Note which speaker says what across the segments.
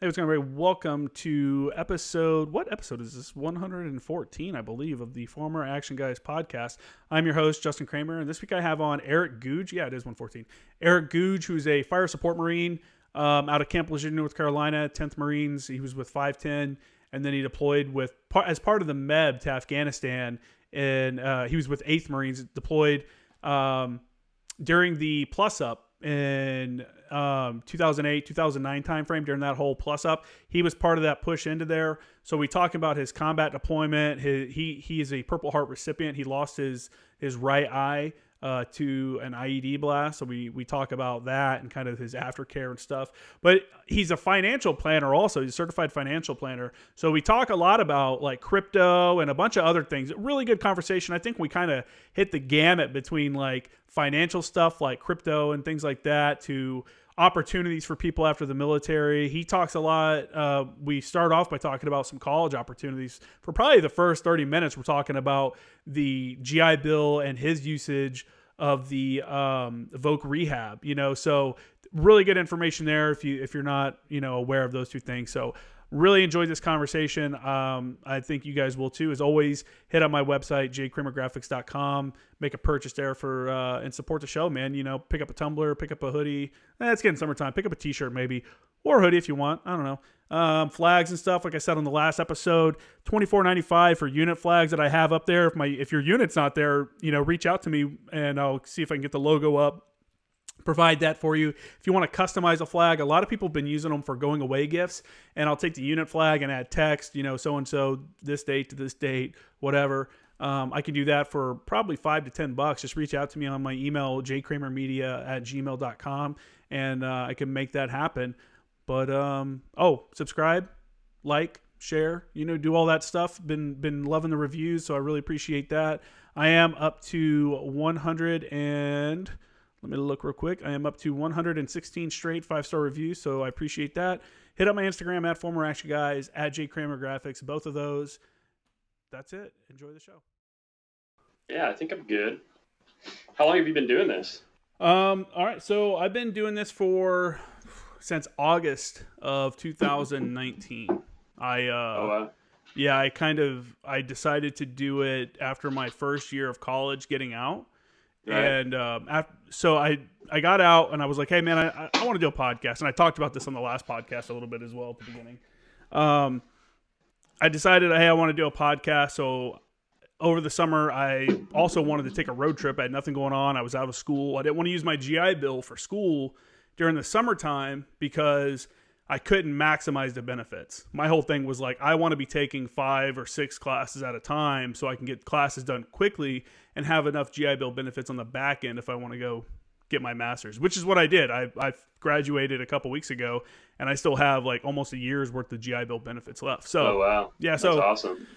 Speaker 1: Hey, what's going on, everybody? Welcome to what episode is this? 114, I believe, of the Former Action Guys podcast. I'm your host, Justin Kramer, and this week I have on Erik Goodge. Yeah, it is 114. Erik Goodge, who's a fire support Marine out of Camp Lejeune, North Carolina, 10th Marines. He was with 510, and then he deployed as part of the MEB to Afghanistan, and he was with 8th Marines, deployed during the plus up in 2008, 2009 timeframe. During that whole plus up, he was part of that push into there. So we talk about his combat deployment. He is a Purple Heart recipient. He lost his right eye to an IED blast. So we talk about that and kind of his aftercare and stuff. But he's a financial planner also. He's a certified financial planner. So we talk a lot about like crypto and a bunch of other things. Really good conversation. I think we kind of hit the gamut between like financial stuff like crypto and things like that to opportunities for people after the military. He talks a lot. We start off by talking about some college opportunities. For probably the first 30 minutes, we're talking about the GI Bill and his usage of the Voc rehab. So really good information there if you're not aware of those two things. So really enjoyed this conversation. I think you guys will too. As always, hit up my website, jkramergraphics.com. Make a purchase there for and support the show, man. Pick up a tumbler, pick up a hoodie. It's getting summertime. Pick up a t-shirt maybe, or a hoodie if you want. I don't know. Flags and stuff, like I said on the last episode, $24.95 for unit flags that I have up there. If your unit's not there, reach out to me and I'll see if I can get the logo up. Provide that for you. If you want to customize a flag, a lot of people have been using them for going away gifts, and I'll take the unit flag and add text, so-and-so, this date to this date, whatever. I can do that for probably $5 to $10. Just reach out to me on my email, jkramermedia@gmail.com, and I can make that happen. But, subscribe, like, share, do all that stuff. Been loving the reviews, so I really appreciate that. I am up to 100 and... Let me look real quick. I am up to 116 straight 5-star reviews, so I appreciate that. Hit up my Instagram at Former Action Guys, at jkramergraphics, both of those. That's it. Enjoy the show.
Speaker 2: Yeah, I think I'm good. How long have you been doing this?
Speaker 1: All right, so I've been doing this since August of 2019.
Speaker 2: Wow.
Speaker 1: Yeah, I decided to do it after my first year of college getting out. Right. And so I got out and I was like, hey, man, I want to do a podcast. And I talked about this on the last podcast a little bit as well at the beginning. I decided, hey, I want to do a podcast. So over the summer, I also wanted to take a road trip. I had nothing going on. I was out of school. I didn't want to use my GI Bill for school during the summertime because I couldn't maximize the benefits. My whole thing was like, I want to be taking 5 or 6 classes at a time so I can get classes done quickly and have enough GI Bill benefits on the back end if I want to go get my master's, which is what I did. I graduated a couple weeks ago and I still have like almost a year's worth of GI Bill benefits left. So,
Speaker 2: oh, wow.
Speaker 1: Yeah,
Speaker 2: that's awesome.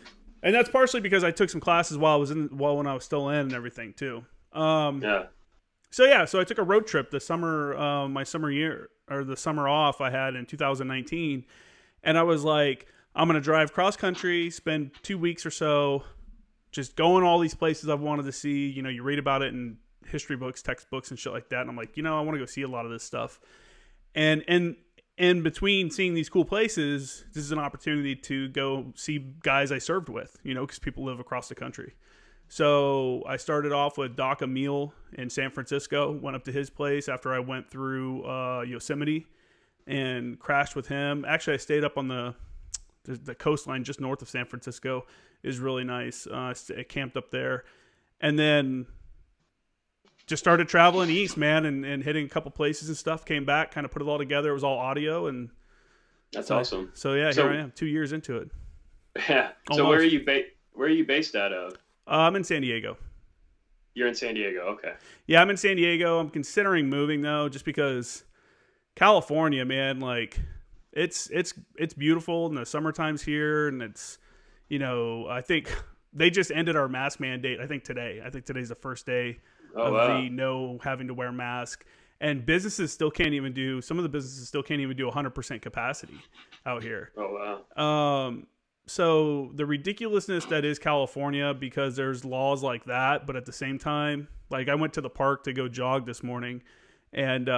Speaker 1: And that's partially because I took some classes when I was still in and everything too.
Speaker 2: Yeah.
Speaker 1: So I took a road trip this summer, my summer year, or the summer off I had in 2019. And I was like, I'm going to drive cross country, spend 2 weeks or so, just going all these places I've wanted to see. You read about it in history books, textbooks and shit like that. And I'm like, I want to go see a lot of this stuff. And in between seeing these cool places, this is an opportunity to go see guys I served with, because people live across the country. So I started off with Doc Emil in San Francisco, went up to his place after I went through Yosemite and crashed with him. Actually, I stayed up on the coastline just north of San Francisco. Is really nice. I camped up there and then just started traveling east, man, and hitting a couple places and stuff. Came back, kind of put it all together. It was all audio. And
Speaker 2: that's awesome.
Speaker 1: So yeah, here I am 2 years into it.
Speaker 2: Yeah. So where are you based out of?
Speaker 1: I'm in San Diego.
Speaker 2: You're in San Diego, okay.
Speaker 1: Yeah, I'm in San Diego. I'm considering moving though, just because California, man, like it's beautiful in the summertime's here, and it's I think they just ended our mask mandate. I think today's the first day of the no having to wear mask, and businesses still can't even do. Some of the businesses still can't even do 100% capacity out here.
Speaker 2: Oh wow.
Speaker 1: So the ridiculousness that is California, because there's laws like that, but at the same time, like I went to the park to go jog this morning, and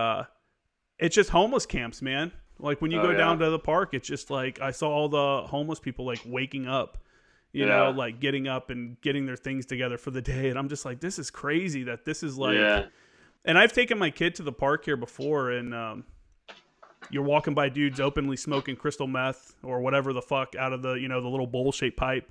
Speaker 1: it's just homeless camps, man. Like when you go down to the park, it's just like I saw all the homeless people like waking up, you know,
Speaker 2: Yeah.
Speaker 1: like getting up and getting their things together for the day. And I'm just like, this is crazy that this is like.
Speaker 2: Yeah.
Speaker 1: And I've taken my kid to the park here before, and you're walking by dudes openly smoking crystal meth or whatever the fuck out of the, you know, the little bowl shaped pipe.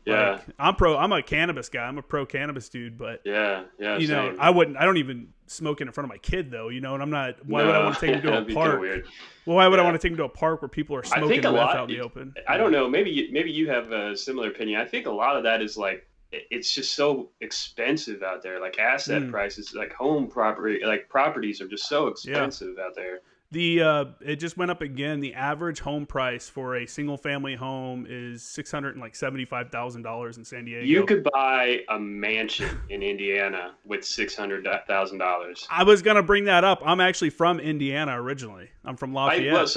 Speaker 2: Yeah.
Speaker 1: Like I'm a cannabis guy. I'm a pro cannabis dude, but
Speaker 2: Yeah.
Speaker 1: you know,
Speaker 2: Same.
Speaker 1: I don't even smoke it in front of my kid though, you know, and I'm not, why would I want to take him to
Speaker 2: that'd be
Speaker 1: a
Speaker 2: kinda
Speaker 1: park?
Speaker 2: weird.
Speaker 1: Well, why would I
Speaker 2: Yeah.
Speaker 1: want to take him to a park where people are
Speaker 2: I
Speaker 1: smoking
Speaker 2: think a
Speaker 1: meth
Speaker 2: lot.
Speaker 1: out in the open?
Speaker 2: I don't know. Maybe you have a similar opinion. I think a lot of that is like it's just so expensive out there. Like asset prices, like home property, like properties are just so expensive out there.
Speaker 1: It just went up again. The average home price for a single family home is $675,000 in San Diego.
Speaker 2: You could buy a mansion in Indiana with $600,000.
Speaker 1: I was gonna bring that up. I'm actually from Indiana originally. I'm from Lafayette.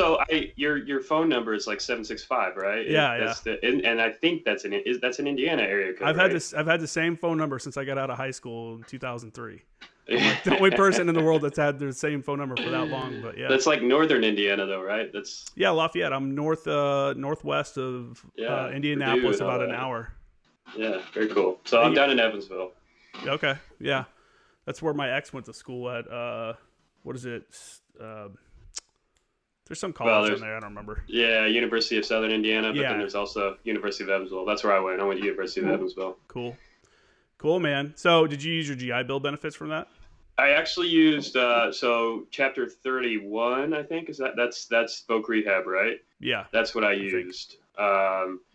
Speaker 2: Your phone number is like 765, right?
Speaker 1: Yeah,
Speaker 2: And I think that's an Indiana area code.
Speaker 1: I've had the same phone number since I got out of high school in 2003. I'm like the only person in the world that's had the same phone number for that long. But yeah,
Speaker 2: that's like northern Indiana though, right?
Speaker 1: Lafayette. I'm northwest of Indianapolis, about an hour.
Speaker 2: Yeah, very cool. So I'm down in Evansville.
Speaker 1: Okay, yeah, that's where my ex went to school at. What is it? There's some college in there. I don't remember.
Speaker 2: Yeah, University of Southern Indiana, but
Speaker 1: Yeah.
Speaker 2: then there's also University of Evansville. That's where I went. I went to University of Evansville.
Speaker 1: Cool, man. So did you use your GI Bill benefits from that?
Speaker 2: I actually used so Chapter 31. I think that's voc rehab, right?
Speaker 1: Yeah,
Speaker 2: that's what I used.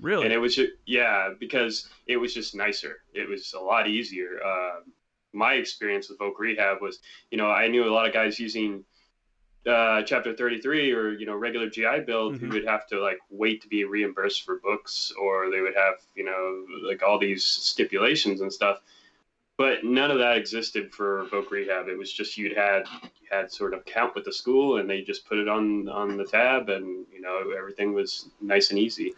Speaker 1: Really?
Speaker 2: And it was because it was just nicer. It was a lot easier. My experience with voc rehab was, you know, I knew a lot of guys using Chapter 33 or, you know, regular GI Bill who would have to like wait to be reimbursed for books, or they would have, you know, like all these stipulations and stuff. But none of that existed for voc rehab. It was just you had sort of count with the school, and they just put it on the tab, and you know everything was nice and easy.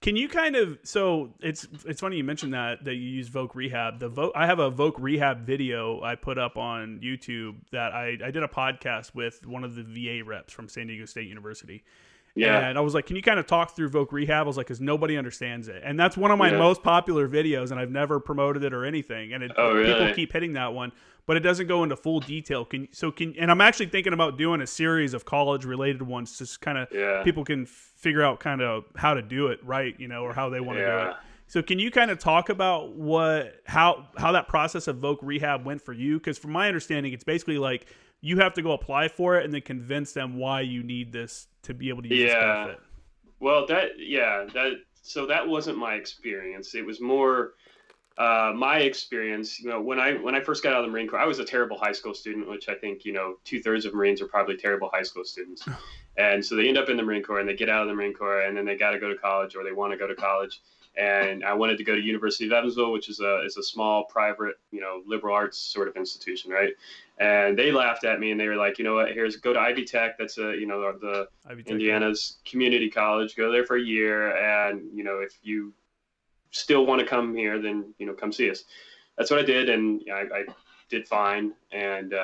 Speaker 1: Can you kind of, so it's funny you mentioned that you use voc rehab. I have a voc rehab video I put up on YouTube that I did a podcast with one of the VA reps from San Diego State University.
Speaker 2: Yeah.
Speaker 1: And I was like, can you kind of talk through voc rehab? I was like, because nobody understands it. And that's one of my most popular videos, and I've never promoted it or anything. And people keep hitting that one, but it doesn't go into full detail. And I'm actually thinking about doing a series of college related ones, just kind of people can figure out kind of how to do it right, you know, or how they want to do it. So can you kind of talk about how that process of voc rehab went for you? Because from my understanding, it's basically like you have to go apply for it and then convince them why you need this to be able to use this benefit.
Speaker 2: Well, so that wasn't my experience. It was more my experience. You know, when I first got out of the Marine Corps, I was a terrible high school student, which I think, you know, 2/3 of Marines are probably terrible high school students. And so they end up in the Marine Corps and they get out of the Marine Corps and then they got to go to college, or they want to go to college. And I wanted to go to University of Evansville, which is a small private, you know, liberal arts sort of institution, right? And they laughed at me and they were like, you know what, go to Ivy Tech. That's the Indiana's community college. Go there for a year, and you know, if you still want to come here, then you know, come see us. That's what I did, and I did fine, and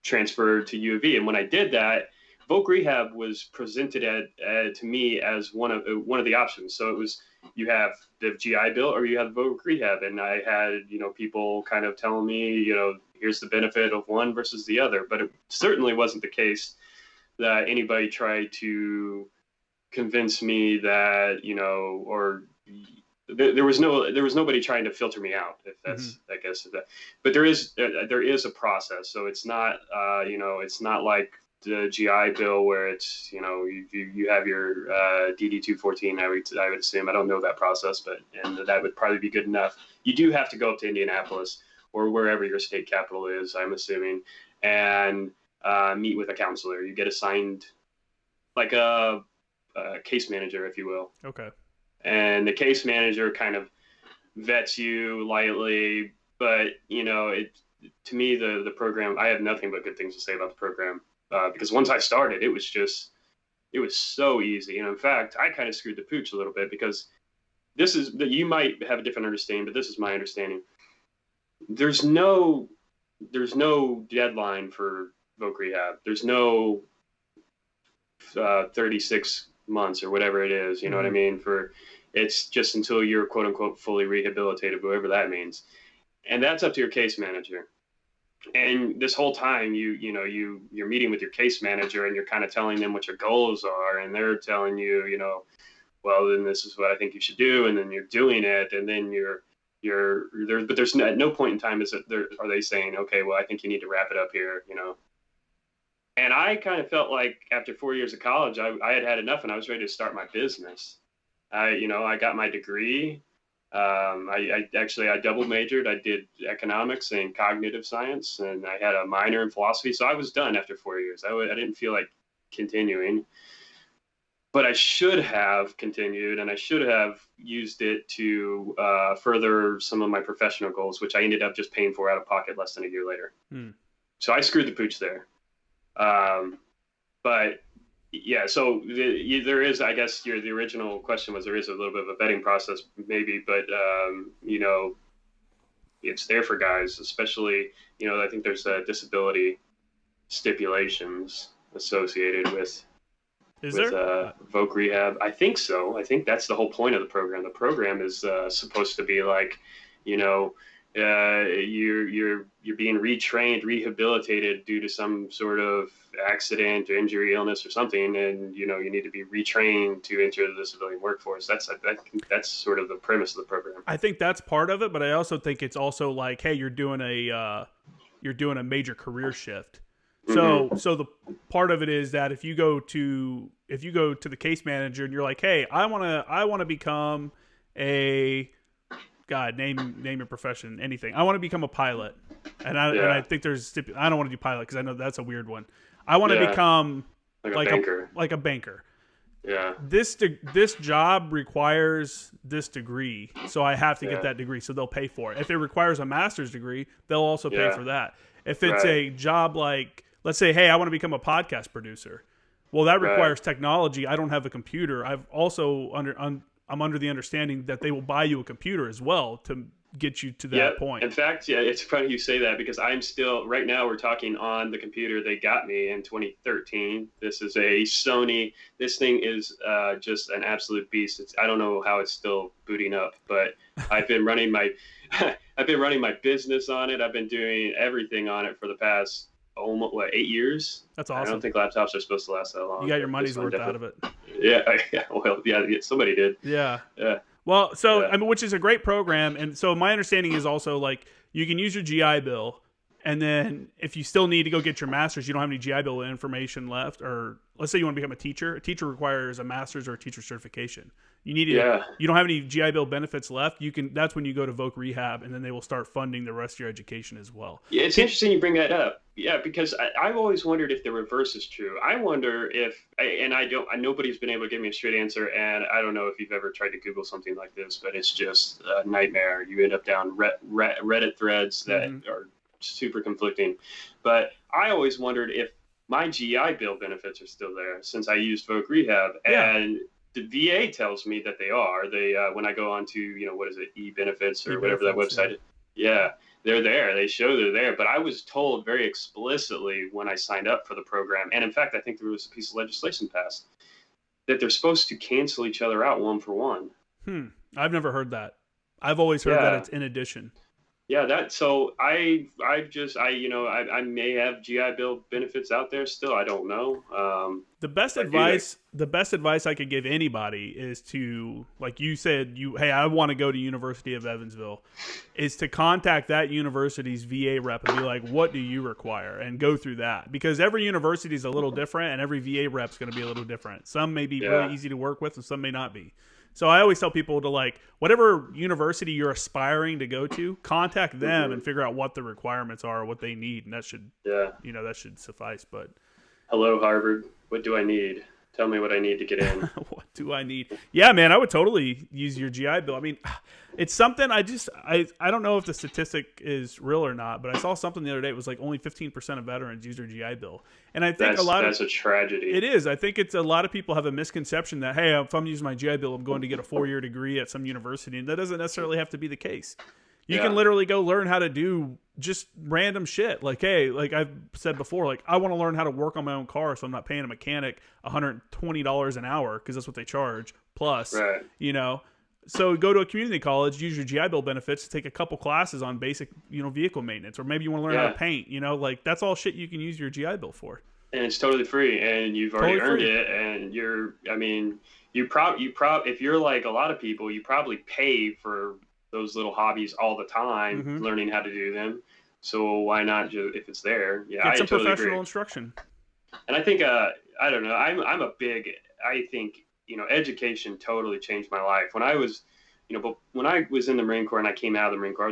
Speaker 2: transferred to U of E. And when I did that, voc rehab was presented to me as one of the options. So it was, you have the GI Bill or you have voc rehab, and I had, you know, people kind of telling me, you know, here's the benefit of one versus the other. But it certainly wasn't the case that anybody tried to convince me that, you know, or there was nobody trying to filter me out, if that's I guess that. But there is a process. So it's not you know, it's not like the GI Bill where it's, you know, you have your DD 214. I would assume, I don't know that process, but and that would probably be good enough. You do have to go up to Indianapolis or wherever your state capital is, I'm assuming, and meet with a counselor. You get assigned like a case manager, if you will.
Speaker 1: Okay.
Speaker 2: And the case manager kind of vets you lightly, but you know, to me, the program, I have nothing but good things to say about the program. Because once I started, it was so easy. And in fact, I kind of screwed the pooch a little bit, because you might have a different understanding, but this is my understanding. There's no deadline for voc rehab. There's no 36 months or whatever it is. You know what I mean? It's just until you're quote unquote fully rehabilitated, whatever that means. And that's up to your case manager. And this whole time you're meeting with your case manager and you're kind of telling them what your goals are, and they're telling you, well, then this is what I think you should do, and then you're doing it, and then you're there, but there's at no point in time are they saying, okay, well, I think you need to wrap it up here. And I kind of felt like after 4 years of college, I had enough, and I was ready to start my business. I got my degree. I double majored. I did economics and cognitive science, and I had a minor in philosophy. So I was done after 4 years. I didn't feel like continuing, but I should have continued, and I should have used it to further some of my professional goals, which I ended up just paying for out of pocket less than a year later. So I screwed the pooch there. But yeah, so there is, I guess the original question was, there is a little bit of a vetting process maybe, but it's there for guys, especially, I think there's disability stipulations associated with voc rehab. I think so. I think that's the whole point of the program. The program is supposed to be like, you're being retrained, rehabilitated due to some sort of accident or injury, illness or something, and you need to be retrained to enter the civilian workforce. That's sort of the premise of the program.
Speaker 1: I think that's part of it, but I also think it's also like, hey, you're doing a major career shift. So the part of it is that if you go to the case manager and you're like, hey, I want to become a God, name your profession, anything. I want to become a pilot, and I think I don't want to do pilot because I know that's a weird one. I want to become like a banker.
Speaker 2: Yeah.
Speaker 1: This job requires this degree, so I have to get that degree. So they'll pay for it. If it requires a master's degree, they'll also pay for that. If it's a job like, let's say, hey, I want to become a podcast producer. Well, that requires technology. I don't have a computer. I've also I'm under the understanding that they will buy you a computer as well to get you to that point.
Speaker 2: In fact, it's funny you say that, because I'm still, right now we're talking on the computer they got me in 2013. This is a Sony. This thing is just an absolute beast. I don't know how it's still booting up, but I've been running my business on it. I've been doing everything on it for the past almost 8 years.
Speaker 1: That's awesome.
Speaker 2: I don't think laptops are supposed to last that long.
Speaker 1: You got your money's worth out of it.
Speaker 2: Yeah, somebody did.
Speaker 1: Yeah. Well, so I mean, which is a great program, and so my understanding is also like you can use your GI Bill, and then if you still need to go get your master's, you don't have any GI Bill information left, or let's say you want to become a teacher. A teacher requires a master's or a teacher certification. You need it. You don't have any GI Bill benefits left. That's when you go to voc rehab, and then they will start funding the rest of your education as well.
Speaker 2: Yeah, it's interesting you bring that up. Yeah, because I've always wondered if the reverse is true. I wonder if, and nobody's been able to give me a straight answer, and I don't know if you've ever tried to Google something like this, but it's just a nightmare. You end up down Reddit threads that are super conflicting. But I always wondered if my GI Bill benefits are still there since I used voc rehab, and the VA tells me that they are. They when I go on to what is it, e-benefits or whatever that website is. Yeah, they're there. They show they're there. But I was told very explicitly when I signed up for the program, and in fact, I think there was a piece of legislation passed, that they're supposed to cancel each other out one for one.
Speaker 1: I've never heard that. I've always heard that it's in addition.
Speaker 2: Yeah, so I may have GI Bill benefits out there still. I don't know.
Speaker 1: The best advice I could give anybody is to, like you said, hey, I want to go to University of Evansville, is to contact that university's VA rep and be like, what do you require? And go through that, because every university is a little different and every VA rep is going to be a little different. Some may be really easy to work with and some may not be. So I always tell people to, like, whatever university you're aspiring to go to, contact them and figure out what the requirements are, what they need, and that should, that should suffice. But
Speaker 2: hello, Harvard. What do I need? Tell me what I need to get in.
Speaker 1: What do I need? Yeah, man, I would totally use your GI Bill. I mean, it's something I don't know if the statistic is real or not, but I saw something the other day. It was like only 15% of veterans use their GI Bill. And I think that's
Speaker 2: a tragedy.
Speaker 1: It is. I think a lot of people have a misconception that, hey, if I'm using my GI Bill, I'm going to get a 4-year degree at some university. And that doesn't necessarily have to be the case. You can literally go learn how to do just random shit. Like, hey, like I've said before, like I want to learn how to work on my own car, so I'm not paying a mechanic $120 an hour because that's what they charge plus,
Speaker 2: Right.
Speaker 1: you know. So go to a community college, use your GI Bill benefits, take a couple classes on basic, you know, vehicle maintenance, or maybe you want to learn how to paint, you know, like that's all shit you can use your GI Bill for.
Speaker 2: And it's totally free, and you've already earned it, and if you're like a lot of people, you probably pay for those little hobbies all the time, learning how to do them. So why not just, if it's there? Yeah,
Speaker 1: get some
Speaker 2: totally
Speaker 1: professional
Speaker 2: agree.
Speaker 1: instruction.
Speaker 2: And I think, I don't know, I think, you know, education totally changed my life. When I was, you know, but when I was in the Marine Corps and I came out of the Marine Corps, I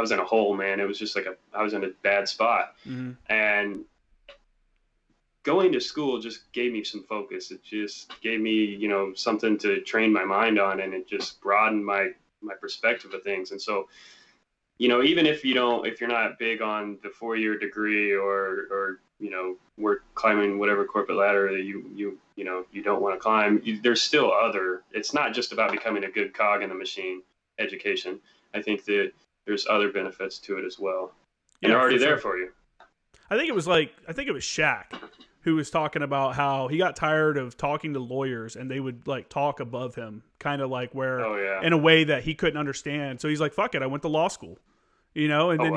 Speaker 2: was in a hole, man. It was just like I was in a bad spot. And going to school just gave me some focus. It just gave me, you know, something to train my mind on, and it just broadened my perspective of things. And so, you know, even if you're not big on the 4-year degree or you know, we're climbing whatever corporate ladder that you don't want to climb, there's still it's not just about becoming a good cog in the machine. Education, I think that there's other benefits to it as well, and they're already there for you.
Speaker 1: I think it was Shaq who was talking about how he got tired of talking to lawyers and they would like talk above him, kind of like in a way that he couldn't understand. So he's like, fuck it, I went to law school. You know, and then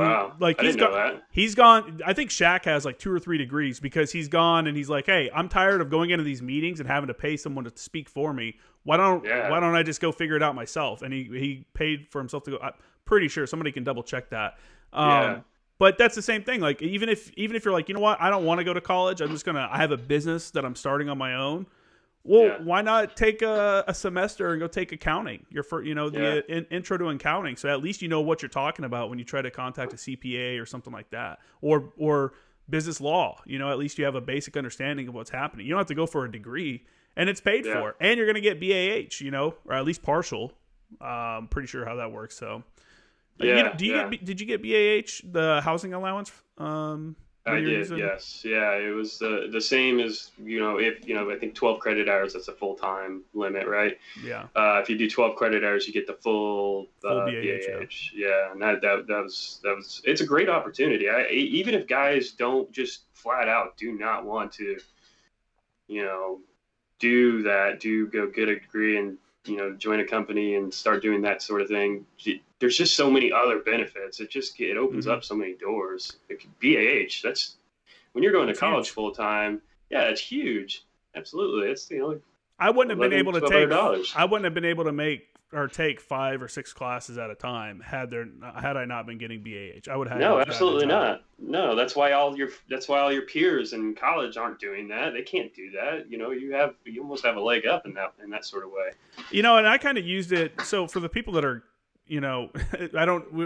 Speaker 1: he's gone. I think Shaq has like 2 or 3 degrees because he's gone and he's like, hey, I'm tired of going into these meetings and having to pay someone to speak for me. Why don't I just go figure it out myself? And he paid for himself to go. I'm pretty sure somebody can double check that. But that's the same thing. Like even if you're like, you know what, I don't want to go to college. I have a business that I'm starting on my own. Well, why not take a semester and go take accounting? The intro to accounting. So at least you know what you're talking about when you try to contact a CPA or something like that, or business law. You know, at least you have a basic understanding of what's happening. You don't have to go for a degree, and it's paid for, and you're going to get BAH. You know, or at least partial. I'm pretty sure how that works. So, did you get BAH, the housing allowance?
Speaker 2: I did, yes. Yeah, it was the same as, you know, I think 12 credit hours, that's a full-time limit, right?
Speaker 1: Yeah.
Speaker 2: If you do 12 credit hours, you get the full BAH. Yeah, and that was it's a great opportunity. Even if guys don't just flat out do not want to, you know, do go get a degree and, you know, join a company and start doing that sort of thing. There's just so many other benefits. It opens up so many doors. BAH, that's when you're going to college full time. Yeah, it's huge. Absolutely. It's, you know,
Speaker 1: I wouldn't have been able to make or take 5 or 6 classes at a time had I not been getting BAH. I would have.
Speaker 2: No, absolutely not. No, that's why all your peers in college aren't doing that. They can't do that. You know, you almost have a leg up in that sort of way.
Speaker 1: You know, and I kind of used it. So for the people that are, you know,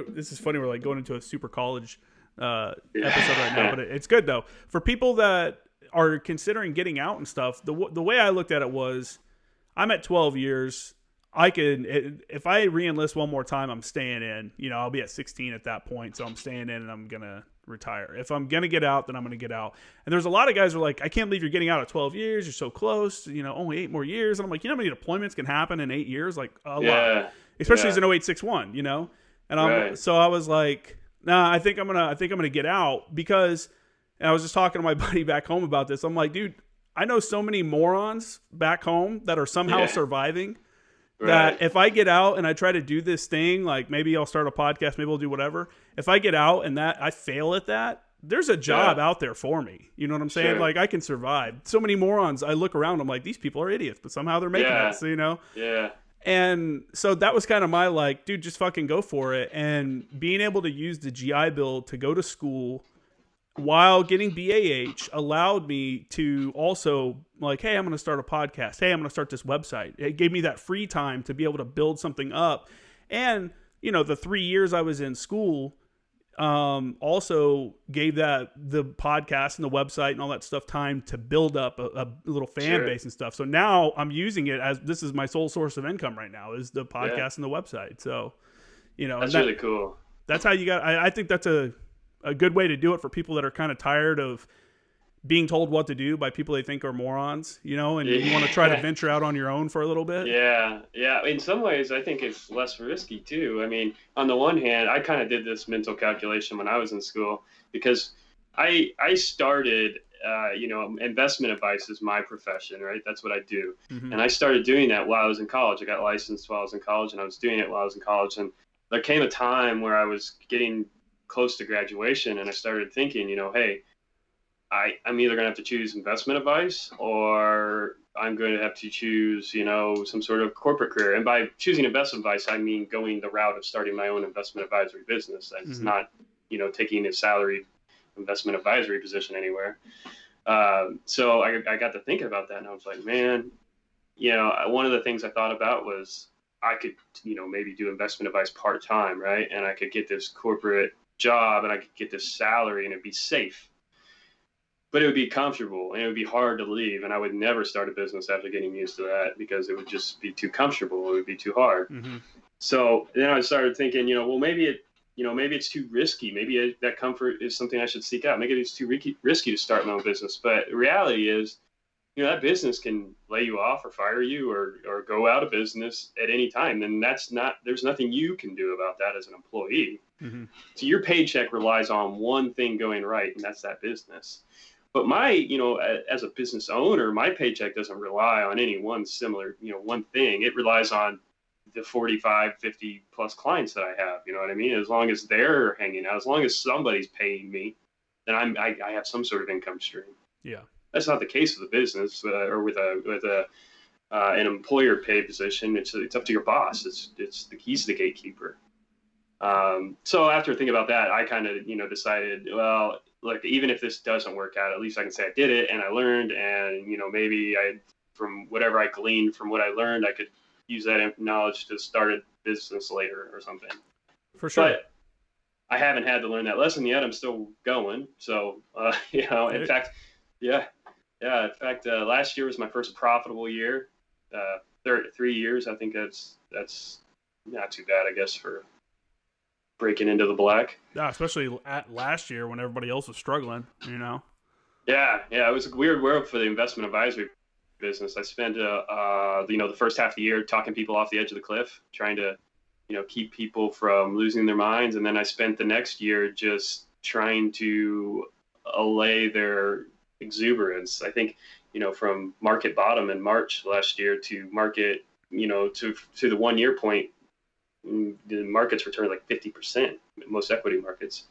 Speaker 1: this is funny. We're like going into a super college episode right now, but it's good though. For people that are considering getting out and stuff, the way I looked at it was, I'm at 12 years. If I re-enlist one more time, I'm staying in. You know, I'll be at 16 at that point, so I'm staying in and I'm gonna retire. If I'm gonna get out, then I'm gonna get out. And there's a lot of guys who are like, I can't believe you're getting out at 12 years. You're so close. You know, only 8 more years. And I'm like, you know how many deployments can happen in 8 years? Like a lot, especially as an 0861. You know, and so I was like, nah, I think I'm gonna get out because. And I was just talking to my buddy back home about this. I'm like, dude, I know so many morons back home that are somehow surviving. That if I get out and I try to do this thing, like maybe I'll start a podcast, maybe I'll do whatever. If I get out and that I fail at that, there's a job out there for me. You know what I'm saying? Sure. Like I can survive. So many morons. I look around, I'm like, these people are idiots, but somehow they're making it. So, you know?
Speaker 2: Yeah.
Speaker 1: And so that was kind of my like, dude, just fucking go for it. And being able to use the GI Bill to go to school while getting BAH allowed me to also like, hey, I'm going to start a podcast. Hey, I'm going to start this website. It gave me that free time to be able to build something up. And, you know, the 3 years I was in school also gave the podcast and the website and all that stuff time to build up a little fan base and stuff. So now I'm using it as this is my sole source of income right now is the podcast and the website. So, you know,
Speaker 2: that's really cool.
Speaker 1: That's how you got, I think that's a good way to do it for people that are kind of tired of being told what to do by people they think are morons, you know, and you want to try to venture out on your own for a little bit.
Speaker 2: Yeah, yeah. In some ways, I think it's less risky too. I mean, on the one hand, I kind of did this mental calculation when I was in school because I started, investment advice is my profession, right? That's what I do, and I started doing that while I was in college. I got licensed while I was in college, and I was doing it while I was in college. And there came a time where I was getting close to graduation, and I started thinking, hey, I'm either going to have to choose investment advice or I'm going to have to choose, some sort of corporate career. And by choosing investment advice, I mean going the route of starting my own investment advisory business. It's not, taking a salaried investment advisory position anywhere. So I got to thinking about that, and I was like, man, one of the things I thought about was I could, maybe do investment advice part-time, right? And I could get this corporate job and I could get this salary and it'd be safe. But it would be comfortable and it would be hard to leave. And I would never start a business after getting used to that because it would just be too comfortable. It would be too hard. So then I started thinking, well, maybe it's too risky. Maybe that comfort is something I should seek out. Maybe it's too risky to start my own business. But the reality is, that business can lay you off or fire you or go out of business at any time. And there's nothing you can do about that as an employee. So your paycheck relies on one thing going right, and that's that business. But as a business owner, my paycheck doesn't rely on any one thing. It relies on the 45, 50 plus clients that I have. You know what I mean? As long as they're hanging out, as long as somebody's paying me, then I have some sort of income stream.
Speaker 1: Yeah. That's
Speaker 2: not the case with a business or with an employer paid position. It's up to your boss. He's the gatekeeper. So after thinking about that, I kind of, decided, well, look, even if this doesn't work out, at least I can say I did it and I learned, and, maybe from whatever I gleaned from what I learned, I could use that knowledge to start a business later or something.
Speaker 1: For sure.
Speaker 2: But I haven't had to learn that lesson yet. I'm still going. So, in fact, in fact, last year was my first profitable year. 3 years. I think that's not too bad, I guess, for breaking into the black.
Speaker 1: Yeah, especially at last year when everybody else was struggling,
Speaker 2: Yeah, it was a weird world for the investment advisory business. I spent the first half of the year talking people off the edge of the cliff, trying to keep people from losing their minds, and then I spent the next year just trying to allay their exuberance. I think from market bottom in March last year to market to the 1 year point, the markets returned like 50%, most equity markets,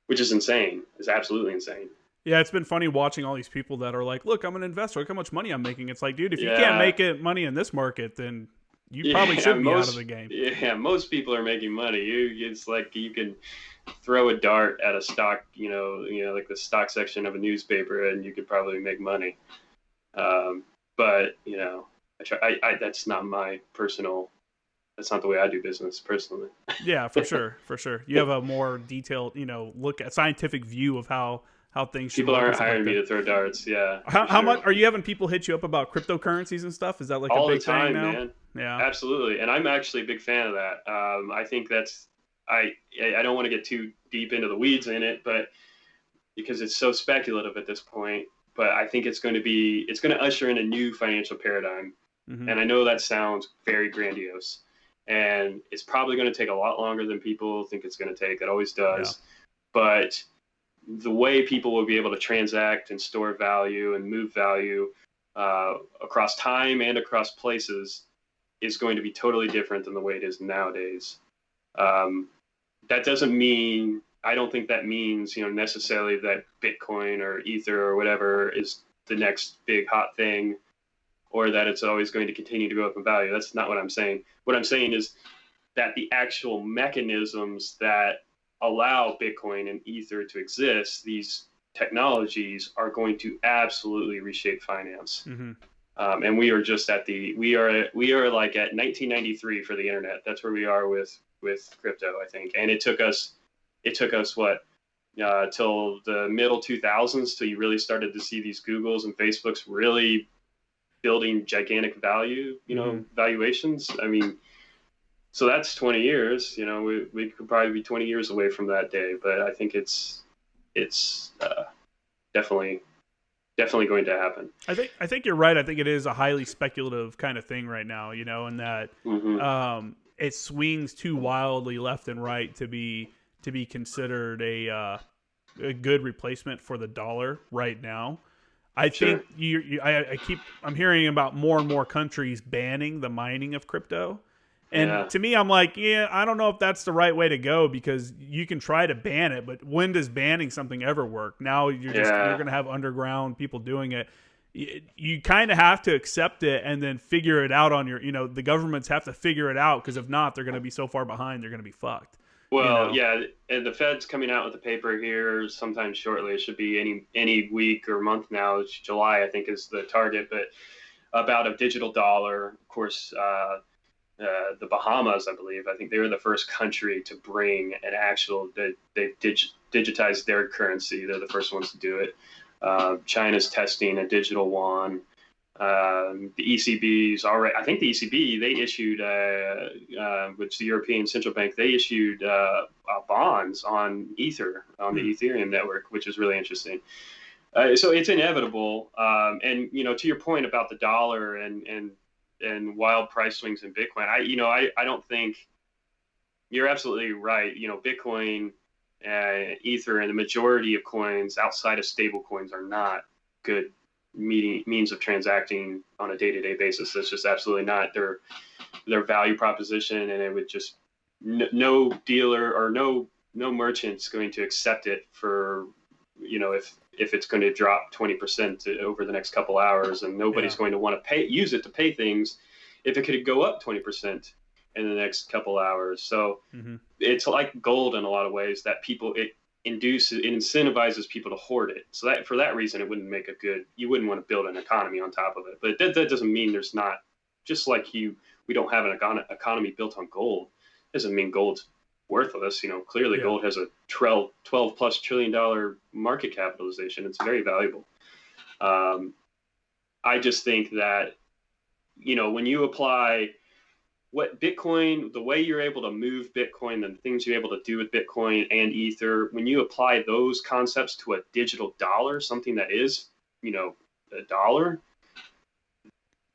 Speaker 2: which is insane. It's absolutely insane.
Speaker 1: Yeah, it's been funny watching all these people that are like, look, I'm an investor. Look how much money I'm making. It's like, dude, if you can't make money in this market, then you probably shouldn't be out of the game.
Speaker 2: Yeah, most people are making money. It's like you can throw a dart at a stock, like the stock section of a newspaper, and you could probably make money. But that's not my personal. That's not the way I do business personally.
Speaker 1: Yeah, for sure. You have a more detailed, look at scientific view of how things should.
Speaker 2: People aren't hiring me to throw darts. Yeah.
Speaker 1: How much are you having people hit you up about cryptocurrencies and stuff? Is that like
Speaker 2: all
Speaker 1: a big
Speaker 2: the time,
Speaker 1: thing now?
Speaker 2: Man.
Speaker 1: Yeah,
Speaker 2: absolutely. And I'm actually a big fan of that. I think I don't want to get too deep into the weeds in it, but because it's so speculative at this point. But I think it's going to usher in a new financial paradigm. And I know that sounds very grandiose. And it's probably going to take a lot longer than people think it's going to take. It always does. Yeah. But the way people will be able to transact and store value and move value across time and across places is going to be totally different than the way it is nowadays. That doesn't mean, I don't think that means, necessarily that Bitcoin or Ether or whatever is the next big hot thing, or that it's always going to continue to go up in value. That's not what I'm saying. What I'm saying is that the actual mechanisms that allow Bitcoin and Ether to exist, these technologies are going to absolutely reshape finance. And we are just we are like at 1993 for the internet. That's where we are with crypto, I think. And it took us what, till the middle 2000s till you really started to see these Googles and Facebooks really building gigantic value, valuations. I mean, so that's 20 years, we could probably be 20 years away from that day, but I think it's definitely going to happen.
Speaker 1: I think you're right. I think it is a highly speculative kind of thing right now, and that
Speaker 2: Hmm.
Speaker 1: it swings too wildly left and right to be considered a good replacement for the dollar right now. I think
Speaker 2: Sure.
Speaker 1: I'm hearing about more and more countries banning the mining of crypto. And
Speaker 2: Yeah.
Speaker 1: to me, I'm like, yeah, I don't know if that's the right way to go, because you can try to ban it, but when does banning something ever work? Now you're
Speaker 2: Yeah.
Speaker 1: going to have underground people doing it. You kind of have to accept it and then figure it out on your, the governments have to figure it out, because if not, they're going to be so far behind, they're going to be fucked. You
Speaker 2: Well,
Speaker 1: know?
Speaker 2: yeah, and the Fed's coming out with a paper here sometime shortly. It should be any week or month now. It's July, I think, is the target, but about a digital dollar. Of course, the Bahamas, I believe. I think they were the first country to bring an actual. They digitized their currency. They're the first ones to do it. China's testing a digital yuan. The ECB's already. I think the ECB they issued, which the European Central Bank they issued bonds on Ether on the
Speaker 1: Hmm.
Speaker 2: Ethereum network, which is really interesting. So it's inevitable. And to your point about the dollar and wild price swings in Bitcoin, I don't think you're absolutely right. Bitcoin, Ether, and the majority of coins outside of stable coins are not good means of transacting on a day-to-day basis. That's just absolutely not their value proposition, and it would just no dealer or no merchant's going to accept it for if it's going to drop 20% over the next couple hours, and nobody's
Speaker 1: Yeah.
Speaker 2: going to want to use it to pay things if it could go up 20% in the next couple hours. So
Speaker 1: Mm-hmm.
Speaker 2: it's like gold in a lot of ways that it incentivizes people to hoard it. So that for that reason, it wouldn't make you wouldn't want to build an economy on top of it. But that doesn't mean there's not, just like we don't have an economy built on gold. Doesn't mean gold's worthless. Clearly
Speaker 1: Yeah.
Speaker 2: gold has a 12 plus $1 trillion market capitalization. It's very valuable. I just think that, when you apply what Bitcoin, the way you're able to move Bitcoin, and the things you're able to do with Bitcoin and Ether, when you apply those concepts to a digital dollar, something that is, a dollar,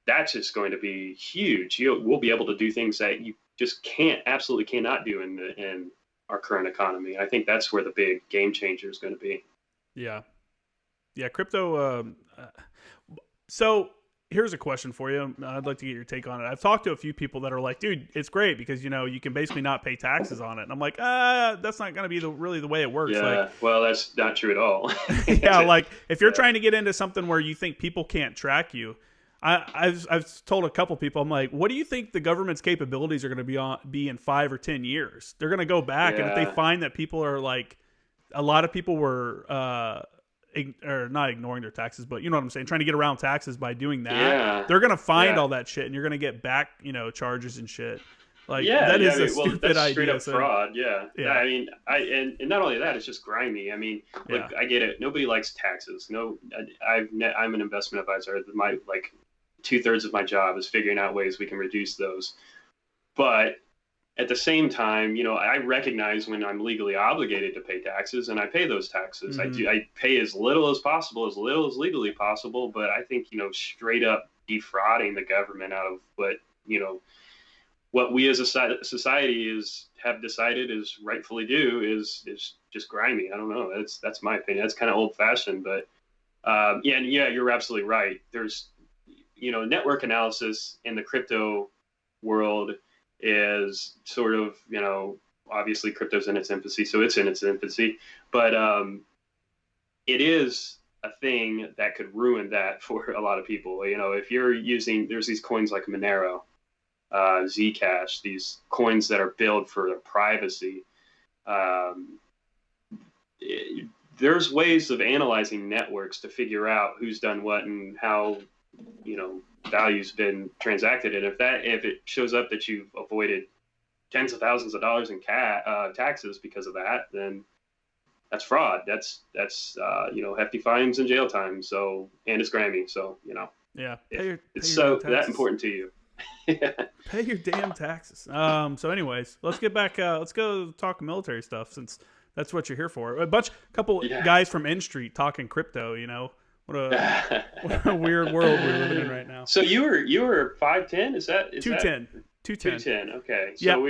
Speaker 2: that's just going to be huge. We'll be able to do things that you just absolutely cannot do in our current economy. I think that's where the big game changer is going to be.
Speaker 1: Yeah. Yeah. Crypto. So here's a question for you. I'd like to get your take on it. I've talked to a few people that are like, dude, it's great because you can basically not pay taxes on it. And I'm like, that's not going to be really the way it works. Like,
Speaker 2: Yeah, well, that's not true at all.
Speaker 1: yeah, like if you're
Speaker 2: Yeah.
Speaker 1: trying to get into something where you think people can't track you, I've told a couple people, I'm like, what do you think the government's capabilities are going to be in 5 or 10 years? They're going to go back, and if they
Speaker 2: Yeah.
Speaker 1: find that people are like, a lot of people were or not ignoring their taxes, but you know what I'm saying, trying to get around taxes by doing that,
Speaker 2: Yeah.
Speaker 1: they're going to find
Speaker 2: Yeah.
Speaker 1: all that shit, and you're going to get back, charges and shit. Like
Speaker 2: Yeah,
Speaker 1: that
Speaker 2: yeah.
Speaker 1: is
Speaker 2: I
Speaker 1: a
Speaker 2: mean, well,
Speaker 1: stupid
Speaker 2: that's straight
Speaker 1: idea.
Speaker 2: up
Speaker 1: So
Speaker 2: fraud. Yeah.
Speaker 1: yeah,
Speaker 2: I mean, and not only that, it's just grimy. I mean,
Speaker 1: yeah,
Speaker 2: look, I get it. Nobody likes taxes. No, I'm an investment advisor. My like 2/3 of my job is figuring out ways we can reduce those. But at the same time, I recognize when I'm legally obligated to pay taxes, and I pay those taxes.
Speaker 1: mm-hmm.
Speaker 2: I pay as little as possible, as little as legally possible. But I think straight up defrauding the government out of what we as a society have decided is rightfully due is just grimy. I don't know. That's my opinion. That's kind of old fashioned, but yeah, and yeah, you're absolutely right. There's network analysis in the crypto world is sort of obviously crypto's in its infancy, so it's in its infancy, but it is a thing that could ruin that for a lot of people. If you're using, there's these coins like Monero, Zcash, these coins that are built for their privacy. Um, there's ways of analyzing networks to figure out who's done what and how value's been transacted. And if it shows up that you've avoided tens of thousands of dollars in taxes because of that, then that's fraud. That's hefty fines and jail time. So, and it's grimy. So
Speaker 1: yeah.
Speaker 2: if it's
Speaker 1: Pay your
Speaker 2: so
Speaker 1: damn
Speaker 2: that
Speaker 1: taxes.
Speaker 2: important to you.
Speaker 1: Pay your damn taxes. So anyways, let's get back. Let's go talk military stuff, since That's what you're here for. Couple guys from N Street talking crypto. What a weird world we're living in right now.
Speaker 2: So you were 5'10"? Is that
Speaker 1: 210?
Speaker 2: 210. Okay. So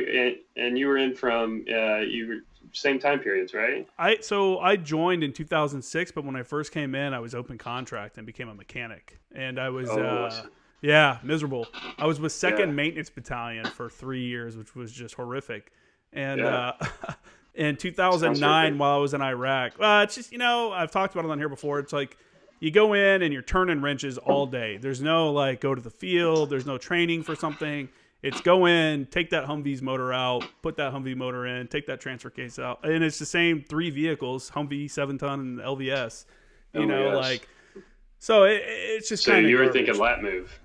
Speaker 2: and you were in from you were same time periods, right?
Speaker 1: I joined in 2006, but when I first came in, I was open contract and became a mechanic, and I was miserable. I was with 2nd Maintenance Battalion for 3 years, which was just horrific. And in 2009, while I was in Iraq, it's just I've talked about it on here before. It's like you go in and you're turning wrenches all day. There's no like go to the field. There's no training for something. It's go in, take that Humvee's motor out, put that Humvee motor in, take that transfer case out, and it's the same 3 vehicles: Humvee, 7-ton, and LVS. So it's just kind of. So
Speaker 2: you were thinking lap move.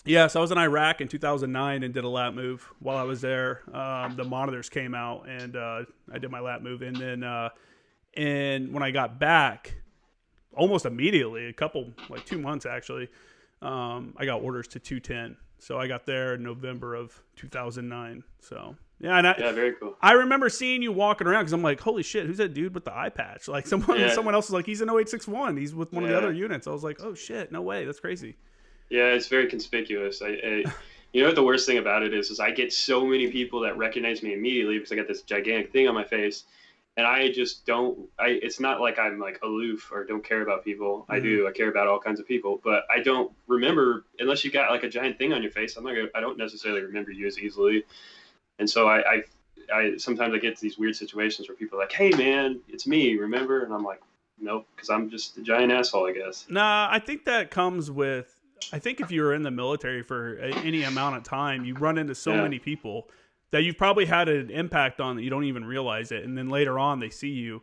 Speaker 1: Yeah, so I was in Iraq in 2009 and did a lap move while I was there. The monitors came out and I did my lap move, and then and when I got back, almost immediately, 2 months actually, I got orders to 210. So I got there in November of 2009. So yeah,
Speaker 2: very cool.
Speaker 1: I remember seeing you walking around because I'm like, holy shit, who's that dude with the eye patch? Like someone else was like, he's an 0861. He's with one of the other units. I was like, oh shit, no way, that's crazy.
Speaker 2: Yeah, it's very conspicuous. You know what the worst thing about it is I get so many people that recognize me immediately because I got this gigantic thing on my face. And I just don't. It's not like I'm like aloof or don't care about people. Mm-hmm. I do. I care about all kinds of people, but I don't remember unless you got like a giant thing on your face. I don't necessarily remember you as easily. And so I sometimes I get to these weird situations where people are like, "Hey man, it's me. Remember?" And I'm like, "Nope," because I'm just a giant asshole, I guess.
Speaker 1: Nah, I think that comes with. I think if you're in the military for any amount of time, you run into so many people that you've probably had an impact on that you don't even realize it. And then later on they see you,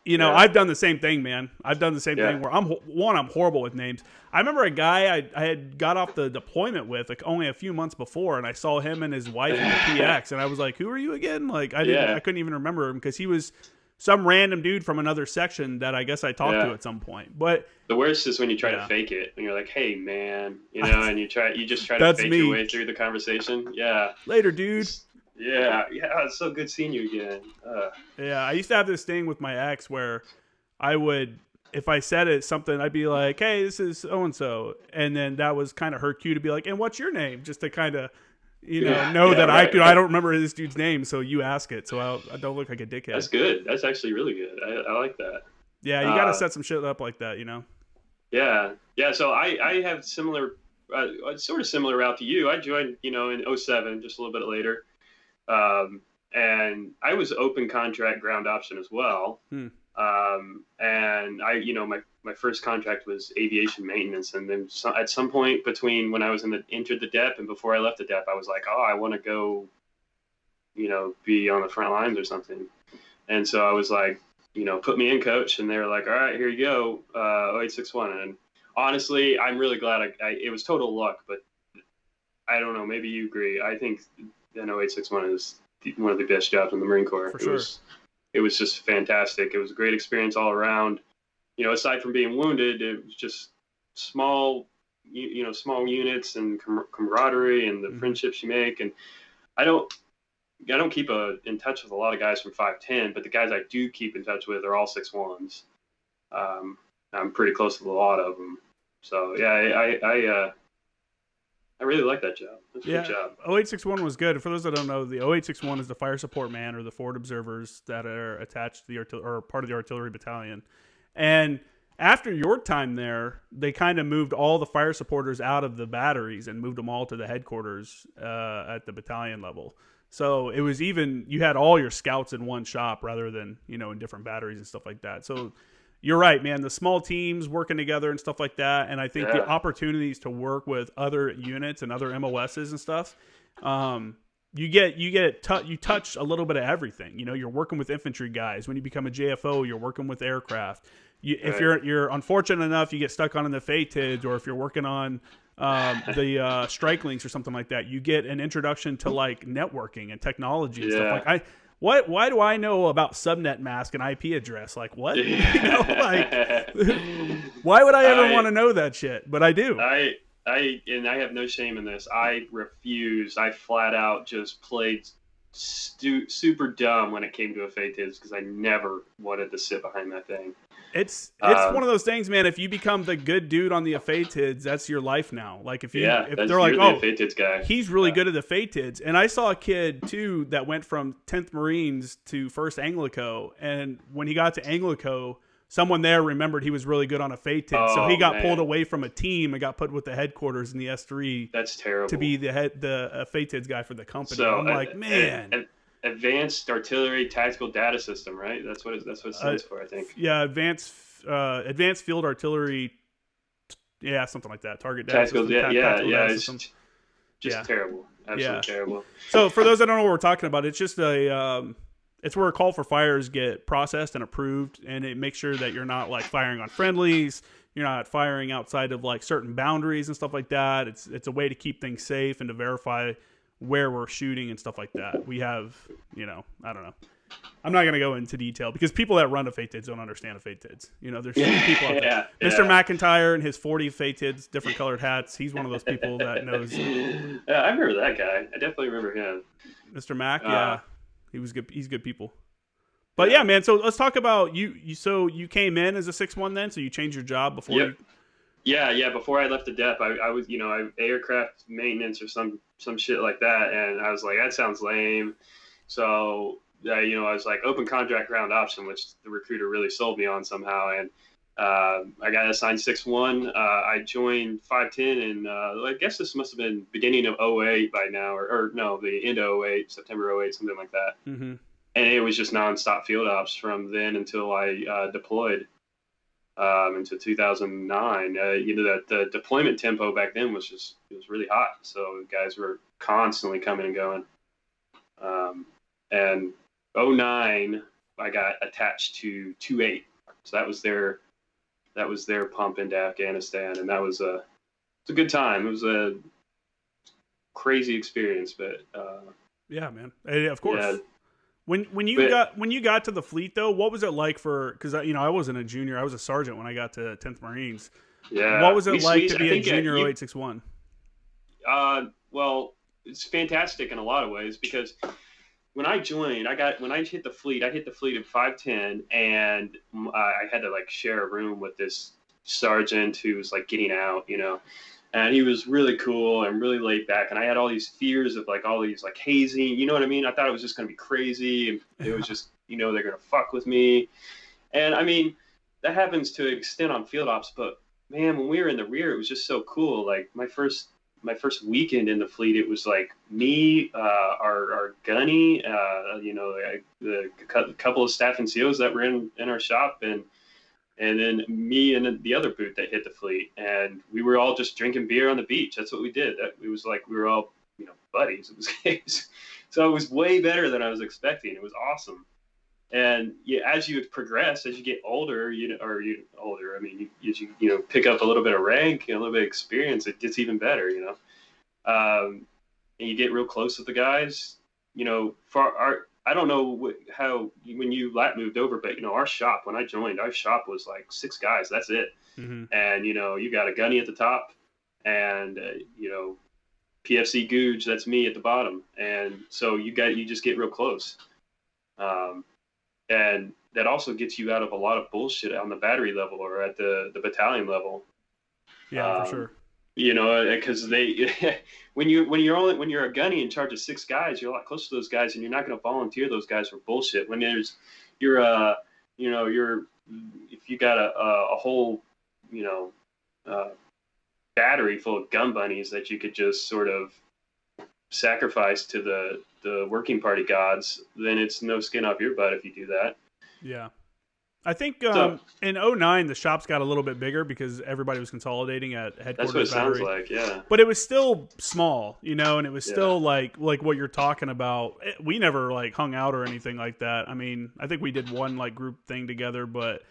Speaker 1: I've done the same thing, man. I've done the same thing where I'm horrible with names. I remember a guy I had got off the deployment with like only a few months before, and I saw him and his wife in the PX, and I was like, who are you again? Like I couldn't even remember him because he was some random dude from another section that I guess I talked to at some point. But
Speaker 2: the worst is when you try to fake it and you're like, hey man, and you just try to fake your way through the conversation. Yeah.
Speaker 1: Later, dude.
Speaker 2: Yeah. It's so good seeing you again.
Speaker 1: Yeah. I used to have this thing with my ex where I would, if I said it something, I'd be like, hey, this is so-and-so. And then that was kind of her cue to be like, and what's your name? Just to kind of, that right. I don't remember this dude's name, so you ask it, so I don't look like a dickhead.
Speaker 2: That's good. That's actually really good. I like that.
Speaker 1: Yeah, you got to set some shit up like that,
Speaker 2: Yeah. So I have similar route to you. I joined, in 07, just a little bit later, and I was open contract ground option as well. And I, my first contract was aviation maintenance. And then at some point between when I was entered the DEP and before I left the DEP, I was like, oh, I want to go, be on the front lines or something. And so I was like, put me in, coach. And they were like, all right, here you go. 0861. And honestly, I'm really glad it was total luck, but I don't know, maybe you agree. I think an 0861 is one of the best jobs in the Marine Corps.
Speaker 1: For sure.
Speaker 2: It was just fantastic. It was a great experience all around. Aside from being wounded, it was just small units and camaraderie and the friendships you make. And I don't keep in touch with a lot of guys from 5'10", but the guys I do keep in touch with are all 6'1s. I'm pretty close to a lot of them. So yeah, I really like that job. That's a good job.
Speaker 1: 0861 was good. For those that don't know, the 0861 is the fire support man or the forward observers that are attached to the or part of the artillery battalion. And after your time there, they kind of moved all the fire supporters out of the batteries and moved them all to the headquarters at the battalion level. So it was you had all your scouts in one shop rather than, in different batteries and stuff like that. So you're right, man. The small teams working together and stuff like that. And I think the opportunities to work with other units and other MOSs and stuff, you touch a little bit of everything. You're working with infantry guys. When you become a JFO, you're working with aircraft. If you're unfortunate enough, you get stuck on the FATIDs, or if you're working on the strike links or something like that, you get an introduction to like networking and technology and stuff like why do I know about subnet mask and IP address? Like what? Why would I ever want to know that shit? But I do.
Speaker 2: I have no shame in this. I refused. I flat out just played super dumb when it came to a FATIDS because I never wanted to sit behind that thing.
Speaker 1: It's one of those things, man. If you become the good dude on the FATIDS, that's your life now. Like if they're like, oh,
Speaker 2: FATIDS guy.
Speaker 1: He's really good at the FATIDS. And I saw a kid too that went from 10th Marines to 1st Anglico, and when he got to Anglico, someone there remembered he was really good on a FATIDS, so he got pulled away from a team and got put with the headquarters in the S3.
Speaker 2: That's terrible.
Speaker 1: To be the FATIDS guy for the company. So I'm like, man.
Speaker 2: Advanced Artillery Tactical Data System, right? That's what it stands for, I think.
Speaker 1: Yeah, Advanced Field Artillery. Yeah, something like that. Target Data System.
Speaker 2: It's just terrible. Absolutely terrible.
Speaker 1: So for those that don't know what we're talking about, it's just it's where call for fires get processed and approved, and it makes sure that you're not like firing on friendlies, you're not firing outside of like certain boundaries and stuff like that. It's a way to keep things safe and to verify where we're shooting and stuff like that. We have, I don't know. I'm not going to go into detail because people that run a FATIDS don't understand a FATIDS. There's people out there. Mr. McIntyre and his 40 FATIDS, different colored hats. He's one of those people that knows.
Speaker 2: Yeah, I remember that guy. I definitely remember him.
Speaker 1: Mr. Mac, yeah. He was good. He's good people. But yeah, man. So let's talk about you. So you came in as a 6-1 then. So you changed your job before.
Speaker 2: Yep. Yeah. Before I left the dep, I was, aircraft maintenance or some shit like that, and I was like, that sounds lame. So I was like, open contract ground option, which the recruiter really sold me on somehow, and I got assigned 6-1. I joined 510, and I guess this must have been beginning of 08 by now, or no, the end of 08, September 08, something like that.
Speaker 1: Mm-hmm.
Speaker 2: And it was just nonstop field ops from then until I deployed into 2009. The deployment tempo back then was really hot, so guys were constantly coming and going. And 09, I got attached to 28, so that was their pump into Afghanistan, and that was a good time. It was a crazy experience, but
Speaker 1: yeah, man, of course. Yeah. When you got to the fleet though, what was it like because I wasn't a junior, I was a sergeant when I got to 10th Marines.
Speaker 2: Yeah.
Speaker 1: What was it like to be a junior 0861?
Speaker 2: Well, it's fantastic in a lot of ways because when I joined, when I hit the fleet at 510, and I had to like share a room with this sergeant who was like getting out, and he was really cool and really laid back. And I had all these fears of like all these like hazing, you know what I mean? I thought it was just going to be crazy. And it was just, they're going to fuck with me. And I mean, that happens to an extent on field ops, but man, when we were in the rear, it was just so cool. Like my first weekend in the fleet, it was like me, our gunny, the couple of staff NCOs that were in our shop, and then me and the other boot that hit the fleet, and we were all just drinking beer on the beach. That's what we did. It was like we were all buddies. It was so it was way better than I was expecting. It was awesome. And as you progress, as you get older, I mean, you pick up a little bit of rank, a little bit of experience, it gets even better, and you get real close with the guys. I don't know how when you moved over, but our shop, when I joined, our shop was like 6 guys. That's it.
Speaker 1: Mm-hmm.
Speaker 2: And you got a gunny at the top, and PFC Goodge, that's me at the bottom, and so you just get real close. And that also gets you out of a lot of bullshit on the battery level or at the battalion level.
Speaker 1: Yeah, for sure.
Speaker 2: Because when you're a gunny in charge of 6 guys, you're a lot closer to those guys, and you're not going to volunteer those guys for bullshit. When if you got a whole battery full of gun bunnies that you could just sort of sacrifice to the working party gods, then it's no skin off your butt if you do that.
Speaker 1: Yeah. I think in 09, the shops got a little bit bigger because everybody was consolidating at headquarters.
Speaker 2: That's what it sounds like, yeah.
Speaker 1: But it was still small, and it was still like what you're talking about. We never like hung out or anything like that. I mean, I think we did one like group thing together, but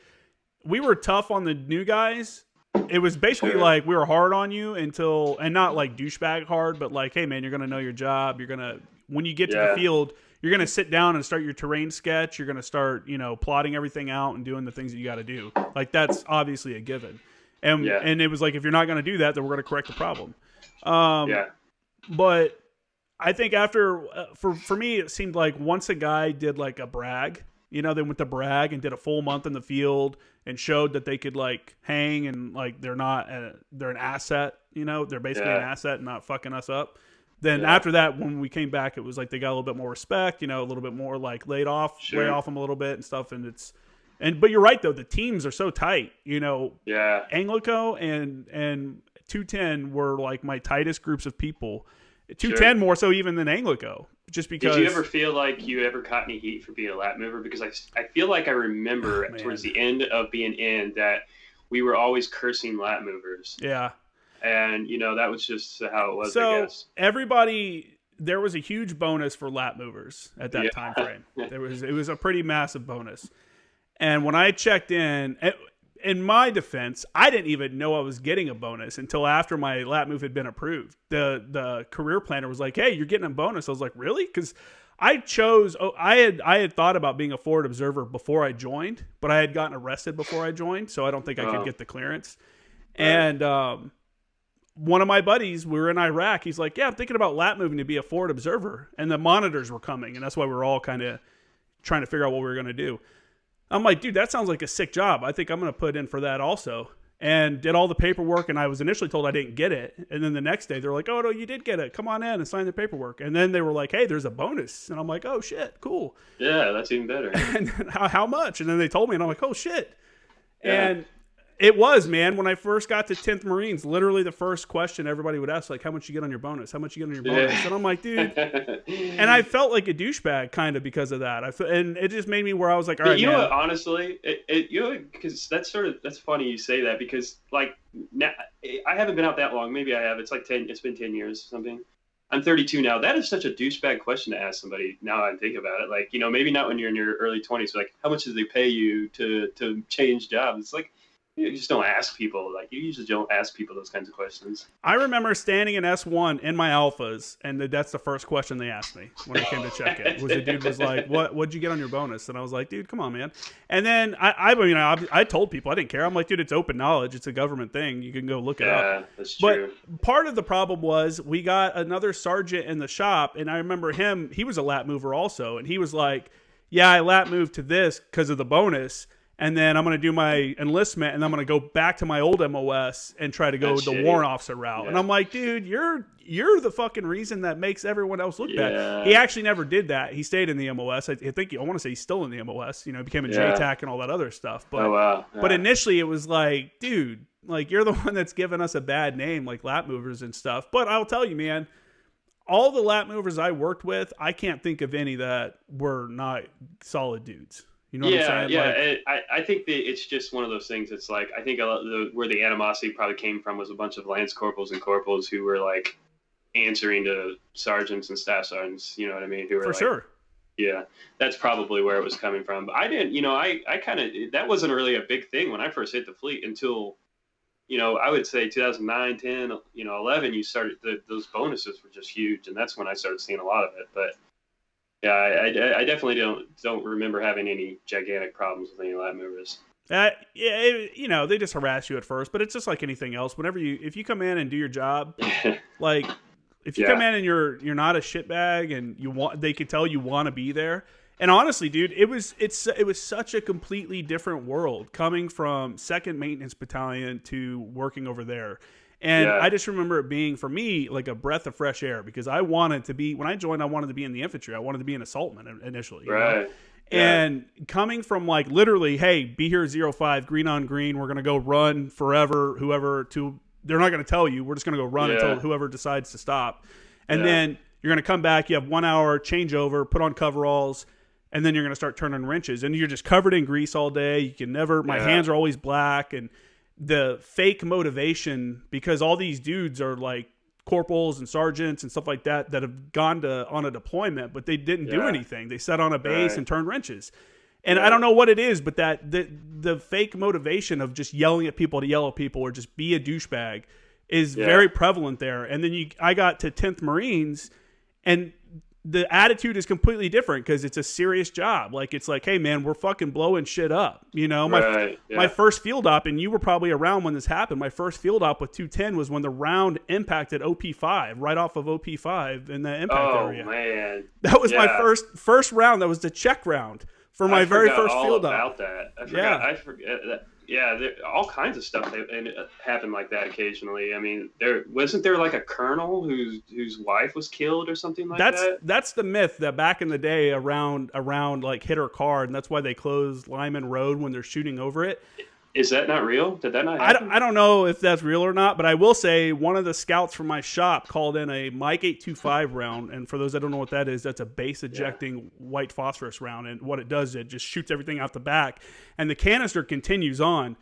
Speaker 1: we were tough on the new guys. It was basically like we were hard on you and not like douchebag hard, but like, hey man, you're gonna know your job. You're gonna when you get to the field, you're gonna sit down and start your terrain sketch. You're gonna start plotting everything out and doing the things that you got to do. Like that's obviously a given. And it was like if you're not gonna do that, then we're gonna correct the problem. But I think after for me, it seemed like once a guy did like a brag, they went to brag and did a full month in the field and showed that they could like hang and like they're an asset, they're basically an asset and not fucking us up. Then after that, when we came back, it was like they got a little bit more respect, a little bit more like lay off them a little bit and stuff. But you're right though, the teams are so tight, Anglico and 210 were like my tightest groups of people. 210 more so even than Anglico, just because.
Speaker 2: Did you ever feel like you ever caught any heat for being a lap mover? Because I feel like I remember towards the end of being in that we were always cursing lap movers.
Speaker 1: Yeah.
Speaker 2: And, that was just how it was,
Speaker 1: so
Speaker 2: I guess.
Speaker 1: There was a huge bonus for lap movers at that time frame. It was a pretty massive bonus. And when I checked in my defense, I didn't even know I was getting a bonus until after my lap move had been approved. The career planner was like, "Hey, you're getting a bonus." I was like, "Really?" Because I had thought about being a forward observer before I joined, but I had gotten arrested before I joined, so I don't think I could get the clearance. Right. And one of my buddies, we were in Iraq. He's like, "Yeah, I'm thinking about lap moving to be a forward observer," and the monitors were coming, and that's why we were all kind of trying to figure out what we were going to do. I'm like, dude, that sounds like a sick job. I think I'm going to put in for that also. And did all the paperwork, and I was initially told I didn't get it. And then the next day, they're like, "Oh, no, you did get it. Come on in and sign the paperwork." And then they were like, "Hey, there's a bonus." And I'm like, "Oh, shit, cool."
Speaker 2: Yeah, that's even better.
Speaker 1: And how much? And then they told me, and I'm like, "Oh, shit."
Speaker 2: Yeah.
Speaker 1: And it was, man, when I first got to 10th Marines, literally the first question everybody would ask, like, "How much you get on your bonus? How much you get on your bonus?"
Speaker 2: Yeah.
Speaker 1: And I'm like, dude. And I felt like a douchebag kind of because of that. And it just made me where I was like, all right,
Speaker 2: you
Speaker 1: man.
Speaker 2: know what, honestly, because that's funny you say that, because like now, I haven't been out that long. Maybe I have. It's been 10 years or something. I'm 32 now. That is such a douchebag question to ask somebody now I think about it. Like, maybe not when you're in your early 20s, like, how much do they pay you to change jobs? It's like, you just don't ask people. Like, you usually don't ask people those kinds of questions.
Speaker 1: I remember standing in S1 in my alphas, and that's the first question they asked me when I came to check it. Was the dude was like, "What'd you get on your bonus?" And I was like, "Dude, come on, man." And then I told people I didn't care. I'm like, "Dude, it's open knowledge. It's a government thing. You can go look it up."
Speaker 2: Yeah, that's true.
Speaker 1: But part of the problem was we got another sergeant in the shop, and I remember him. He was a lap mover also, and he was like, "Yeah, I lap moved to this because of the bonus. And then I'm going to do my enlistment, and I'm going to go back to my old MOS and try to go the warrant officer route." Yeah. And I'm like, dude, you're the fucking reason that makes everyone else look bad. He actually never did that. He stayed in the MOS. I want to say he's still in the MOS. He became a JTAC and all that other stuff. But but initially it was like, dude, like, you're the one that's given us a bad name, like lap movers and stuff. But I'll tell you, man, all the lap movers I worked with, I can't think of any that were not solid dudes. You know what I'm saying?
Speaker 2: Yeah, I think that it's just one of those things. It's like, I think where the animosity probably came from was a bunch of lance corporals and corporals who were like answering to sergeants and staff sergeants. You know what I mean? Who were
Speaker 1: for sure.
Speaker 2: Yeah, that's probably where it was coming from. But I didn't, I kind of, that wasn't really a big thing when I first hit the fleet until, I would say 2009, 10, 11. You started those bonuses were just huge, and that's when I started seeing a lot of it. But yeah, I definitely don't remember having any gigantic problems with any lap movers.
Speaker 1: They just harass you at first, but it's just like anything else. If you come in and do your job, like if you come in and you're not a shitbag and they can tell you want to be there. And honestly, dude, it was such a completely different world coming from 2nd Maintenance Battalion to working over there. And I just remember it being, for me, like a breath of fresh air, because I wanted to be, when I joined, I wanted to be in the infantry. I wanted to be an assaultman initially.
Speaker 2: Right.
Speaker 1: And coming from like literally, hey, be here 05, green on green. We're going to go run forever, they're not going to tell you. We're just going to go run until whoever decides to stop. And then you're going to come back. You have 1 hour changeover, put on coveralls, and then you're going to start turning wrenches. And you're just covered in grease all day. You can never, my hands are always black. And the fake motivation, because all these dudes are like corporals and sergeants and stuff like that have gone on a deployment, but they didn't do anything. They sat on a base and turned wrenches. And I don't know what it is, but that the fake motivation of just yelling at people to yell at people or just be a douchebag is very prevalent there. And then I got to 10th Marines, and the attitude is completely different because it's a serious job. Like, it's like, hey man, we're fucking blowing shit up. You know, my first field op, and you were probably around when this happened. My first field op with 210 was when the round impacted OP5, right off of OP5 in the impact area.
Speaker 2: Oh man,
Speaker 1: that was my first round. That was the check round for my very first field op.
Speaker 2: About that, I forgot. I forget that. Yeah, all kinds of stuff happened like that occasionally. I mean, wasn't there like a colonel whose wife was killed or something like that?
Speaker 1: That's the myth that back in the day around like hit her car, and that's why they closed Lyman Road when they're shooting over it.
Speaker 2: Is that not real? Did that not happen?
Speaker 1: I don't know if that's real or not, but I will say one of the scouts from my shop called in a Mike 825 round, and for those that don't know what that is, that's a base ejecting white phosphorus round, and what it does, it just shoots everything out the back, and the canister continues on.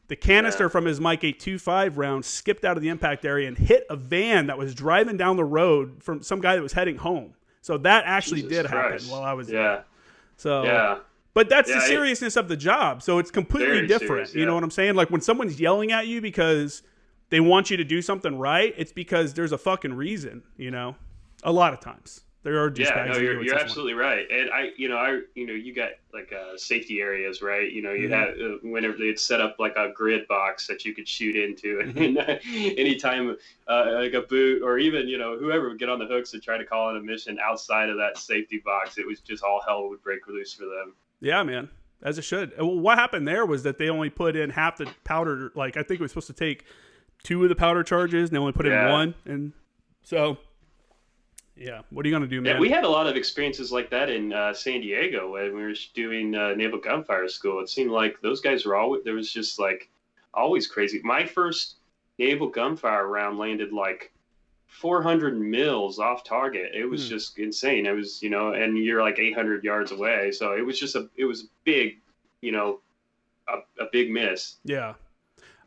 Speaker 1: The canister from his Mike 825 round skipped out of the impact area and hit a van that was driving down the road from some guy that was heading home. So that actually did happen while I was there. So but that's the seriousness of the job. So it's completely different. Serious, you know what I'm saying? Like when someone's yelling at you because they want you to do something right, it's because there's a fucking reason, you know? A lot of times. There are douchebags.
Speaker 2: You're absolutely right. And you got like safety areas, right? You know, you have whenever they'd set up like a grid box that you could shoot into, and anytime like a boot or even whoever would get on the hooks and try to call in a mission outside of that safety box, it was just all hell would break loose for them.
Speaker 1: Yeah, man, as it should. Well, what happened there was that they only put in half the powder. Like I think it was supposed to take 2 of the powder charges, and they only put in 1, and so. Yeah, what are you going to do, man?
Speaker 2: Yeah, we had a lot of experiences like that in San Diego when we were doing Naval Gunfire School. It seemed like those guys were always, there was just like always crazy. My first Naval Gunfire round landed like 400 mils off target. It was just insane. It was, and you're like 800 yards away. So it was just it was big, a big miss.
Speaker 1: Yeah.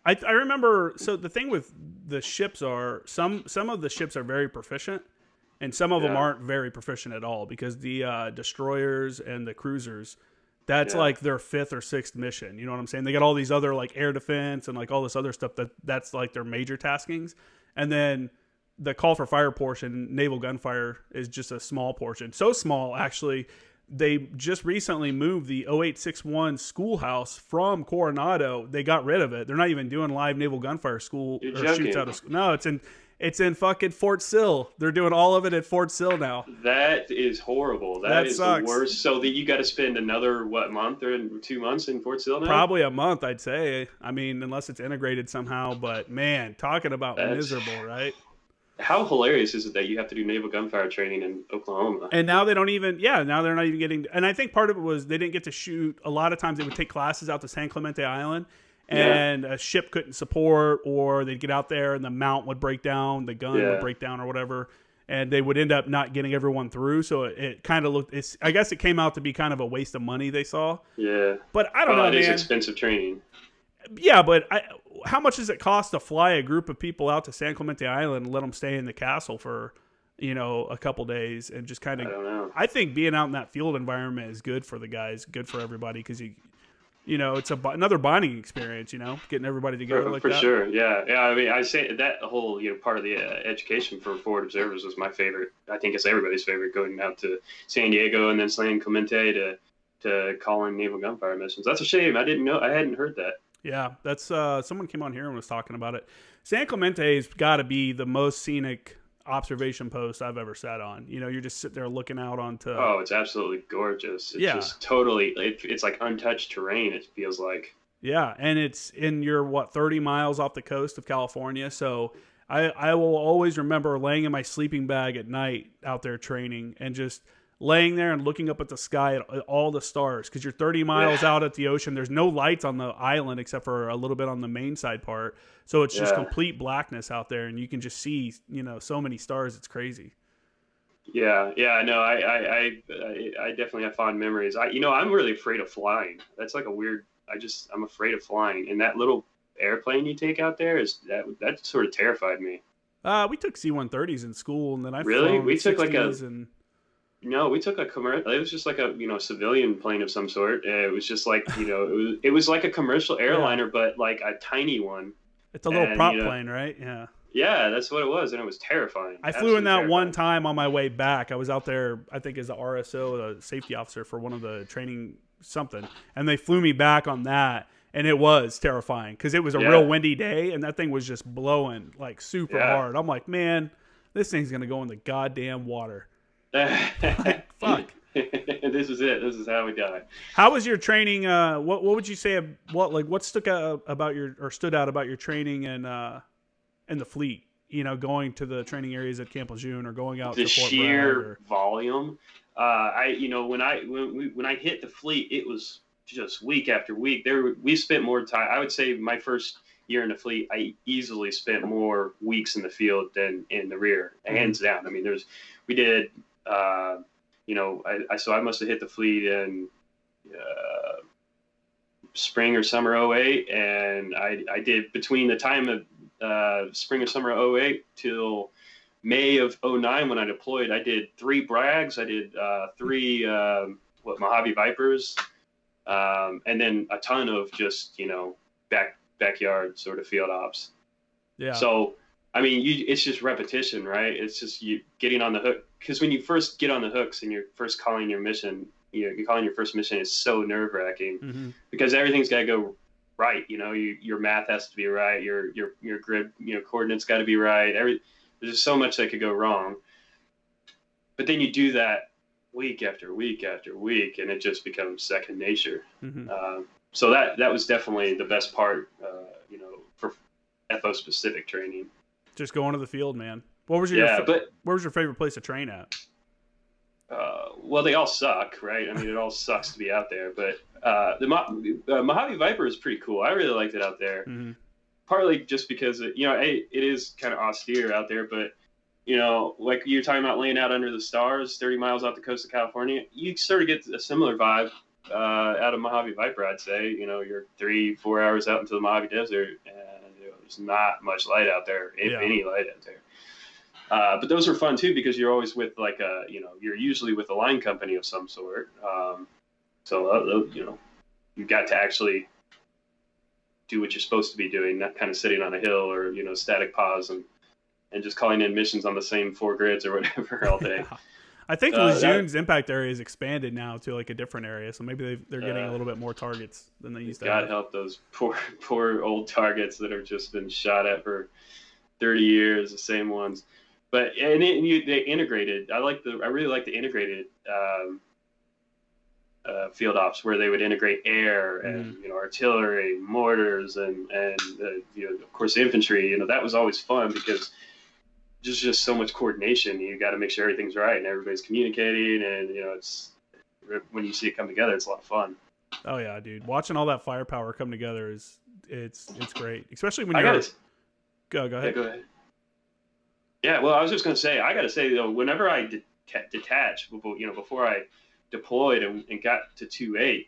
Speaker 1: I remember, so the thing with the ships are, some of the ships are very proficient. And some of them aren't very proficient at all because the destroyers and the cruisers, that's like their 5th or 6th mission. You know what I'm saying? They got all these other like air defense and like all this other stuff that's like their major taskings. And then the call for fire portion, naval gunfire, is just a small portion. So small, actually, they just recently moved the 0861 schoolhouse from Coronado. They got rid of it. They're not even doing live naval gunfire school or shoots out of school. No, it's in fucking Fort Sill. They're doing all of it at Fort Sill now.
Speaker 2: That is horrible. That is sucks. The worst. So that you got to spend another, month or 2 months in Fort Sill now?
Speaker 1: Probably a month, I'd say. I mean, unless it's integrated somehow. But, man, talking about miserable, right?
Speaker 2: How hilarious is it that you have to do naval gunfire training in Oklahoma?
Speaker 1: And now they don't even, now they're not even getting, and I think part of it was they didn't get to shoot. A lot of times they would take classes out to San Clemente Island. And a ship couldn't support, or they'd get out there and the mount would break down, the gun would break down or whatever, and they would end up not getting everyone through. So it kind of looked, I guess it came out to be kind of a waste of money they saw.
Speaker 2: Yeah.
Speaker 1: But I don't know, man.
Speaker 2: It is expensive training.
Speaker 1: Yeah, but how much does it cost to fly a group of people out to San Clemente Island and let them stay in the castle for, a couple days and just kind of,
Speaker 2: I don't know.
Speaker 1: I think being out in that field environment is good for the guys, good for everybody, because it's another bonding experience, getting everybody together like that.
Speaker 2: For sure, yeah. I mean, I say that whole, part of the education for forward observers was my favorite. I think it's everybody's favorite, going out to San Diego and then San Clemente to call in naval gunfire missions. That's a shame. I didn't know. I hadn't heard that.
Speaker 1: Yeah, that's someone came on here and was talking about it. San Clemente's got to be the most scenic observation post I've ever sat on. You're just sitting there looking out onto.
Speaker 2: Oh, it's absolutely gorgeous. It's just totally. It's like untouched terrain. It feels like.
Speaker 1: Yeah, and it's in your 30 miles off the coast of California. So I will always remember laying in my sleeping bag at night out there training and just laying there and looking up at the sky at all the stars, because you're 30 miles out at the ocean. There's no lights on the island except for a little bit on the main side part. So it's just complete blackness out there, and you can just see, so many stars. It's crazy.
Speaker 2: Yeah. No, I definitely have fond memories. I'm really afraid of flying. That's like a weird, I'm afraid of flying. And that little airplane you take out there that sort of terrified me.
Speaker 1: We took C-130s in school, and then
Speaker 2: we took No, we took a commercial. It was just like a civilian plane of some sort. It was just like it was like a commercial airliner, but like a tiny one.
Speaker 1: It's a little prop plane, right? Yeah.
Speaker 2: Yeah, that's what it was, and it was terrifying.
Speaker 1: I flew in
Speaker 2: Absolutely
Speaker 1: that
Speaker 2: terrifying.
Speaker 1: one time on my way back. I was out there, I think, as the RSO, the safety officer for one of the training something, and they flew me back on that, and it was terrifying because it was a real
Speaker 2: Yeah,
Speaker 1: windy day, and that thing was just blowing like super
Speaker 2: yeah.
Speaker 1: hard. I'm like, man, this thing's gonna go in the goddamn water. Like, fuck.
Speaker 2: This is it. This is how we die.
Speaker 1: How was your training? What would you say? What stuck out about stood out about your training in the fleet? You know, going to the training areas at Camp Lejeune or going out
Speaker 2: The
Speaker 1: to Fort Bragg
Speaker 2: sheer
Speaker 1: or
Speaker 2: volume. When I hit the fleet, it was just week after week. We spent more time. I would say my first year in the fleet, I easily spent more weeks in the field than in the rear, hands down. I mean, we did. I must have hit the fleet in spring or summer '08, and I did between the time of spring or summer '08 till May of '09 when I deployed. I did 3 Brags, I did 3 Mojave Vipers, and then a ton of just backyard sort of field ops.
Speaker 1: yeah,
Speaker 2: So I mean, it's just repetition, right? It's just you getting on the hook, because when you first get on the hooks and you're first calling your mission, you're calling your first mission, is so nerve wracking because everything's got to go right. Your math has to be right. Your grid, coordinates got to be right. There's just so much that could go wrong. But then you do that week after week after week, and it just becomes second nature. So that was definitely the best part, for FO specific training.
Speaker 1: just going to the field, man. What was your where was your favorite place to train at?
Speaker 2: Well, they all suck, right? I mean, it all sucks to be out there. But the Mojave Viper is pretty cool. I really liked it out there. Partly just because it is kind of austere out there, but like you're talking about laying out under the stars, 30 miles off the coast of California, you sort of get a similar vibe out of Mojave Viper. I'd say you're 3-4 hours out into the Mojave Desert, and there's not much light out there, if any light out there. But those are fun too, because you're always with you're usually with a line company of some sort. So you got to actually do what you're supposed to be doing, not kind of sitting on a hill or static pause and just calling in missions on the same 4 grids or whatever all day.
Speaker 1: I think Lejeune's impact area is expanded now to like a different area, so maybe they're getting a little bit more targets than they used to.
Speaker 2: God help those poor old targets that have just been shot at for 30 years, the same ones. But they integrated. I really like the integrated field ops where they would integrate air and artillery, mortars, and of course infantry. That was always fun because just so much coordination. You got to make sure everything's right and everybody's communicating, and it's when you see it come together, it's a lot of fun.
Speaker 1: Oh yeah, dude! Watching all that firepower come together it's great, especially when go ahead.
Speaker 2: Yeah, go ahead. Yeah, well, I was just going to say, I got to say though, whenever I detached, before I deployed and got to 2-8,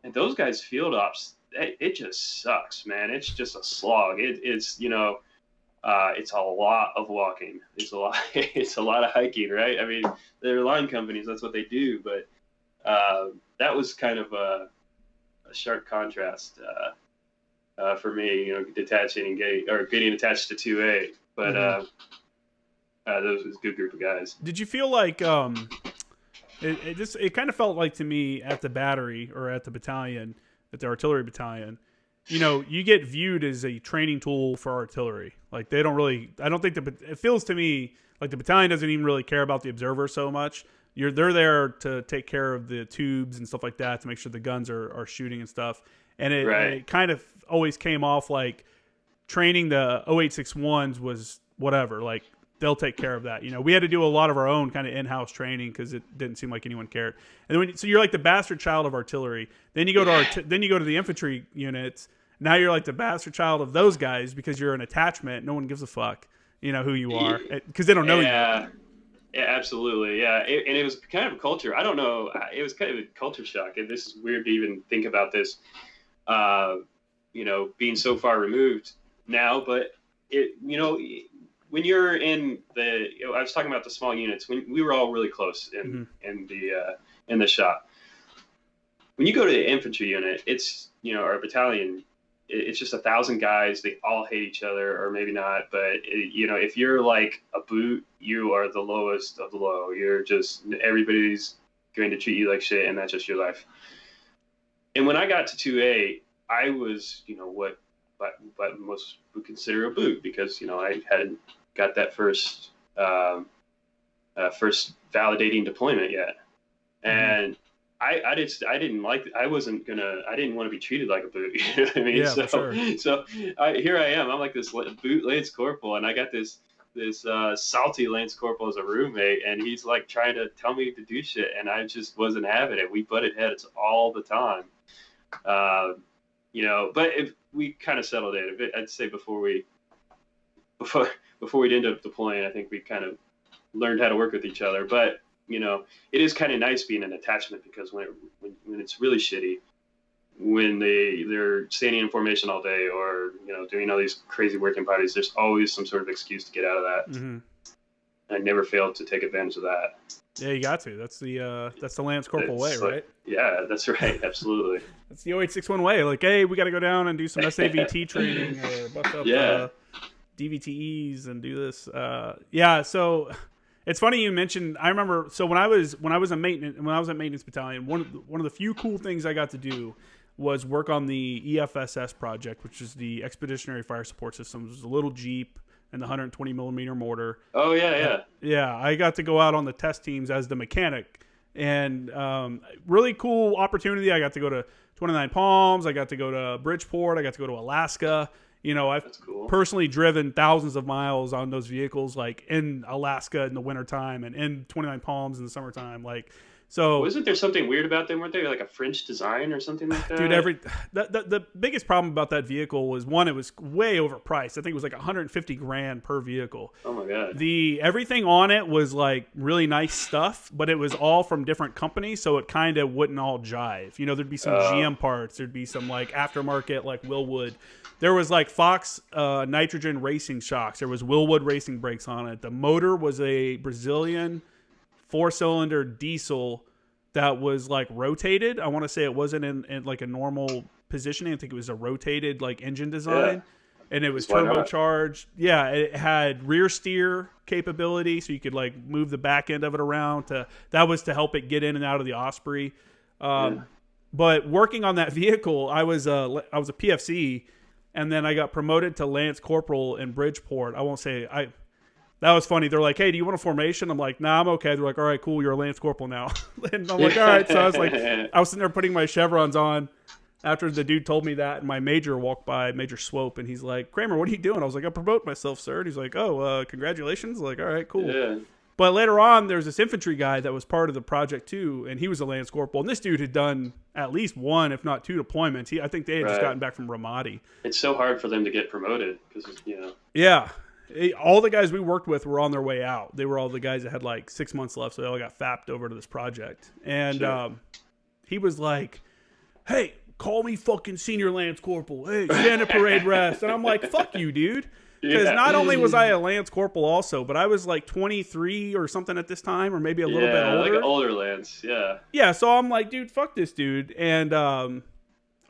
Speaker 2: and those guys field ops, it just sucks, man. It's just a slog. It's it's a lot of walking. It's a lot of hiking, right? I mean, they're line companies, that's what they do. But that was kind of a sharp contrast for me, detaching and getting attached to 2-8. But those was a good group of guys.
Speaker 1: Did you feel like it kind of felt like to me at the battery or at the battalion, at the artillery battalion, you get viewed as a training tool for artillery. Like they don't really, I don't think it feels to me like the battalion doesn't even really care about the observer so much. They're there to take care of the tubes and stuff like that, to make sure the guns are shooting and stuff. And it kind of always came off like training the 0861s was whatever, like they'll take care of that. We had to do a lot of our own kind of in-house training because it didn't seem like anyone cared. And then so you're like the bastard child of artillery. Then you go to then you go to the infantry units. Now you're like the bastard child of those guys because you're an attachment. No one gives a fuck, who you are, because they don't know you.
Speaker 2: Yeah, absolutely. Yeah, and it was kind of a culture. I don't know. It was kind of a culture shock. And this is weird to even think about this, being so far removed now. But when you're in I was talking about the small units. When we were all really close in the shop. When you go to the infantry unit, it's or a battalion. it's just 1,000 guys. They all hate each other, or maybe not. But if you're like a boot, you are the lowest of the low. You're just, everybody's going to treat you like shit, and that's just your life. And when I got to 2A, I was, what most would consider a boot, because I had got that first validating deployment yet, and I didn't want to be treated like a boot. You know what I mean?
Speaker 1: Yeah, for sure.
Speaker 2: So here I am. I'm like this boot Lance Corporal, and I got this salty Lance Corporal as a roommate, and he's like trying to tell me to do shit, and I just wasn't having it. We butted heads all the time. But if we kind of settled it, I'd say before we'd end up deploying, I think we kind of learned how to work with each other. But it is kind of nice being an attachment, because when it's really shitty, when they're standing in formation all day, or doing all these crazy working parties, there's always some sort of excuse to get out of that.
Speaker 1: Mm-hmm.
Speaker 2: I never failed to take advantage of that.
Speaker 1: Yeah, you got to. That's the Lance Corporal way, right?
Speaker 2: Yeah, that's right. Absolutely.
Speaker 1: That's the 0861 way. Like, hey, we got to go down and do some SAVT training, or buff up DVTEs and do this. So it's funny you mentioned. I remember. So when I was at maintenance battalion, one of the few cool things I got to do was work on the EFSS project, which is the Expeditionary Fire Support System. It was a little Jeep and the 120 millimeter mortar.
Speaker 2: Oh yeah.
Speaker 1: Yeah, I got to go out on the test teams as the mechanic, and really cool opportunity. I got to go to 29 Palms. I got to go to Bridgeport. I got to go to Alaska. I've personally driven thousands of miles on those vehicles, like in Alaska in the wintertime and in 29 Palms in the summertime. So
Speaker 2: wasn't there something weird about them? Weren't they like a French design or something like that?
Speaker 1: Dude, the biggest problem about that vehicle was, one, it was way overpriced. I think it was like $150,000 per vehicle.
Speaker 2: Oh my god.
Speaker 1: Everything on it was like really nice stuff, but it was all from different companies, so it kind of wouldn't all jive. There'd be some GM parts, there'd be some like aftermarket like Willwood. There was like Fox nitrogen racing shocks. There was Willwood racing brakes on it. The motor was a Brazilian 4-cylinder diesel that was like rotated. I want to say it wasn't in like a normal positioning. I think it was a rotated like engine design, and it was turbocharged. Yeah, it had rear steer capability, so you could like move the back end of it around. That was to help it get in and out of the Osprey. But working on that vehicle, I was a PFC, and then I got promoted to Lance Corporal in Bridgeport. I won't say That was funny. They're like, hey, do you want a formation? I'm like, nah, I'm okay. They're like, all right, cool. You're a Lance Corporal now. And I'm like, all right. So I was sitting there putting my chevrons on after the dude told me that. And my major walked by, Major Swope, and he's like, Kramer, what are you doing? I was like, I promote myself, sir. And he's like, oh, congratulations. Like, all right, cool.
Speaker 2: Yeah.
Speaker 1: But later on, there's this infantry guy that was part of the project too, and he was a Lance Corporal. And this dude had done at least one, if not two deployments. I think they had just gotten back from Ramadi.
Speaker 2: It's so hard for them to get promoted because,
Speaker 1: Yeah. All the guys we worked with were on their way out. They were all the guys that had like 6 months left, so they all got fapped over to this project. And he was like, hey, call me fucking Senior Lance Corporal. Hey, stand at parade rest. And I'm like, fuck you, dude. Because not only was I a Lance Corporal also, but I was like 23 or something at this time, or maybe a little bit older.
Speaker 2: Like an older Lance, yeah.
Speaker 1: Yeah, so I'm like, dude, fuck this dude. And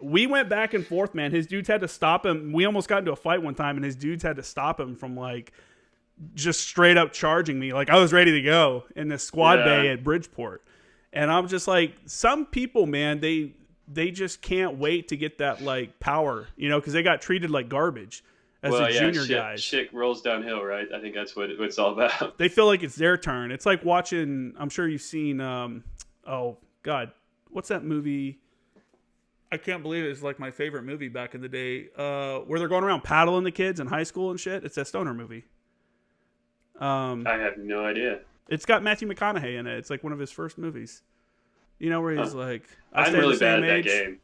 Speaker 1: we went back and forth, man. His dudes had to stop him. We almost got into a fight one time, and his dudes had to stop him from like just straight up charging me. Like I was ready to go in the squad bay at Bridgeport. And I'm just like, some people, man, they just can't wait to get that like power, because they got treated like garbage as the junior guys.
Speaker 2: Shit rolls downhill, right? I think that's what it's all about.
Speaker 1: They feel like it's their turn. It's like watching, I'm sure you've seen, oh God, what's that movie? I can't believe it's like my favorite movie back in the day, where they're going around paddling the kids in high school and shit. It's that stoner movie.
Speaker 2: I have no idea.
Speaker 1: It's got Matthew McConaughey in it. It's like one of his first movies. Where he's like,
Speaker 2: I'm really bad at that game.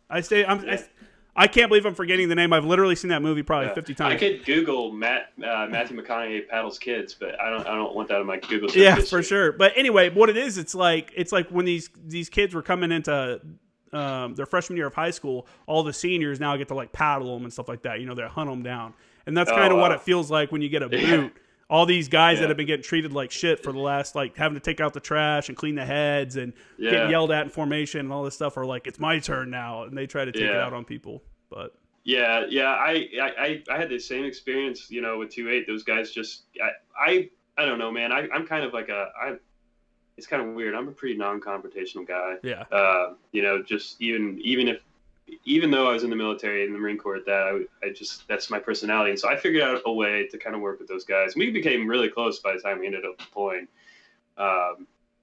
Speaker 1: I can't believe I'm forgetting the name. I've literally seen that movie probably 50 times.
Speaker 2: I could Google Matthew McConaughey paddles kids, but I don't want that on my Google search.
Speaker 1: Yeah, for sure. But anyway, what it is, it's like when these kids were coming into their freshman year of high school, all the seniors now get to like paddle them and stuff like that. They hunt them down, and that's kind of what it feels like when you get a boot. Yeah. All these guys that have been getting treated like shit for the last, like having to take out the trash and clean the heads and getting yelled at in formation and all this stuff are like, it's my turn now, and they try to take it out on people. But
Speaker 2: Yeah. I had the same experience, with 2.8. Those guys just, I don't know, man. I'm kind of like it's kind of weird. I'm a pretty non-confrontational guy.
Speaker 1: Yeah.
Speaker 2: Just even though I was in the military, in the Marine Corps, that's my personality. And so I figured out a way to kind of work with those guys. We became really close by the time we ended up deploying.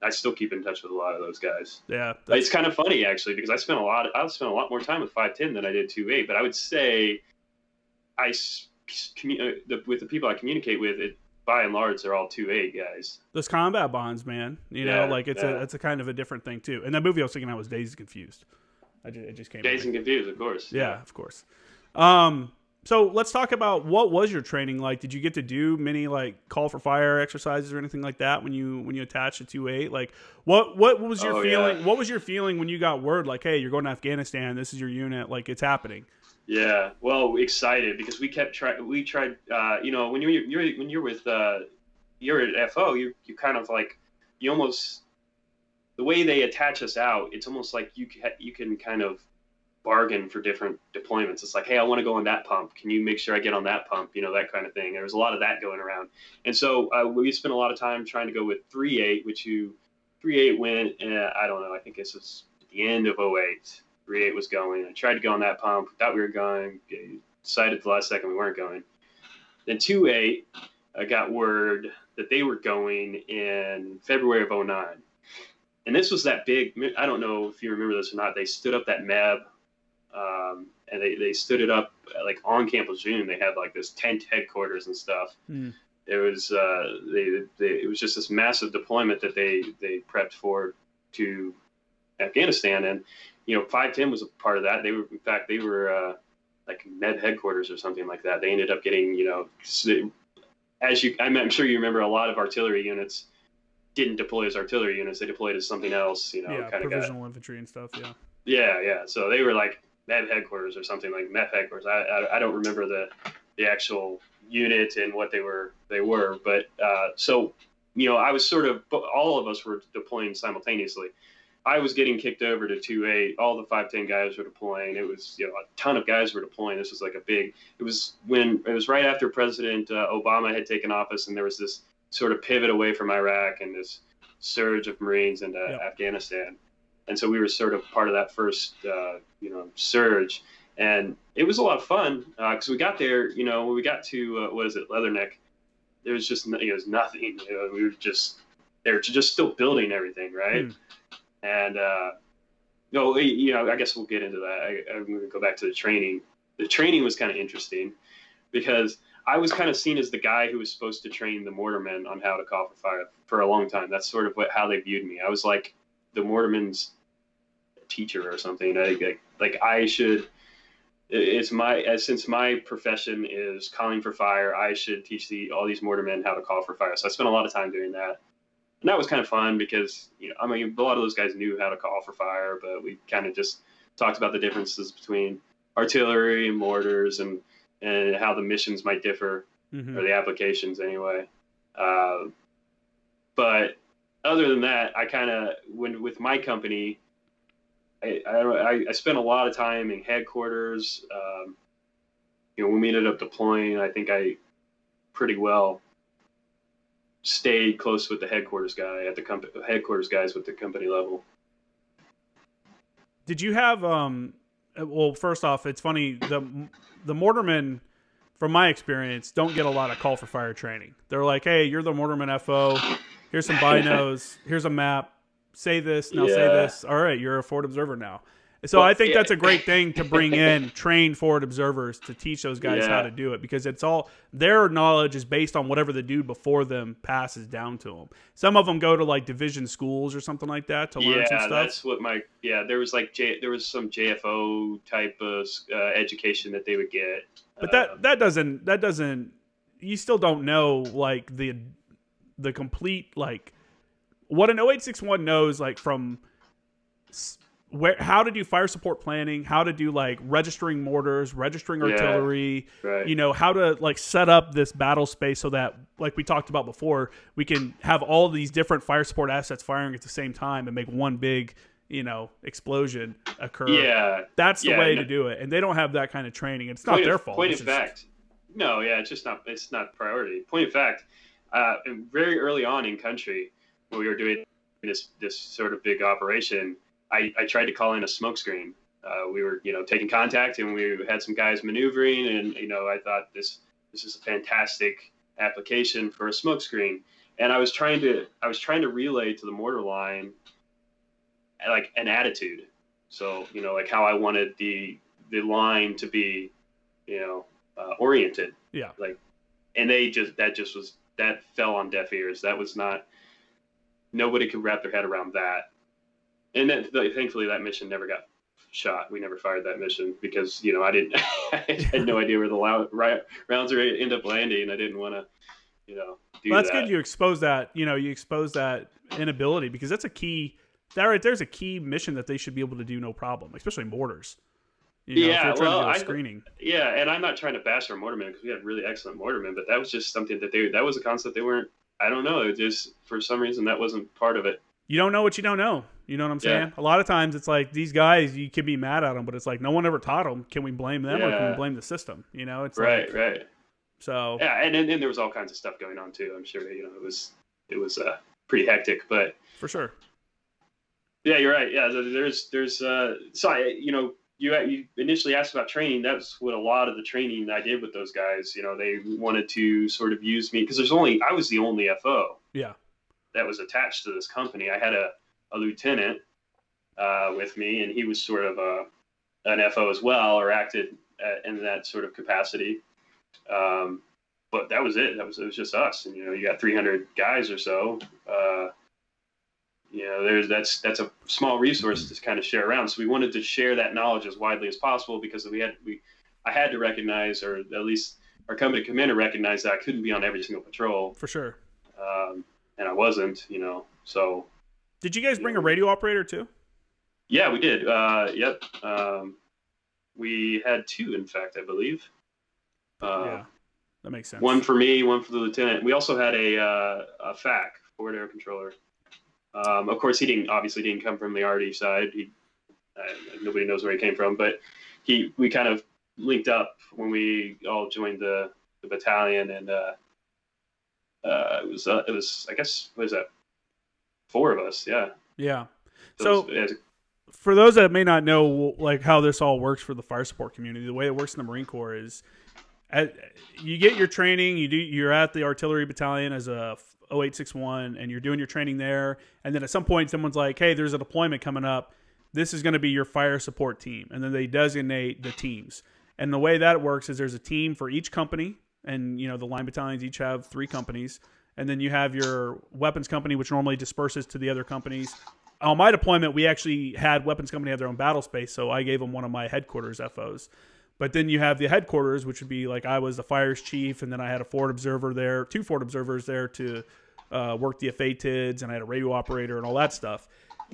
Speaker 2: I still keep in touch with a lot of those guys.
Speaker 1: Yeah.
Speaker 2: It's kind of funny actually, because I spent a lot more time with 510 than I did 2.8, but I would say with the people I communicate with, by and large, they're all 2.8 guys.
Speaker 1: Those combat bonds, man. It's a kind of a different thing too. And that movie I was thinking about was Dazed and Confused. It just came.
Speaker 2: Dazed and Confused, of course.
Speaker 1: Yeah, of course. So let's talk about what was your training like. Did you get to do many like call for fire exercises or anything like that when you attached to 2.8? Like what was your feeling? Yeah. What was your feeling when you got word like, hey, you're going to Afghanistan? This is your unit. Like it's happening.
Speaker 2: Yeah, well, excited because we tried. When you're with you're at FO, you kind of like you almost the way they attach us out. It's almost like you can kind of bargain for different deployments. It's like, hey, I want to go on that pump. Can you make sure I get on that pump? That kind of thing. There was a lot of that going around, and so we spent a lot of time trying to go with 3.8, which 3.8 went. I don't know. I think this was at the end of 08. 3.8 was going. I tried to go on that pump. Thought we were going. Decided at the last second we weren't going. Then 2.8, I got word that they were going in February of 09. And this was that big, I don't know if you remember this or not, they stood up that MEB, and they stood it up like on Camp Lejeune. They had like this tent headquarters and stuff. Mm. It was it was just this massive deployment that they prepped for to Afghanistan, and 510 was a part of that. They were like MEB headquarters or something like that. They ended up getting I'm sure you remember, a lot of artillery units didn't deploy as artillery units. They deployed as something else, kind of
Speaker 1: provisional infantry and stuff.
Speaker 2: Yeah. So they were like MEB headquarters or something, like MEF headquarters. I don't remember the actual unit and what they were, but so I was sort of, all of us were deploying simultaneously. I was getting kicked over to 2.8. All the 510 guys were deploying. It was, a ton of guys were deploying. This was like it was right after President Obama had taken office, and there was this sort of pivot away from Iraq and this surge of Marines into Afghanistan. And so we were sort of part of that first, surge. And it was a lot of fun because we got there, when we got to, Leatherneck, there was just, it was nothing. We were just, they were just still building everything, right? Mm. And, I guess we'll get into that. I'm going to go back to the training. The training was kind of interesting because I was kind of seen as the guy who was supposed to train the mortarmen on how to call for fire for a long time. That's sort of how they viewed me. I was like the mortarmen's teacher or something. I should, since my profession is calling for fire, I should teach all these mortarmen how to call for fire. So I spent a lot of time doing that. And that was kind of fun because, a lot of those guys knew how to call for fire, but we kind of just talked about the differences between artillery and mortars and how the missions might differ, or the applications anyway. But other than that, I kind of, with my company, I spent a lot of time in headquarters. When we ended up deploying, I think I pretty well stayed close with the headquarters guy at the headquarters guys with the company level.
Speaker 1: Did you have well, first off, it's funny, the mortarmen, from my experience, don't get a lot of call for fire training. They're like, hey, you're the mortarman FO, here's some binos, here's a map, say this, now say this. All right, you're a forward observer now. So I think that's a great thing to bring in trained forward observers to teach those guys how to do it, because it's all, their knowledge is based on whatever the dude before them passes down to them. Some of them go to like division schools or something like that to learn some stuff.
Speaker 2: Yeah, that's what there was like there was some JFO type of education that they would get.
Speaker 1: But that doesn't you still don't know like the complete, like what an 0861 knows, like from how to do fire support planning, how to do like registering mortars, registering artillery, right. How to like set up this battle space so that, like we talked about before, we can have all these different fire support assets firing at the same time and make one big, explosion occur.
Speaker 2: Yeah.
Speaker 1: That's the
Speaker 2: Yeah.
Speaker 1: way to do it. And they don't have that kind of training. It's not their fault.
Speaker 2: Point of fact. No, yeah, it's not priority. Point of fact, very early on in country, when we were doing this sort of big operation, I tried to call in a smoke screen. We were, taking contact, and we had some guys maneuvering, and, I thought this is a fantastic application for a smoke screen. And I was trying to relay to the mortar line, like, an attitude. So, like how I wanted the line to be, oriented.
Speaker 1: Yeah.
Speaker 2: Like, and that fell on deaf ears. That was not, nobody could wrap their head around that. And then thankfully that mission never got shot. We never fired that mission because, I had no idea where the rounds would end up landing. I didn't want to, do
Speaker 1: that's
Speaker 2: that.
Speaker 1: good. You expose that, inability, because that's a key. That right there's a key mission that they should be able to do no problem, especially mortars. If you're trying to do a screening.
Speaker 2: Yeah, and I'm not trying to bash our mortarmen because we had really excellent mortarmen, but that was just something that was a concept they weren't. I don't know. It just, for some reason, that wasn't part of it.
Speaker 1: You don't know what you don't know. You know what I'm saying? Yeah. A lot of times it's like these guys, you can be mad at them, but it's like no one ever taught them. Can we blame them or can we blame the system? It's
Speaker 2: right.
Speaker 1: So
Speaker 2: yeah, and then there was all kinds of stuff going on too. I'm sure it was pretty hectic, but
Speaker 1: for sure.
Speaker 2: Yeah, you're right. Yeah, there's you initially asked about training. That's what a lot of the training I did with those guys. They wanted to sort of use me because I was the only FO.
Speaker 1: Yeah.
Speaker 2: That was attached to this company. I had a lieutenant with me, and he was sort of an FO as well, or acted in that sort of capacity. But that was it. It was just us, and you got 300 guys or so. That's a small resource to kind of share around. So we wanted to share that knowledge as widely as possible because I had to recognize, or at least our company commander recognized, that I couldn't be on every single patrol.
Speaker 1: For sure.
Speaker 2: And I wasn't, so.
Speaker 1: Did you guys bring a radio operator too?
Speaker 2: Yeah, we did. Yep. We had two, in fact, I believe.
Speaker 1: Yeah, that makes sense.
Speaker 2: One for me, one for the lieutenant. We also had a FAC, forward air controller. Of course, he obviously didn't come from the RD side. Nobody knows where he came from, but we kind of linked up when we all joined the battalion, and it was I guess, what is that? 4 of us, yeah.
Speaker 1: Yeah. So for those that may not know, like, how this all works for the fire support community, the way it works in the Marine Corps is, you get your training. You're at the artillery battalion as a 0861, and you're doing your training there. And then at some point, someone's like, "Hey, there's a deployment coming up. This is going to be your fire support team." And then they designate the teams. And the way that works is there's a team for each company, and the line battalions each have 3 companies. And then you have your weapons company, which normally disperses to the other companies. On my deployment, we actually had weapons company have their own battle space, so I gave them one of my headquarters FOs. But then you have the headquarters, which would be like, I was the fires chief, and then I had a forward observer there, 2 forward observers there to work the FATIDs, and I had a radio operator and all that stuff.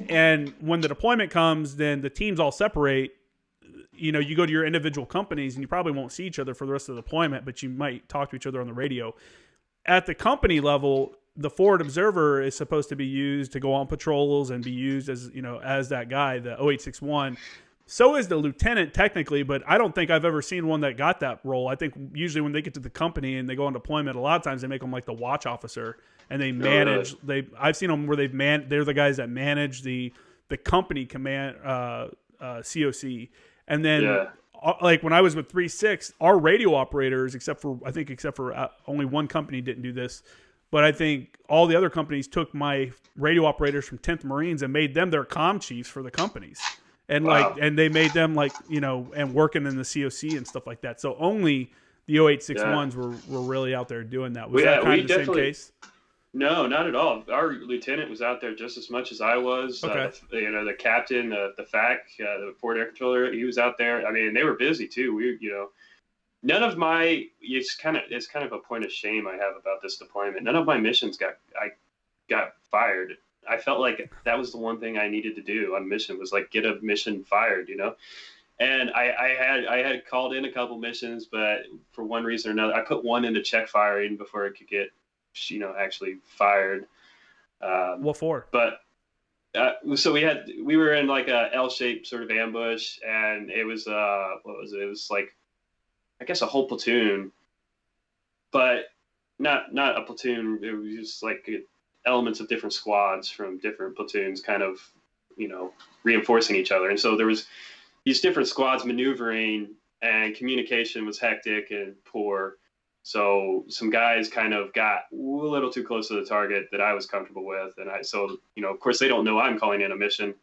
Speaker 1: And when the deployment comes, then the teams all separate. You go to your individual companies, and you probably won't see each other for the rest of the deployment, but you might talk to each other on the radio. At the company level, the forward observer is supposed to be used to go on patrols and be used as, as that guy, the 0861. So is the lieutenant technically, but I don't think I've ever seen one that got that role. I think usually when they get to the company and they go on deployment, a lot of times they make them like the watch officer, and they manage. I've seen them where they're the guys that manage the company command COC, and then like when I was with 3-6, our radio operators, except for only one company didn't do this, but I think all the other companies took my radio operators from 10th Marines and made them their comm chiefs for the companies. And wow. And they made them and working in the COC and stuff like that. So only the 0861s were really out there doing that. Was that kind of the same case?
Speaker 2: No, not at all. Our lieutenant was out there just as much as I was.
Speaker 1: Okay.
Speaker 2: The captain, the FAC, the forward air controller, he was out there. I mean, they were busy too. None of my, it's kind of a point of shame I have about this deployment. None of my missions got fired. I felt like that was the one thing I needed to do on mission, was like get a mission fired, And I had called in a couple missions, but for one reason or another, I put one into check firing before it could get, actually fired.
Speaker 1: What for?
Speaker 2: But So we were in like a L-shaped sort of ambush, and it was what was it? It was like, I guess, a whole platoon, but not a platoon. It was just like elements of different squads from different platoons, kind of, reinforcing each other. And so there was these different squads maneuvering, and communication was hectic and poor. So some guys kind of got a little too close to the target that I was comfortable with. And of course they don't know I'm calling in a mission.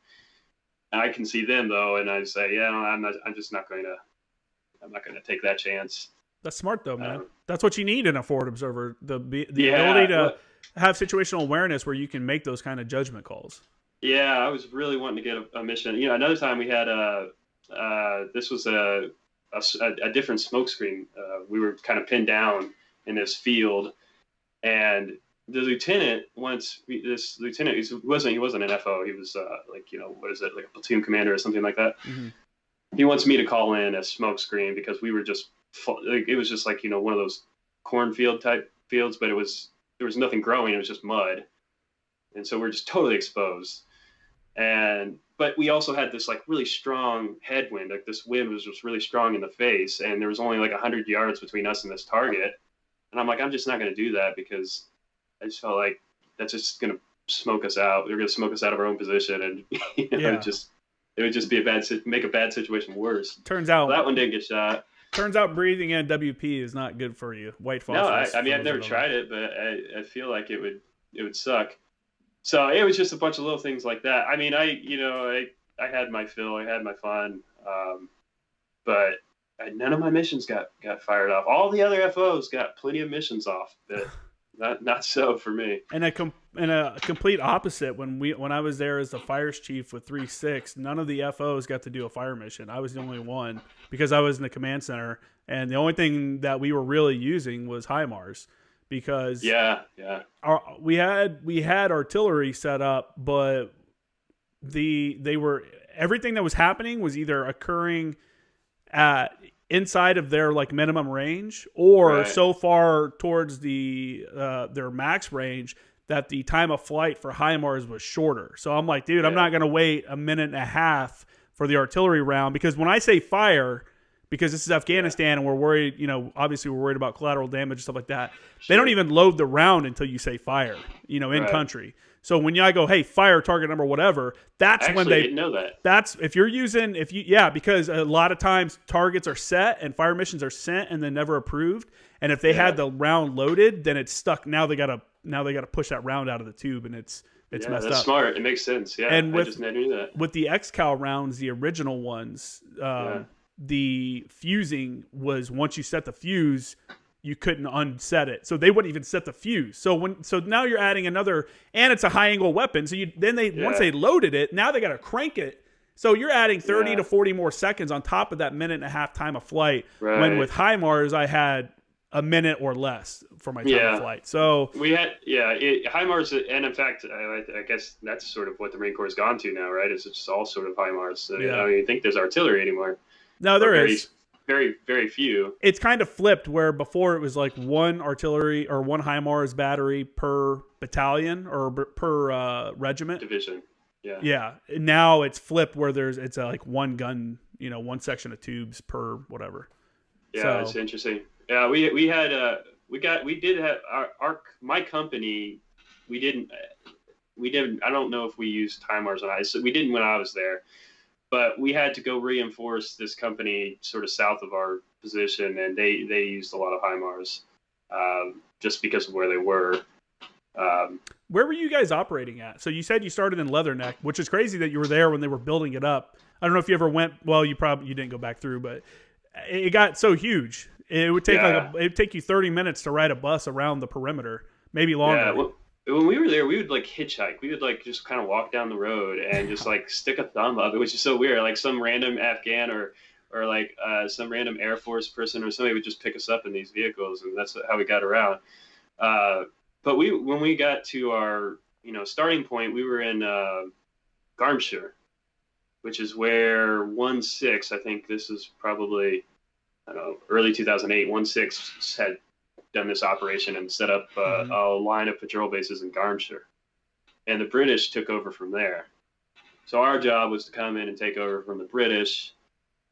Speaker 2: I can see them though. And I say, yeah, I'm not going to take that chance.
Speaker 1: That's smart though, man. That's what you need in a forward observer. The ability to have situational awareness where you can make those kind of judgment calls.
Speaker 2: Yeah. I was really wanting to get a mission. Another time we had this was a different smoke screen. We were kind of pinned down in this field, and the lieutenant he wasn't an FO. He was what is it, like a platoon commander or something like that. Mm-hmm. He wants me to call in a smoke screen because we were just it was just like one of those cornfield type fields, but there was nothing growing. It was just mud, and so we're just totally exposed. But we also had this like really strong headwind. Like this wind was just really strong in the face, and there was only like 100 yards between us and this target. And I'm like, I'm just not going to do that because I just felt like that's just going to smoke us out. They're going to smoke us out of our own position, and it would just be make a bad situation worse.
Speaker 1: Turns out
Speaker 2: that one didn't get shot.
Speaker 1: Turns out breathing in WP is not good for you. White phosphorus.
Speaker 2: No, I've never tried it, but I feel like it would suck. So it was just a bunch of little things like that. I mean, I had my fill, I had my fun, but none of my missions got fired off. All the other FOs got plenty of missions off, but not so for me.
Speaker 1: And a complete opposite. When I was there as the fires chief with 3-6, none of the FOs got to do a fire mission. I was the only one because I was in the command center, and the only thing that we were really using was HIMARS. Because we had artillery set up, but everything that was happening was either occurring at inside of their like minimum range or so far towards their max range that the time of flight for HIMARS was shorter. So I'm like, dude, I'm not going to wait a minute and a half for the artillery round, because when I say fire, because this is Afghanistan and we're worried, obviously we're worried about collateral damage and stuff like that. Sure. They don't even load the round until you say fire, in country. So when I go, hey, fire target number, whatever, that's when they
Speaker 2: didn't know that.
Speaker 1: That's because a lot of times targets are set and fire missions are sent and then never approved. And if they had the round loaded, then it's stuck. Now they gotta push that round out of the tube, and it's messed up.
Speaker 2: That's smart. It makes sense. Yeah. And I just never knew that.
Speaker 1: With the XCal rounds, the original ones, the fusing was once you set the fuse, you couldn't unset it. So they wouldn't even set the fuse. So now you're adding another, and it's a high angle weapon. So once they loaded it, now they got to crank it. So you're adding 30 to 40 more seconds on top of that minute and a half time of flight. Right. When with HIMARS, I had a minute or less for my time of flight. So
Speaker 2: we had, HIMARS, and in fact, I guess that's sort of what the Marine Corps has gone to now, right? It's just all sort of HIMARS. So I don't even think there's artillery anymore.
Speaker 1: No, there is.
Speaker 2: Very, very few.
Speaker 1: It's kind of flipped where before it was like one artillery or one HIMARS battery per battalion or per regiment.
Speaker 2: Division. Yeah.
Speaker 1: Yeah. Now it's flipped where it's like one gun, one section of tubes per whatever.
Speaker 2: Yeah, it's interesting. Yeah, we did have my company. We didn't. I don't know if we used HIMARS or not. So we didn't when I was there. But we had to go reinforce this company sort of south of our position, and they used a lot of HIMARS just because of where they were.
Speaker 1: Where were you guys operating at? So you said you started in Leatherneck, which is crazy that you were there when they were building it up. I don't know if you ever went. Well, you didn't go back through, but it got so huge. It would take it'd take you 30 minutes to ride a bus around the perimeter, maybe longer.
Speaker 2: Yeah, well, when we were there, we would like hitchhike. We would like just kind of walk down the road and just like stick a thumb up. It was just so weird. Like some random Afghan or like some random Air Force person or somebody would just pick us up in these vehicles, and that's how we got around. But when we got to our starting point, we were in Garmshire, which is where 1-6. I think this is probably early 2008. 1-6 had done this operation and set up a line of patrol bases in Garmshire, and the British took over from there. So our job was to come in and take over from the British,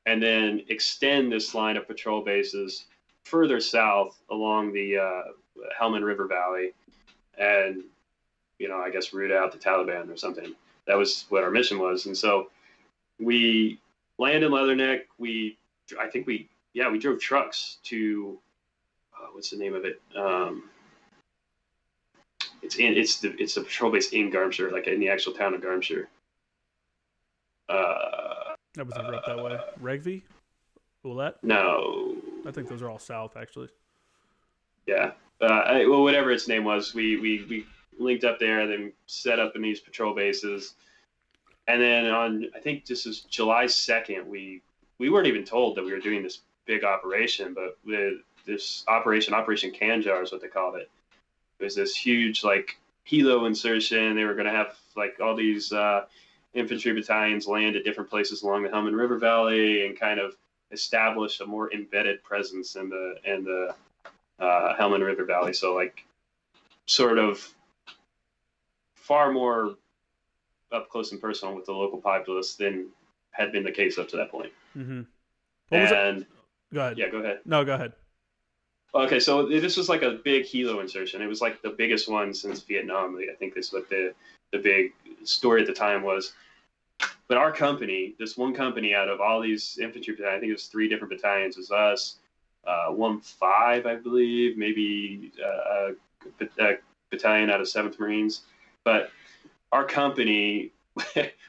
Speaker 2: and then extend this line of patrol bases further south along the Helmand River Valley, and I guess root out the Taliban or something. That was what our mission was. And so we landed in Leatherneck. We drove trucks to what's the name of it? It's the patrol base in Garmshire, like in the actual town of Garmshire.
Speaker 1: That was up that way. Regvi? Ouellette?
Speaker 2: No.
Speaker 1: I think those are all south, actually.
Speaker 2: Yeah. Whatever its name was, we linked up there, then set up in these patrol bases. And then I think this was July 2nd, we weren't even told that we were doing this big operation, but this Operation Kanjar is what they called it. It was this huge, like, helo insertion. They were going to have, like, all these infantry battalions land at different places along the Helmand River Valley and kind of establish a more embedded presence in the Helmand River Valley. So, like, sort of far more up close and personal with the local populace than had been the case up to that point.
Speaker 1: Mm-hmm.
Speaker 2: Go ahead.
Speaker 1: Yeah,
Speaker 2: go ahead.
Speaker 1: No, go ahead.
Speaker 2: Okay, so this was like a big helo insertion. It was like the biggest one since Vietnam. I think that's what the big story at the time was. But our company, this one company out of all these infantry battalions, I think it was 3 different battalions, was us, 1-5, I believe, maybe a battalion out of 7th Marines. But our company,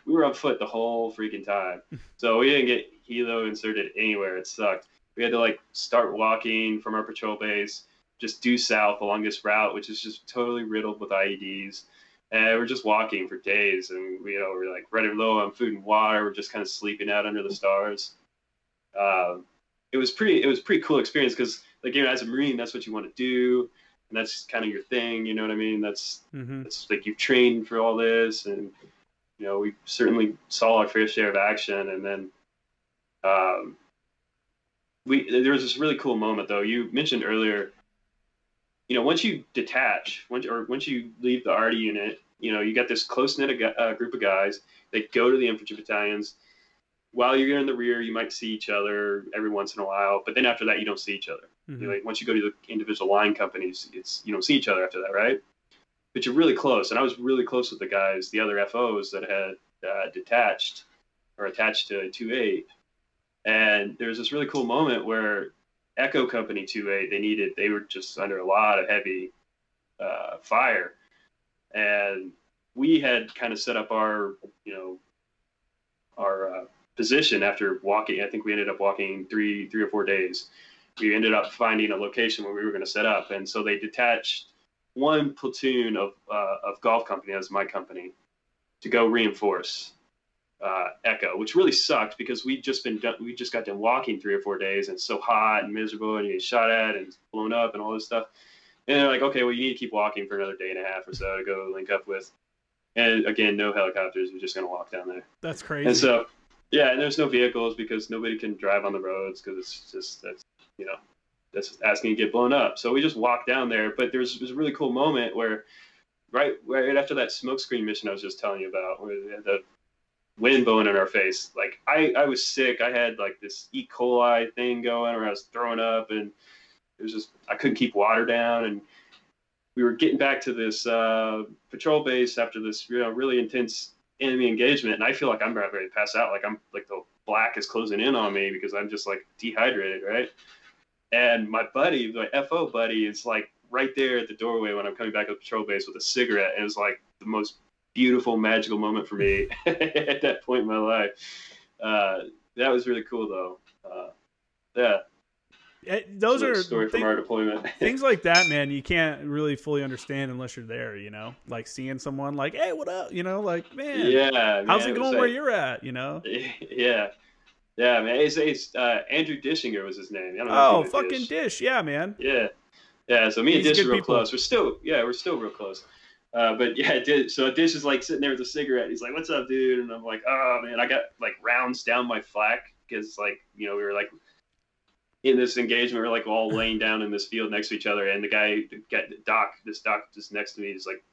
Speaker 2: we were on foot the whole freaking time. So we didn't get helo inserted anywhere. It sucked. We had to like start walking from our patrol base, just due south along this route, which is just totally riddled with IEDs. And we're just walking for days, and we're like running low on food and water. We're just kind of sleeping out under the stars. It was pretty cool experience because, like, as a Marine, that's what you want to do, and that's kind of your thing. You know what I mean? That's like you've trained for all this, and we certainly saw our fair share of action. And then there was this really cool moment, though. You mentioned earlier, once you detach, once you leave the ARDA unit, you got this close-knit group of guys that go to the infantry battalions. While you're in the rear, you might see each other every once in a while, but then after that, you don't see each other.
Speaker 1: Mm-hmm.
Speaker 2: Like, once you go to the individual line companies, you don't see each other after that, right? But you're really close, and I was really close with the guys, the other FOs that had detached or attached to 2-8. And there was this really cool moment where Echo Company 2-8, they were just under a lot of heavy fire, and we had kind of set up our position after walking. I think we ended up walking three or 4 days. We ended up finding a location where we were going to set up, and so they detached one platoon of Golf Company, as my company, to go reinforce Echo, which really sucked because we just got done walking 3 or 4 days, and it's so hot and miserable, and you get shot at and blown up and all this stuff. And they're like, okay, well, you need to keep walking for another day and a half or so to go link up with. And again, no helicopters. We're just going to walk down there.
Speaker 1: That's crazy.
Speaker 2: And so, yeah, and there's no vehicles because nobody can drive on the roads because it's just that's asking to get blown up. So we just walked down there. But there's a really cool moment where right after that smokescreen mission I was just telling you about, where we had the wind blowing in our face. Like I was sick. I had like this E. coli thing going where I was throwing up, and it was just I couldn't keep water down. And we were getting back to this patrol base after this really intense enemy engagement, and I feel like I'm about ready to pass out. Like I'm like the black is closing in on me because I'm just like dehydrated, right? And my buddy, my FO buddy, is like right there at the doorway when I'm coming back to the patrol base with a cigarette, and it was like the most beautiful, magical moment for me at that point in my life. That was really cool, though. Yeah.
Speaker 1: Those are
Speaker 2: a story from our deployment.
Speaker 1: Things like that, man, you can't really fully understand unless you're there, like seeing someone like, hey, what up? Like, man,
Speaker 2: yeah,
Speaker 1: how's it going where you're at?
Speaker 2: Yeah. Yeah, man. It's Andrew Dishinger was his name. I don't
Speaker 1: know fucking Dish. Yeah, man.
Speaker 2: Yeah. Yeah. So me and Dish are real close. We're still real close. But yeah, so Dish is like sitting there with a cigarette. He's like, "What's up, dude?" And I'm like, "Oh man, I got like rounds down my flak because like we were like in this engagement, we're like all laying down in this field next to each other, and the doc just next to me is like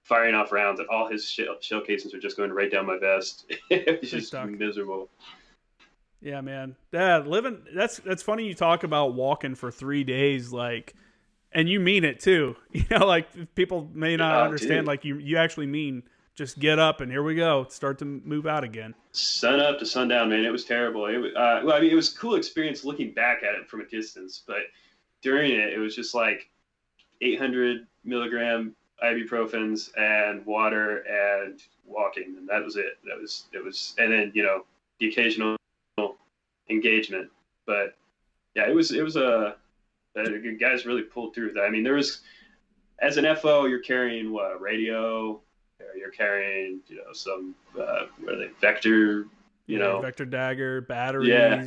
Speaker 2: firing off rounds, and all his shell casings were just going right down my vest. It was just miserable.
Speaker 1: Yeah, man. Yeah, living. That's funny. You talk about walking for 3 days, like, and you mean it too. You know, like people may not understand. Dude. Like you actually mean just get up and here we go. Start to move out again.
Speaker 2: Sun up to sundown, man. It was terrible. Well, I mean, it was a cool experience looking back at it from a distance, but during it, it was just like 800 milligram ibuprofens and water and walking, and that was it. It was, and then the occasional engagement, but yeah, it was the guys really pulled through that. I mean, there was, as an FO, you're carrying what, a radio, you're carrying some what are they, vector,
Speaker 1: vector dagger, batteries.
Speaker 2: Yeah.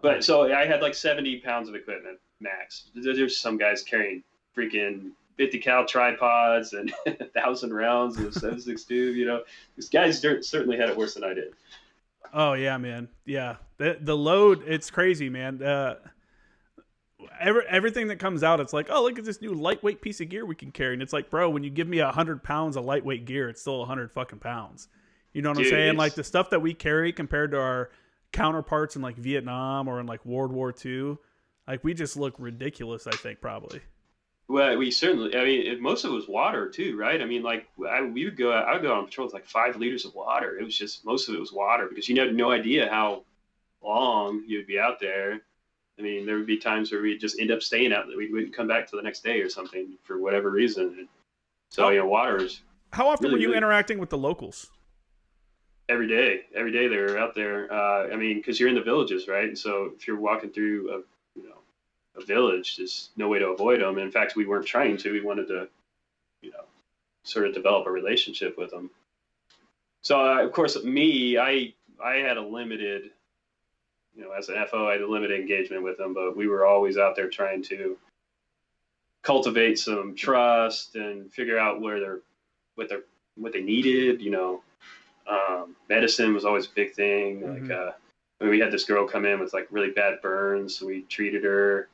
Speaker 2: But so I had like 70 pounds of equipment max. There's some guys carrying freaking 50 cal tripods and 1,000 rounds of 7.62. These guys certainly had it worse than I did.
Speaker 1: Oh yeah, man. Yeah, the load, it's crazy, man. Everything that comes out, it's like, oh, look at this new lightweight piece of gear we can carry, and it's like, bro, when you give me 100 pounds of lightweight gear, it's still 100 fucking pounds. You know what I'm saying? Like the stuff that we carry compared to our counterparts in like Vietnam or in like World War II, like we just look ridiculous. I think probably.
Speaker 2: Well, we certainly. I mean, most of it was water too, right? I mean, like I would go on patrol with like 5 liters of water. It was just, most of it was water because you had no idea how long you'd be out there. I mean, there would be times where we'd just end up staying out, that we wouldn't come back to the next day or something for whatever reason. And so water is.
Speaker 1: How often were you interacting with the locals?
Speaker 2: Every day they were out there. I mean, because you're in the villages, right? And so if you're walking through a village, there's no way to avoid them. In fact, we weren't trying to. We wanted to, sort of develop a relationship with them. So, of course, I had a limited, as an FO, I had a limited engagement with them, but we were always out there trying to cultivate some trust and figure out what they needed. Medicine was always a big thing. Mm-hmm. Like, when we had this girl come in with like really bad burns, so we treated her.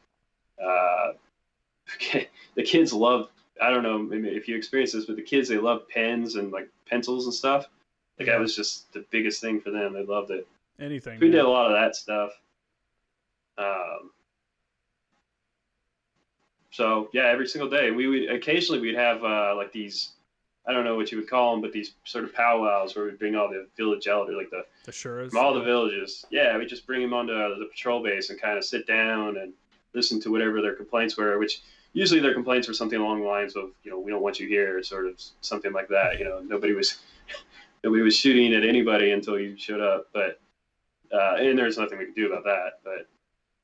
Speaker 2: The kids love, I don't know if you experience this, but the kids, they love pens and like pencils and stuff. Like that was just the biggest thing for them. They loved it.
Speaker 1: Anything.
Speaker 2: We did a lot of that stuff. So yeah, every single day we'd have like these, I don't know what you would call them, but these sort of powwows where we bring all the village elders, like the
Speaker 1: Shuras,
Speaker 2: from all the villages. Yeah, we just bring them onto the patrol base and kind of sit down and listen to whatever their complaints were, which usually their complaints were something along the lines of, we don't want you here, sort of something like that. Nobody was shooting at anybody until you showed up, but and there's nothing we could do about that. But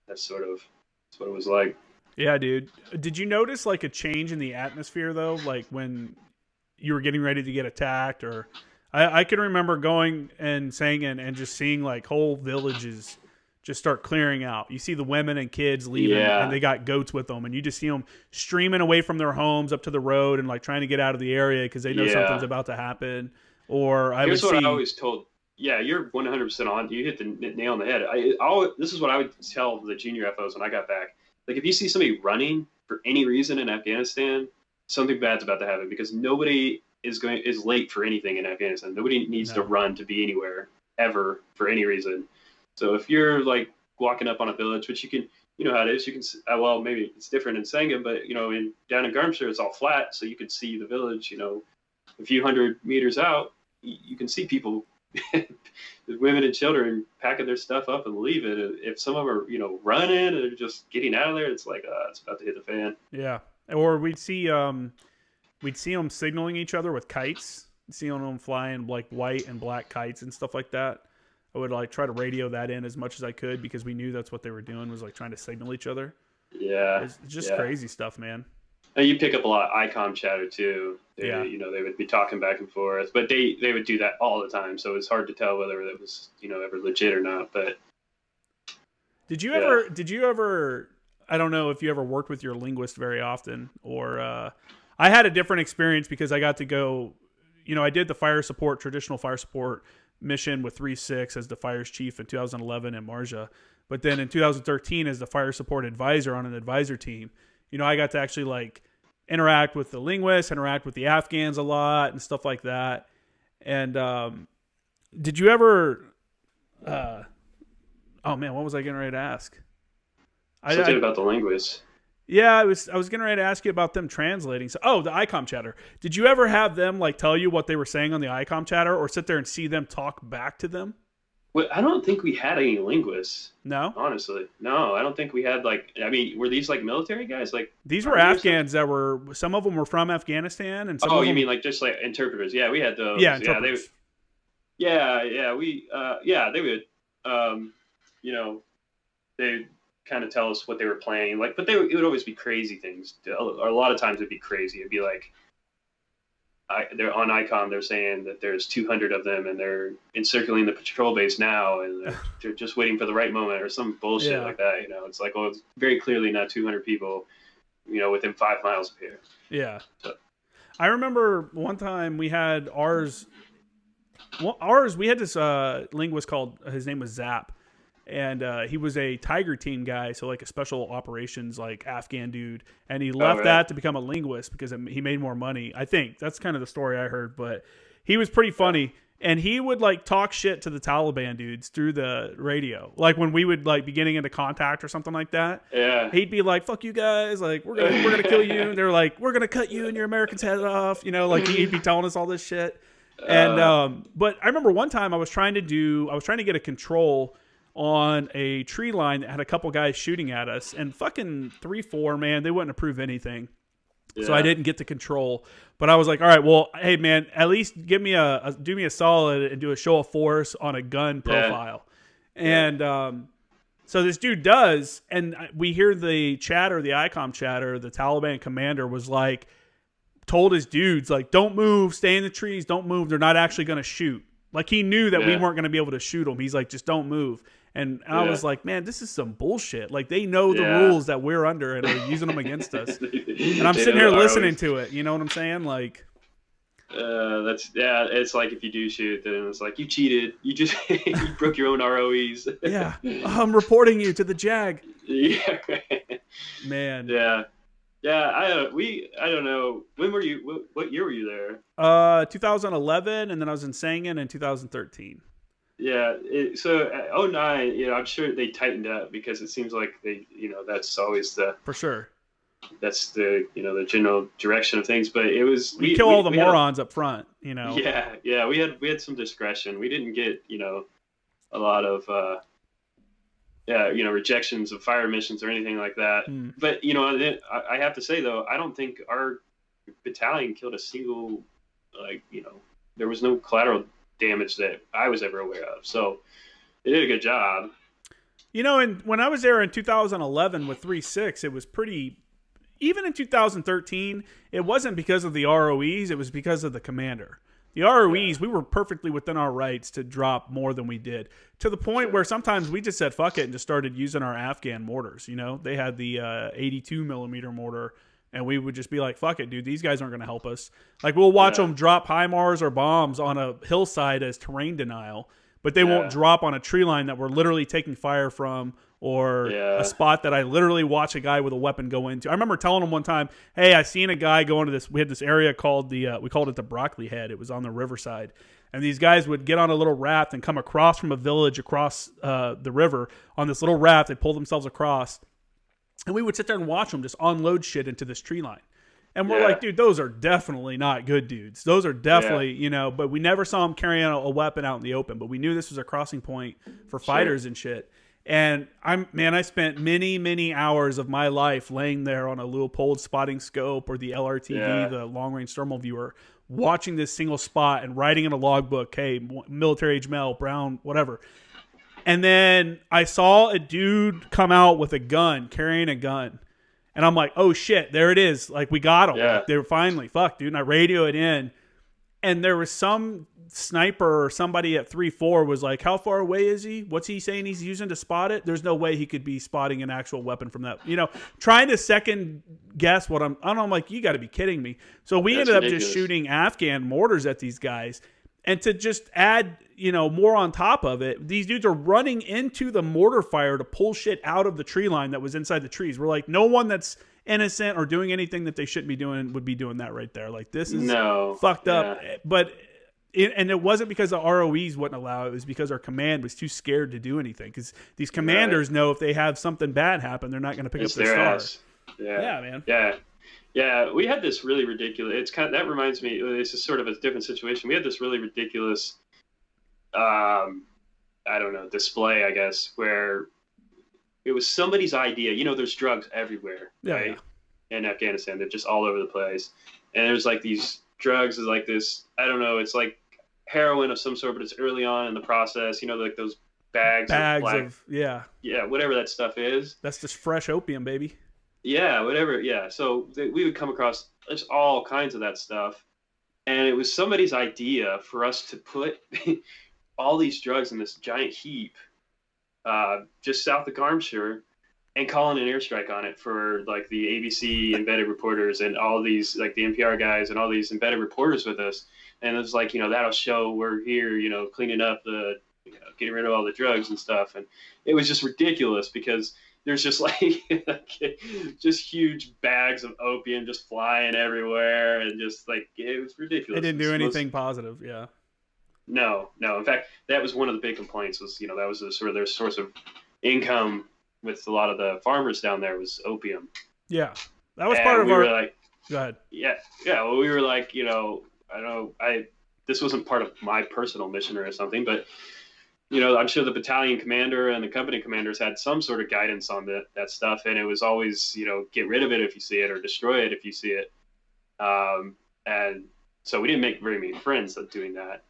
Speaker 2: that's what it was like. Yeah,
Speaker 1: dude. Did you notice like a change in the atmosphere though, like when you were getting ready to get attacked? Or I can remember going and saying and just seeing like whole villages just start clearing out. You see the women and kids leaving, and they got goats with them, and you just see them streaming away from their homes up to the road and like trying to get out of the area because they know something's about to happen. Or I
Speaker 2: always told. Yeah, you're 100% on. You hit the nail on the head. This is what I would tell the junior FOs when I got back. Like if you see somebody running for any reason in Afghanistan, something bad's about to happen, because nobody is late for anything in Afghanistan. Nobody needs to run to be anywhere ever for any reason. So if you're like walking up on a village, which you can, how it is, you can, well, maybe it's different in Sangam, but down in Garmshire, it's all flat. So you can see the village, a few hundred meters out, you can see people, women and children packing their stuff up and leave it. If some of them are, running or just getting out of there, it's like, it's about to hit the fan.
Speaker 1: Yeah. Or we'd see them signaling each other with kites, seeing them flying like white and black kites and stuff like that. I would like try to radio that in as much as I could because we knew that's what they were doing, was like trying to signal each other.
Speaker 2: Yeah.
Speaker 1: It's just crazy stuff, man.
Speaker 2: And you pick up a lot of ICOM chatter too. They would be talking back and forth, but they would do that all the time. So it's hard to tell whether it was, ever legit or not. But did you ever, I don't know if you ever worked with your linguist very often, or I had a different experience because I got to go, I did the traditional fire support mission with 3-6 as the fires chief in 2011 in Marja. But then in 2013 as the fire support advisor on an advisor team, I got to actually like
Speaker 1: interact with the linguists, interact with the Afghans a lot and stuff like that. And did you ever? Oh man, what was I getting ready to ask?
Speaker 2: Something about the linguists.
Speaker 1: Yeah, I was getting ready to ask you about them translating. So, the ICOM chatter. Did you ever have them like tell you what they were saying on the ICOM chatter, or sit there and see them talk back to them?
Speaker 2: Well, I don't think we had any linguists.
Speaker 1: No,
Speaker 2: honestly, no. I don't think we had were these like military guys? Like
Speaker 1: these were Afghans that were. Some of them were from Afghanistan, and some.
Speaker 2: Oh, you mean like just like interpreters? Yeah, we had those.
Speaker 1: Yeah, interpreters.
Speaker 2: They would. They kind of tell us what they were playing, like, but it would always be crazy things. A lot of times it'd be crazy. It'd be like, they're on ICOM. They're saying that there's 200 of them, and they're encircling the patrol base now, and they're just waiting for the right moment, or some bullshit like that. It's like, well, it's very clearly not 200 people, within 5 miles of here.
Speaker 1: Yeah. So. I remember one time we had ours. We had this linguist called. His name was Zap. And he was a Tiger Team guy, so like a special operations like Afghan dude. And he left that to become a linguist because he made more money. I think that's kind of the story I heard. But he was pretty funny, and he would like talk shit to the Taliban dudes through the radio. Like when we would like be getting into contact or something like that.
Speaker 2: Yeah,
Speaker 1: he'd be like, "Fuck you guys! Like we're gonna kill you." And they're like, "We're gonna cut you and your Americans' head off." Like he'd be telling us all this shit. And but I remember one time I was trying to get a control on a tree line that had a couple guys shooting at us, and fucking 3-4, man, they wouldn't approve anything. Yeah. So I didn't get the control, but I was like, all right, well, hey man, at least do me a solid and do a show of force on a gun profile. Yeah. And so this dude does, and we hear the chatter, the ICOM chatter, the Taliban commander was like, told his dudes, like, don't move, stay in the trees, don't move, they're not actually going to shoot. Like he knew that we weren't going to be able to shoot them. He's like, just don't move. And I was like, man, this is some bullshit. Like they know the rules that we're under and are using them against us. And I'm sitting here listening to it. You know what I'm saying? Like,
Speaker 2: it's like if you do shoot, then it's like you cheated. You just you broke your own ROEs.
Speaker 1: Yeah, I'm reporting you to the JAG.
Speaker 2: Yeah,
Speaker 1: man.
Speaker 2: Yeah. I don't know. When were you? What year were you there?
Speaker 1: 2011, and then I was in Sangin in 2013.
Speaker 2: Yeah. So 2009, I'm sure they tightened up because it seems like they, that's always
Speaker 1: for sure.
Speaker 2: That's the the general direction of things. But it was
Speaker 1: we kill all the morons up front.
Speaker 2: Yeah. We had some discretion. We didn't get a lot of rejections of fire missions or anything like that. But, I have to say, though, I don't think our battalion killed a single, there was no collateral damage that I was ever aware of. So they did a good job.
Speaker 1: And when I was there in 2011 with 3-6, it was pretty, even in 2013, it wasn't because of the ROEs, it was because of the commander. The ROEs, we were perfectly within our rights to drop more than we did, to the point where sometimes we just said fuck it and just started using our Afghan mortars. They had the 82 millimeter mortar, and we would just be like, fuck it, dude, these guys aren't going to help us. Like we'll watch them drop HIMARS or bombs on a hillside as terrain denial, but they won't drop on a tree line that we're literally taking fire from, or a spot that I literally watch a guy with a weapon go into. I remember telling him one time, hey, I seen a guy go into this. We had this area called we called it the Broccoli Head. It was on the riverside. And these guys would get on a little raft and come across from a village across the river on this little raft. They pull themselves across. And we would sit there and watch them just unload shit into this tree line. And we're like, dude, those are definitely not good dudes. Those are definitely, but we never saw them carrying a weapon out in the open. But we knew this was a crossing point for fighters and shit. And I spent many, many hours of my life laying there on a Leupold spotting scope or the LRTV, the long range thermal viewer, watching this single spot and writing in a logbook, hey, military age male, brown, whatever. And then I saw a dude come out with a gun, carrying a gun. And I'm like, oh shit, there it is. Like we got them. Like, they were finally, fuck, dude. And I radio it in. And there was some sniper or somebody at 3-4 was like, how far away is he? What's he saying he's using to spot it? There's no way he could be spotting an actual weapon from that. Trying to second guess what I'm like, you got to be kidding me. So we ended up just shooting Afghan mortars at these guys. And to just add, more on top of it, these dudes are running into the mortar fire to pull shit out of the tree line that was inside the trees. We're like, no one that's innocent or doing anything that they shouldn't be doing would be doing that right there. Like, this is fucked
Speaker 2: Yeah.
Speaker 1: up. But and it wasn't because the ROEs wouldn't allow it. It was because our command was too scared to do anything. Because these commanders know if they have something bad happen, they're not going to pick up their star.
Speaker 2: Ass.
Speaker 1: Yeah, man.
Speaker 2: Yeah, we had this really ridiculous. It's kind of, that reminds me. This is sort of a different situation. We had this really ridiculous, I don't know, display, I guess, where it was somebody's idea. You know, there's drugs everywhere, right? In Afghanistan, they're just all over the place. And there's like these drugs, is like this. I don't know. It's like heroin of some sort, but it's early on in the process. You know, like those bags of whatever that stuff is.
Speaker 1: That's just fresh opium, baby.
Speaker 2: Yeah, whatever. Yeah. So we would come across just all kinds of that stuff. And it was somebody's idea for us to put all these drugs in this giant heap just south of Garmshire and call in an airstrike on it for like the ABC embedded reporters and all these, like the NPR guys and all these embedded reporters with us. And it was like, you know, that'll show we're here, you know, cleaning up getting rid of all the drugs and stuff. And it was just ridiculous because there's just like just huge bags of opium just flying everywhere, and just like it was ridiculous.
Speaker 1: It didn't do anything positive, yeah.
Speaker 2: No. In fact, that was one of the big complaints. Was, you know, that was sort of their source of income with a lot of the farmers down there was opium.
Speaker 1: Yeah, that was part of our.
Speaker 2: Like,
Speaker 1: go ahead.
Speaker 2: Yeah. Well, we were like, you know, I don't know, this wasn't part of my personal mission or something, but. You know, I'm sure the battalion commander and the company commanders had some sort of guidance on that stuff, and it was always, you know, get rid of it if you see it or destroy it if you see it. And so we didn't make very many friends of doing that.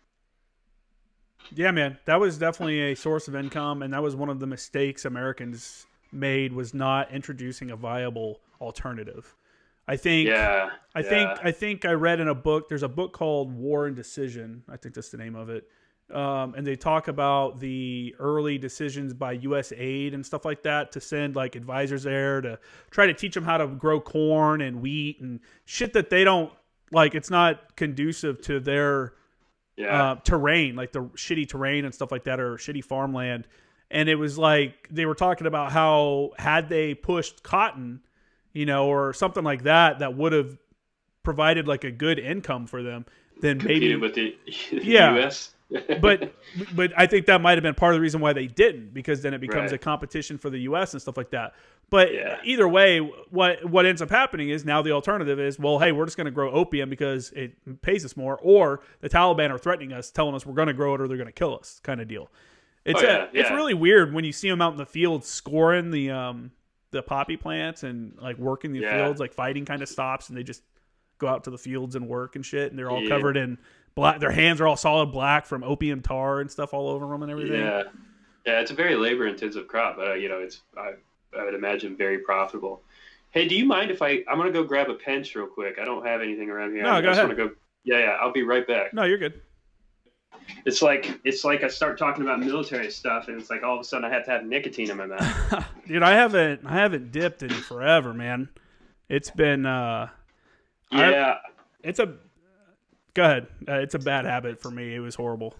Speaker 1: Yeah, man, that was definitely a source of income, and that was one of the mistakes Americans made, was not introducing a viable alternative. I think I read in a book, there's a book called War and Decision. I think that's the name of it. And they talk about the early decisions by U.S. aid and stuff like that to send like advisors there to try to teach them how to grow corn and wheat and shit that they don't like. It's not conducive to their terrain, like the shitty terrain and stuff like that, or shitty farmland. And it was like they were talking about how had they pushed cotton, you know, or something like that, that would have provided like a good income for them. Then
Speaker 2: competed with the U.S.
Speaker 1: but I think that might have been part of the reason why they didn't, because then it becomes a competition for the U.S. and stuff like that. But either way, what ends up happening is now the alternative is, well, hey, we're just going to grow opium because it pays us more, or the Taliban are threatening us, telling us we're going to grow it or they're going to kill us, kind of deal. It's it's really weird when you see them out in the field scoring the poppy plants and like working the fields, like fighting kind of stops, and they just go out to the fields and work and shit, and they're all covered in black. Their hands are all solid black from opium tar and stuff all over them and everything.
Speaker 2: Yeah, it's a very labor-intensive crop, but you know, it's I would imagine very profitable. Hey, do you mind if I'm gonna go grab a pinch real quick? I don't have anything around here.
Speaker 1: No, go ahead.
Speaker 2: I'll be right back.
Speaker 1: No, you're good.
Speaker 2: It's like I start talking about military stuff, and it's like all of a sudden I have to have nicotine in my mouth.
Speaker 1: Dude, I haven't dipped in forever, man. It's been Go ahead. It's a bad habit for me. It was horrible.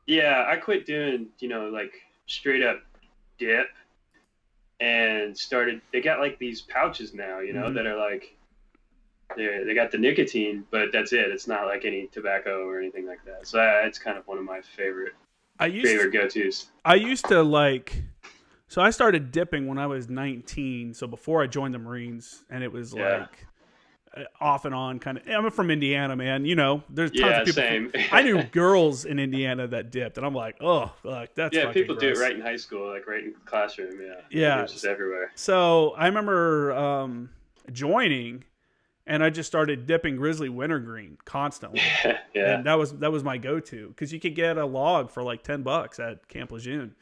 Speaker 2: Yeah, I quit doing, like straight up dip and started. They got like these pouches now, that are like they got the nicotine, but that's it. It's not like any tobacco or anything like that. So it's kind of one of my favorite go-tos.
Speaker 1: I used to so I started dipping when I was 19. So before I joined the Marines, and it was like off and on kind of. I'm from Indiana, man. There's tons of people.
Speaker 2: Same.
Speaker 1: I knew girls in Indiana that dipped, and I'm like, oh, that's
Speaker 2: people
Speaker 1: gross.
Speaker 2: do it right in high school, like right in the classroom.
Speaker 1: Yeah,
Speaker 2: it's just everywhere.
Speaker 1: So I remember joining, and I just started dipping grizzly wintergreen constantly.
Speaker 2: Yeah.
Speaker 1: And that was my go-to, because you could get a log for like $10 at Camp Lejeune,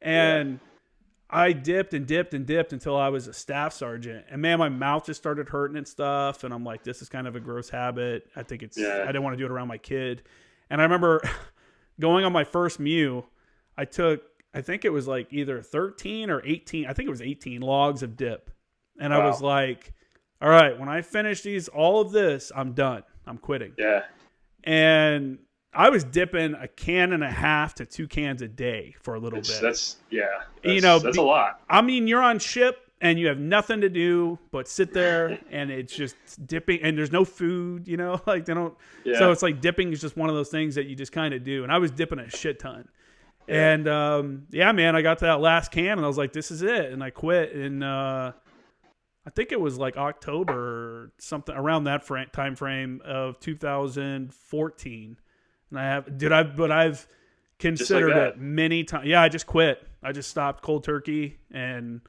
Speaker 1: and I dipped and dipped and dipped until I was a staff sergeant. And man, my mouth just started hurting and stuff. And I'm like, this is kind of a gross habit. I think I didn't want to do it around my kid. And I remember going on my first MEU, I took, I think it was like either 13 or 18. I think it was 18 logs of dip. And I was like, all right, when I finish all of this, I'm done. I'm quitting.
Speaker 2: Yeah.
Speaker 1: And I was dipping 1.5 cans to 2 cans a day for a little bit.
Speaker 2: That's a lot.
Speaker 1: I mean, you're on ship and you have nothing to do but sit there, and it's just dipping, and there's no food, like they don't.
Speaker 2: Yeah.
Speaker 1: So it's like dipping is just one of those things that you just kind of do. And I was dipping a shit ton.
Speaker 2: Yeah.
Speaker 1: And man, I got to that last can, and I was like, this is it, and I quit. And I think it was like October or something around that time frame of 2014. And I've considered it many times. Yeah, I just quit. I just stopped cold turkey and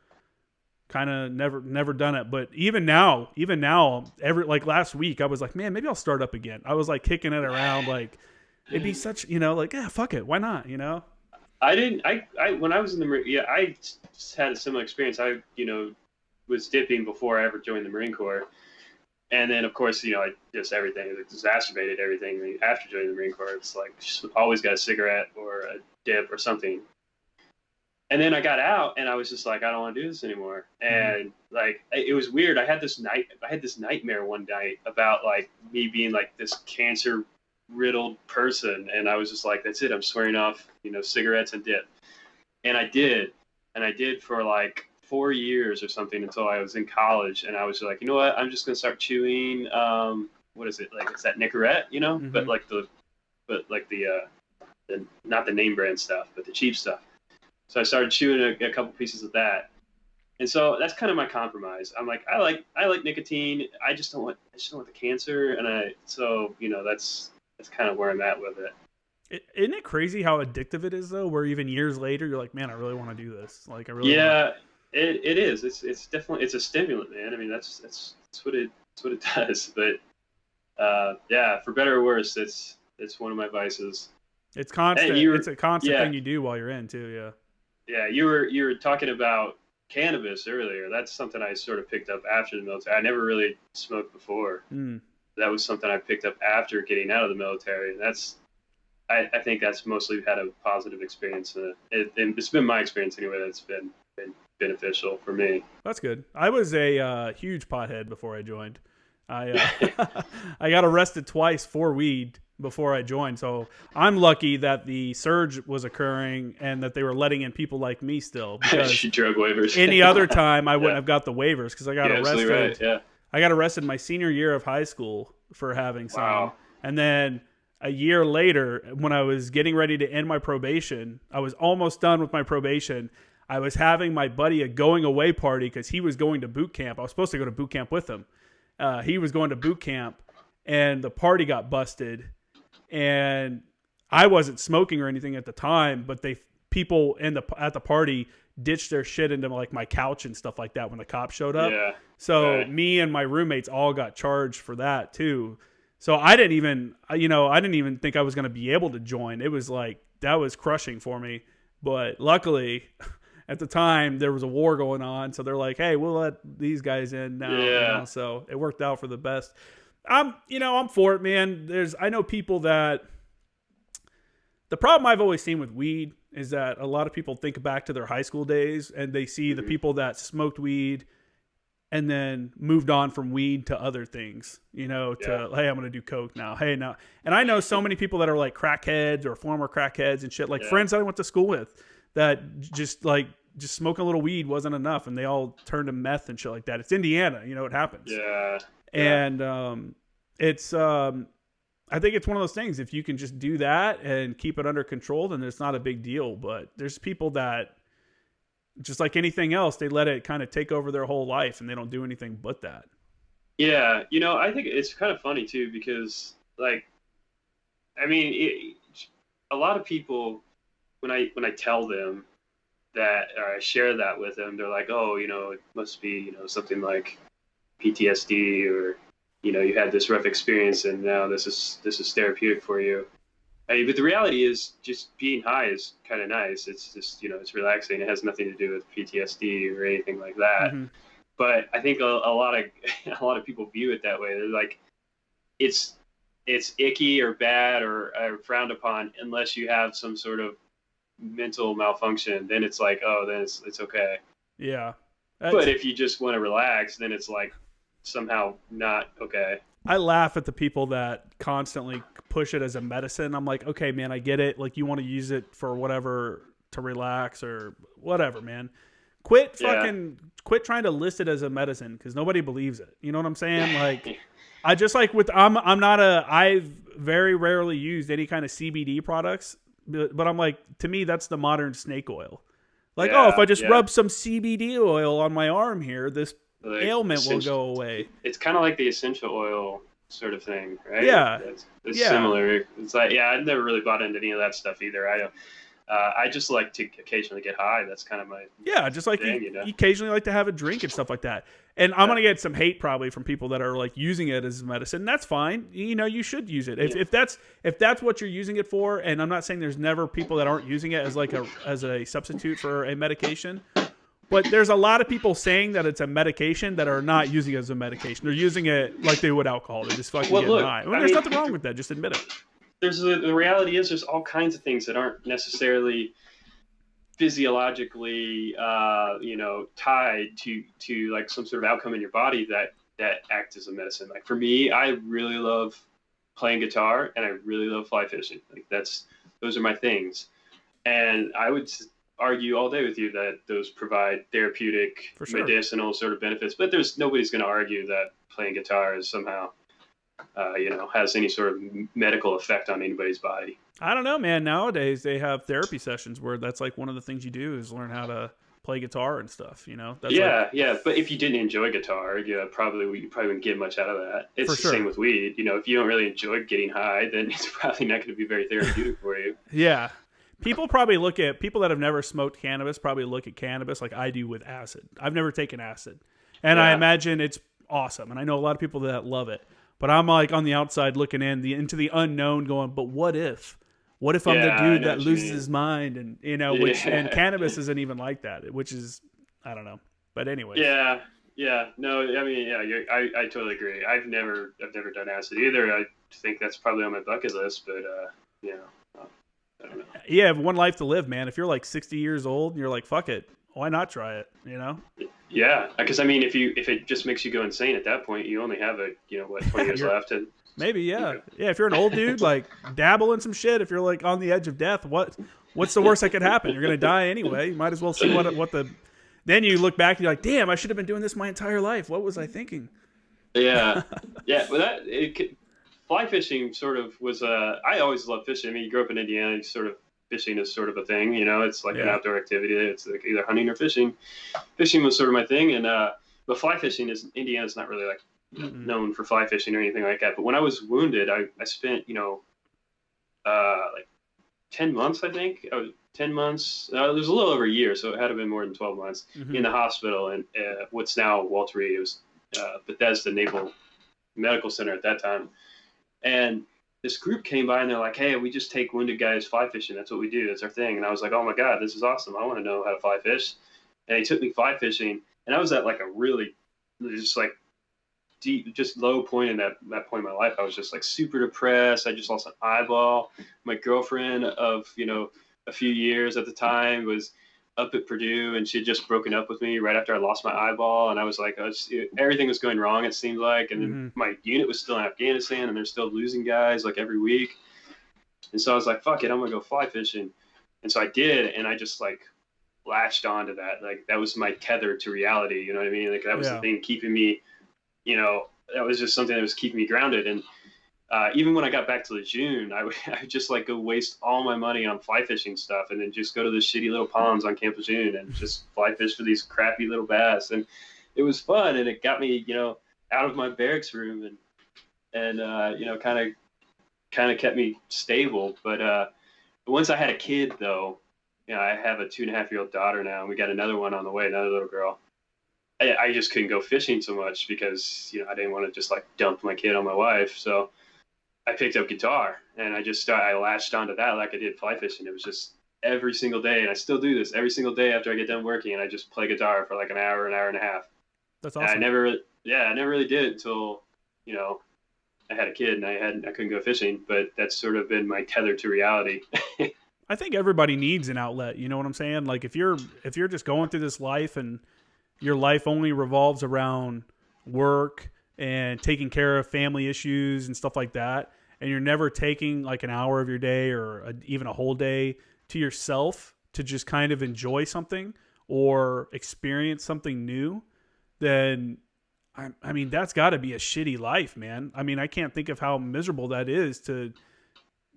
Speaker 1: kind of never done it. But even now, like last week, I was like, man, maybe I'll start up again. I was like kicking it around, like it'd be such, like, yeah, fuck it, why not,
Speaker 2: I didn't. When I was in the Marine, I just had a similar experience. I was dipping before I ever joined the Marine Corps, and then of course I just everything exacerbated everything after joining the Marine Corps. It's like just always got a cigarette or a dip or something. And then I got out, and I was just like, I don't want to do this anymore. And like it was weird. I had this nightmare one night about like me being like this cancer riddled person, and I was just like, that's it, I'm swearing off cigarettes and dip. And I did for like 4 years or something until I was in college, and I was like, you know what, I'm just gonna start chewing what is it, like it's that Nicorette, but like the not the name brand stuff, but the cheap stuff. So I started chewing a couple pieces of that. And so that's kind of my compromise. I'm like, I like nicotine, I just don't want the cancer, and so that's kind of where I'm at with it.
Speaker 1: Isn't it crazy how addictive it is, though? Where even years later, you're like, man, I really want to do this. Like, I really.
Speaker 2: Yeah, it is. It's definitely a stimulant, man. I mean, that's what it does. But yeah, for better or worse, it's one of my vices.
Speaker 1: It's constant. It's a constant thing you do while you're in too. Yeah.
Speaker 2: Yeah, you were talking about cannabis earlier. That's something I sort of picked up after the military. I never really smoked before. That was something I picked up after getting out of the military. And I think that's mostly had a positive experience. And it's been my experience anyway. That's been beneficial for me.
Speaker 1: That's good. I was a huge pothead before I joined. I got arrested twice for weed before I joined. So I'm lucky that the surge was occurring and that they were letting in people like me still. Because
Speaker 2: drug waivers.
Speaker 1: Any other time I wouldn't have got the waivers because I got arrested.
Speaker 2: Right. Yeah.
Speaker 1: I got arrested my senior year of high school for having some. Wow. And then a year later, when I was getting ready to end my probation, I was almost done with my probation. I was having my buddy a going away party because he was going to boot camp. I was supposed to go to boot camp with him. He was going to boot camp, and the party got busted. And I wasn't smoking or anything at the time, but people at the party ditched their shit into like my couch and stuff like that when the cops showed up.
Speaker 2: Yeah.
Speaker 1: So me and my roommates all got charged for that too. So I didn't even think I was going to be able to join. It was like, that was crushing for me. But luckily at the time there was a war going on. So they're like, hey, we'll let these guys in now.
Speaker 2: Yeah.
Speaker 1: So it worked out for the best. I'm for it, man. I know people that the problem I've always seen with weed is that a lot of people think back to their high school days and they see the people that smoked weed and then moved on from weed to other things, hey, I'm going to do coke now. Hey, now. And I know so many people that are like crackheads or former crackheads and shit, like friends I went to school with that just smoking a little weed wasn't enough. And they all turned to meth and shit like that. It's Indiana, it happens.
Speaker 2: Yeah.
Speaker 1: And it's I think it's one of those things. If you can just do that and keep it under control, then it's not a big deal. But there's people that, just like anything else, they let it kind of take over their whole life and they don't do anything but that.
Speaker 2: Yeah. I think it's kind of funny too, because like, I mean, a lot of people, when I tell them that, or I share that with them, they're like, oh, it must be, something like PTSD, or, you had this rough experience and now this is therapeutic for you. I mean, but the reality is, just being high is kind of nice. It's just, it's relaxing. It has nothing to do with PTSD or anything like that. Mm-hmm. But I think a lot of people view it that way. They're like, it's icky or bad or frowned upon unless you have some sort of mental malfunction. Then it's like, oh, then it's okay.
Speaker 1: Yeah.
Speaker 2: But if you just want to relax, then it's like somehow not okay.
Speaker 1: I laugh at the people that constantly push it as a medicine. I'm like, okay, man, I get it. Like, you want to use it for whatever, to relax or whatever, man. Quit
Speaker 2: Yeah.
Speaker 1: quit trying to list it as a medicine because nobody believes it. You know what I'm saying? Like, I just like with I've very rarely used any kind of CBD products, but I'm like, to me that's the modern snake oil. Like, oh, if I just rub some CBD oil on my arm here, this
Speaker 2: like
Speaker 1: ailment will go away.
Speaker 2: It's kind of like the essential oil sort of thing, right?
Speaker 1: Yeah.
Speaker 2: It's similar. It's like, yeah, I've never really bought into any of that stuff either. I just like to occasionally get high. That's kind of my
Speaker 1: just like
Speaker 2: thing,
Speaker 1: you occasionally like to have a drink and stuff like that. And I'm gonna get some hate probably from people that are like using it as medicine. That's fine. You know, you should use it if that's what you're using it for. And I'm not saying there's never people that aren't using it as like as a substitute for a medication. But there's a lot of people saying that it's a medication that are not using it as a medication. They're using it like they would alcohol. They just fucking get high. Well, there's nothing wrong with that. Just admit it.
Speaker 2: The reality is there's all kinds of things that aren't necessarily physiologically, tied to like some sort of outcome in your body that act as a medicine. Like for me, I really love playing guitar and I really love fly fishing. Like those are my things. And I would argue all day with you that those provide therapeutic, medicinal sort of benefits, but nobody's going to argue that playing guitar is somehow, has any sort of medical effect on anybody's body.
Speaker 1: I don't know, man. Nowadays they have therapy sessions where that's like one of the things you do is learn how to play guitar and stuff. You know. That's
Speaker 2: But if you didn't enjoy guitar, you probably wouldn't get much out of that. It's the same with weed. You know, if you don't really enjoy getting high, then it's probably not going to be very therapeutic for you.
Speaker 1: Yeah. People that have never smoked cannabis probably look at cannabis like I do with acid. I've never taken acid. And I imagine it's awesome. And I know a lot of people that love it. But I'm like on the outside looking into the unknown going, but what if? What if I'm the dude that loses his mind? And, and cannabis isn't even like that, which is, I don't know. But anyway.
Speaker 2: Yeah. Yeah. No, I mean, yeah, I totally agree. I've never done acid either. I think that's probably on my bucket list, but, I don't know.
Speaker 1: Yeah, have one life to live, man. If you're like 60 years old and you're like, fuck it, why not try it? You know?
Speaker 2: Yeah, because I mean, if it just makes you go insane at that point, you only have 20 years left. And
Speaker 1: maybe, yeah. If you're an old dude, like dabble in some shit. If you're like on the edge of death, what's the worst that could happen? You're gonna die anyway. You might as well see what the. Then you look back and you're like, damn, I should have been doing this my entire life. What was I thinking?
Speaker 2: Yeah, yeah. Well, fly fishing sort of was I always loved fishing. I mean, you grew up in Indiana, fishing is sort of a thing, it's like an outdoor activity. It's like either hunting or fishing. Fishing was sort of my thing, and but fly fishing Indiana's not really like known for fly fishing or anything like that. But when I was wounded, I spent like 10 months, I think. I was 10 months. It was a little over a year, so it had to have been more than 12 months in the hospital, and what's now Walter Reed. It was Bethesda Naval Medical Center at that time, and this group came by and they're like, hey, we just take wounded guys fly fishing. That's what we do. That's our thing. And I was like, oh my God, this is awesome. I want to know how to fly fish. And he took me fly fishing. And I was at like a really just like deep, just low point in that point in my life. I was just like super depressed. I just lost an eyeball. My girlfriend of, a few years at the time was up at Purdue, and she had just broken up with me right after I lost my eyeball. And I was like, everything was going wrong, it seemed like. And then my unit was still in Afghanistan, and they're still losing guys like every week. And so I was like, fuck it, I'm going to go fly fishing. And so I did, and I just like latched onto that. Like that was my tether to reality. You know what I mean? Like that was the thing keeping me, that was just something that was keeping me grounded. And even when I got back to Lejeune, I would just like go waste all my money on fly fishing stuff, and then just go to the shitty little ponds on Camp Lejeune and just fly fish for these crappy little bass. And it was fun, and it got me, out of my barracks room, and kind of kept me stable. But once I had a kid, though, I have a 2.5-year-old daughter now, and we got another one on the way, another little girl. I just couldn't go fishing so much because, I didn't want to just like dump my kid on my wife. So I picked up guitar, and I latched onto that like I did fly fishing. It was just every single day, and I still do this every single day after I get done working, and I just play guitar for like an hour and a half.
Speaker 1: That's awesome.
Speaker 2: And I never really did it until, I had a kid and I couldn't go fishing, but that's sort of been my tether to reality.
Speaker 1: I think everybody needs an outlet. You know what I'm saying? Like if you're just going through this life and your life only revolves around work and taking care of family issues and stuff like that, and you're never taking like an hour of your day or even a whole day to yourself to just kind of enjoy something or experience something new, then I mean, that's got to be a shitty life, man. I mean, I can't think of how miserable that is to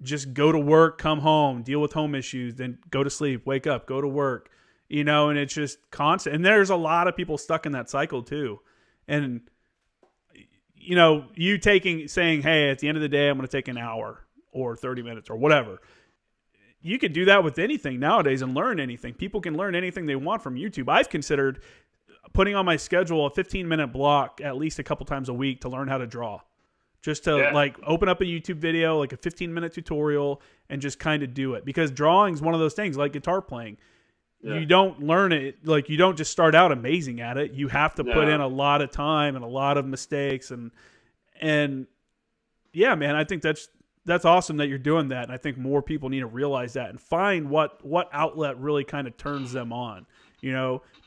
Speaker 1: just go to work, come home, deal with home issues, then go to sleep, wake up, go to work, and it's just constant. And there's a lot of people stuck in that cycle too. And, you saying, hey, at the end of the day, I'm going to take an hour or 30 minutes or whatever. You could do that with anything nowadays and learn anything. People can learn anything they want from YouTube. I've considered putting on my schedule a 15-minute block at least a couple times a week to learn how to draw. Just to open up a YouTube video, like a 15-minute tutorial, and just kind of do it. Because drawing is one of those things, like guitar playing. Yeah. You don't learn it, you don't just start out amazing at it. You have to put in a lot of time and a lot of mistakes. And yeah, man, I think that's awesome that you're doing that. And I think more people need to realize that and find what outlet really kind of turns them on.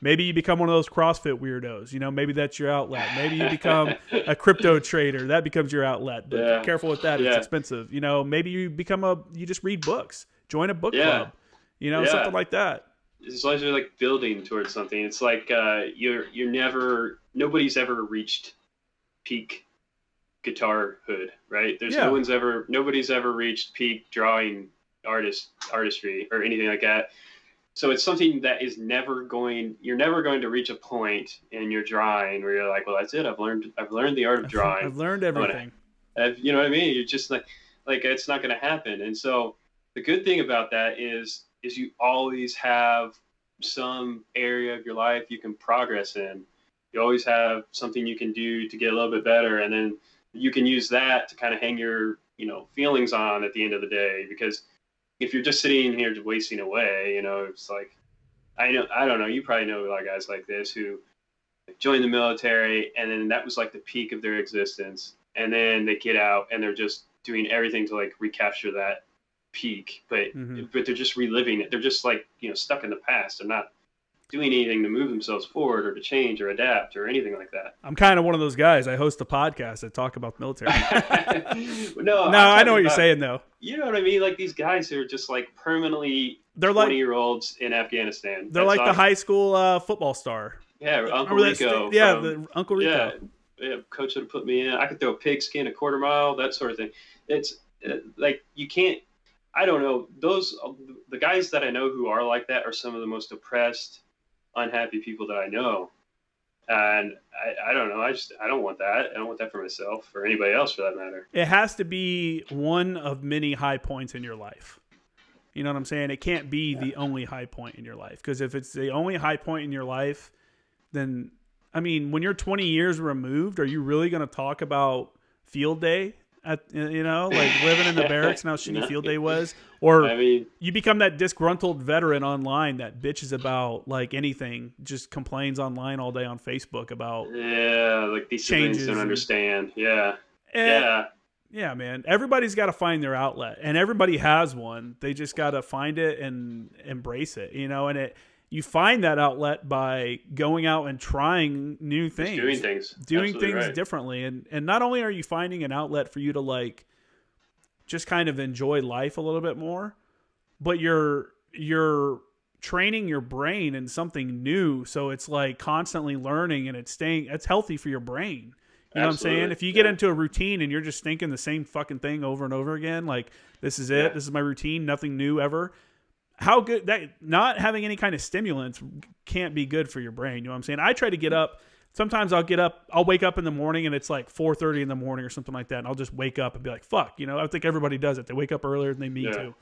Speaker 1: Maybe you become one of those CrossFit weirdos. Maybe that's your outlet. Maybe you become a crypto trader. That becomes your outlet. But be careful with that. It's expensive. Maybe you you just read books. Join a book club. Something like that.
Speaker 2: As long as you're building towards something, it's like nobody's ever reached peak guitarhood, right? Nobody's ever reached peak drawing artistry or anything like that. So it's something that you're never going to reach a point in your drawing where you're like, well, that's it. I've learned the art of drawing.
Speaker 1: I've learned everything.
Speaker 2: You know what I mean? You're just like it's not going to happen. And so the good thing about that is you always have some area of your life you can progress in. You always have something you can do to get a little bit better. And then you can use that to kind of hang your, feelings on at the end of the day, because if you're just sitting here just wasting away, it's like, I don't know, you probably know a lot of guys like this who joined the military and then that was the peak of their existence. And then they get out and they're just doing everything to recapture that peak, but they're just reliving it. They're just stuck in the past. They're not doing anything to move themselves forward or to change or adapt or anything like that.
Speaker 1: I'm kind of one of those guys. I host a podcast that talk about the military.
Speaker 2: No,
Speaker 1: I know what you're saying though.
Speaker 2: You know what I mean? These guys who are just permanently 20-year-olds in Afghanistan.
Speaker 1: They're the high school football star.
Speaker 2: Yeah, Uncle Rico.
Speaker 1: The Uncle Rico.
Speaker 2: Yeah, coach would have put me in. I could throw a pigskin, a quarter mile, that sort of thing. It's you can't. I don't know. The guys that I know who are like that are some of the most depressed, unhappy people that I know. And I don't know. I don't want that. I don't want that for myself or anybody else for that matter.
Speaker 1: It has to be one of many high points in your life. You know what I'm saying? It can't be the only high point in your life. Because if it's the only high point in your life, then, when you're 20 years removed, are you really going to talk about field day? Living in the barracks and how shitty field day was? Or you become that disgruntled veteran online that bitches about anything, just complains online all day on Facebook about
Speaker 2: these civilians don't understand. Yeah,
Speaker 1: man. Everybody's got to find their outlet, and everybody has one. They just got to find it and embrace it, and you find that outlet by going out and trying new things, doing things differently. And not only are you finding an outlet for you to just kind of enjoy life a little bit more, but you're training your brain in something new. So it's constantly learning and it's healthy for your brain. You know what I'm saying? If you get into a routine and you're just thinking the same fucking thing over and over again, this is it, this is my routine, nothing new ever. How good that not having any kind of stimulants can't be good for your brain. You know what I'm saying? I try to get up. Sometimes I'll wake up in the morning and it's 4:30 in the morning or something like that. And I'll just wake up and be like, fuck, I think everybody does it. They wake up earlier than they mean to.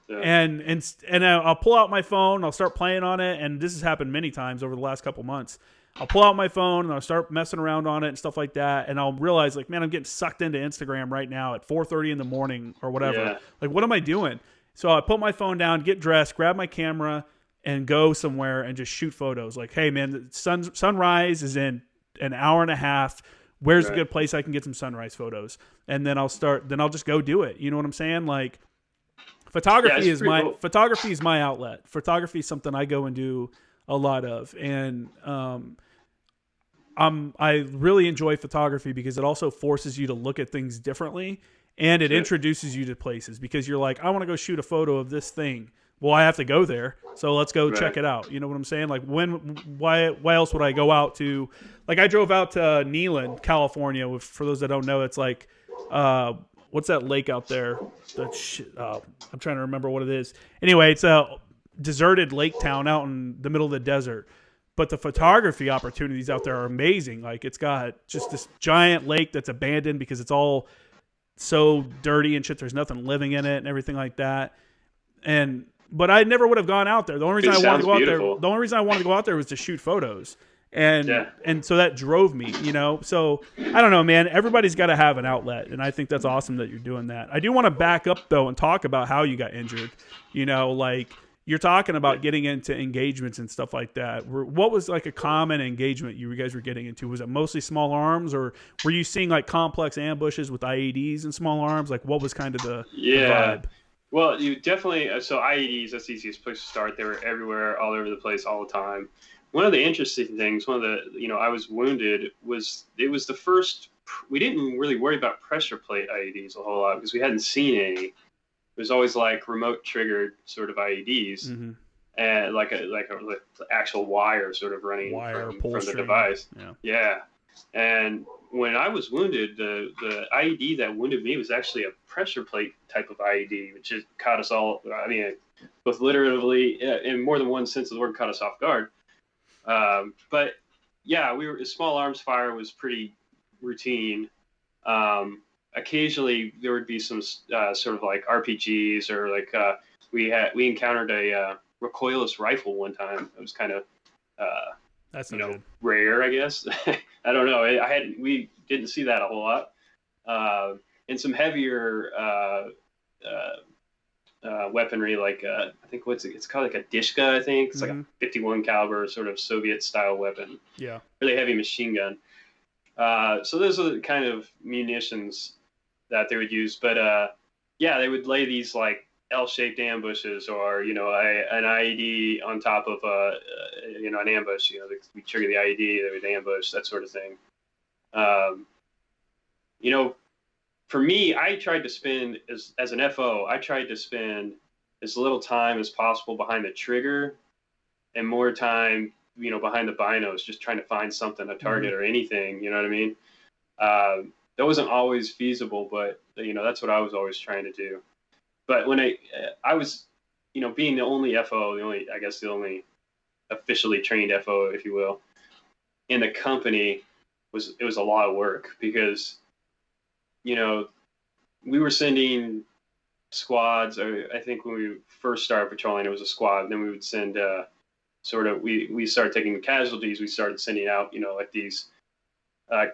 Speaker 1: Yeah. And I'll pull out my phone. I'll start playing on it. And this has happened many times over the last couple months. I'll pull out my phone and I'll start messing around on it and stuff like that. And I'll realize man, I'm getting sucked into Instagram right now at 4:30 in the morning or whatever. Yeah. What am I doing? So I put my phone down, get dressed, grab my camera, and go somewhere and just shoot photos. Hey, man, the sunrise is in an hour and a half. Where's a good place I can get some sunrise photos? And then I'll just go do it. You know what I'm saying? Photography is my outlet. Photography is something I go and do a lot of. And I really enjoy photography because it also forces you to look at things differently. And it introduces you to places because you're I want to go shoot a photo of this thing. well, I have to go there, so let's go
Speaker 2: Right.
Speaker 1: check it out. You know what I'm saying? Like why else would I go out to, like I drove out to Neyland, California. For those that don't know, it's like, what's that lake out there? I'm trying to remember what it is. Anyway, it's a deserted lake town out in the middle of the desert. But the photography opportunities out there are amazing. Like it's got just this giant lake that's abandoned because it's all so dirty and shit. There's nothing living in it and everything like that. But I never would have gone out there. The only reason I wanted to go out there was to shoot photos. And so that drove me, you know. So I don't know, man. Everybody's got to have an outlet, and I think that's awesome that you're doing that. I do want to back up though and talk about how you got injured. You know, like you're talking about getting into engagements and stuff like that. What was like a common engagement you guys were getting into? Was it mostly small arms, or were you seeing like complex ambushes with IEDs and small arms? Like what was kind of the vibe?
Speaker 2: Well, you definitely so IEDs. That's the easiest place to start. They were everywhere, all over the place, all the time. One of the interesting things, I was wounded, was it was the first. We didn't really worry about pressure plate IEDs a whole lot because we hadn't seen any. It was always like remote triggered sort of IEDs, and like actual wire sort of running from the device. Yeah. And when I was wounded, the IED that wounded me was actually a pressure plate type of IED, which has caught us all. I mean, both literally in more than one sense of the word, caught us off guard. But yeah, small arms fire was pretty routine. Occasionally there would be some sort of like RPGs or like we encountered a recoilless rifle one time. It was kind of
Speaker 1: that's
Speaker 2: rare, I guess. I don't know. We didn't see that a whole lot. And some heavier weaponry, like I think it's called like a Dishka. I think it's like a 51 caliber sort of Soviet style weapon.
Speaker 1: Yeah,
Speaker 2: really heavy machine gun. So those are the kind of munitions that they would use. But they would lay these like L-shaped ambushes, or an IED on top of an ambush. We trigger the IED, they would ambush, that sort of thing. For me, I tried to spend as an FO, I tried to spend as little time as possible behind the trigger and more time, behind the binos, just trying to find something, a target or anything. You know what I mean? That wasn't always feasible, but that's what I was always trying to do. But when I was, being the only FO, the only officially trained FO, if you will, in the company, it was a lot of work because, we were sending squads. I think when we first started patrolling, it was a squad. Then we would send we started taking casualties. We started sending out, like these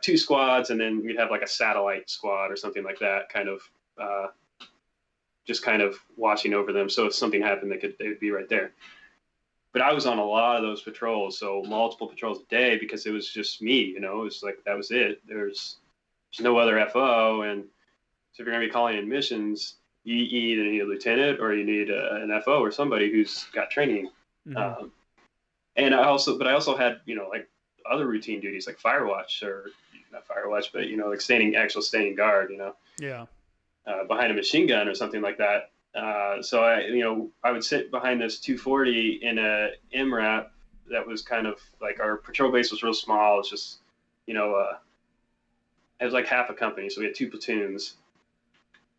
Speaker 2: 2 squads, and then we'd have like a satellite squad or something like that, kind of just kind of watching over them. So if something happened, they would be right there. But I was on a lot of those patrols, so multiple patrols a day, because it was just me, it was like, that was it. There's no other FO. And so if you're going to be calling in missions, you either need a lieutenant or you need an FO or somebody who's got training. And I also had, like other routine duties like firewatch, or not firewatch, but, like standing guard,
Speaker 1: Yeah.
Speaker 2: Behind a machine gun or something like that. So I would sit behind this 240 in a MRAP that was kind of like, our patrol base was real small. It's just, it was like half a company. So we had 2 platoons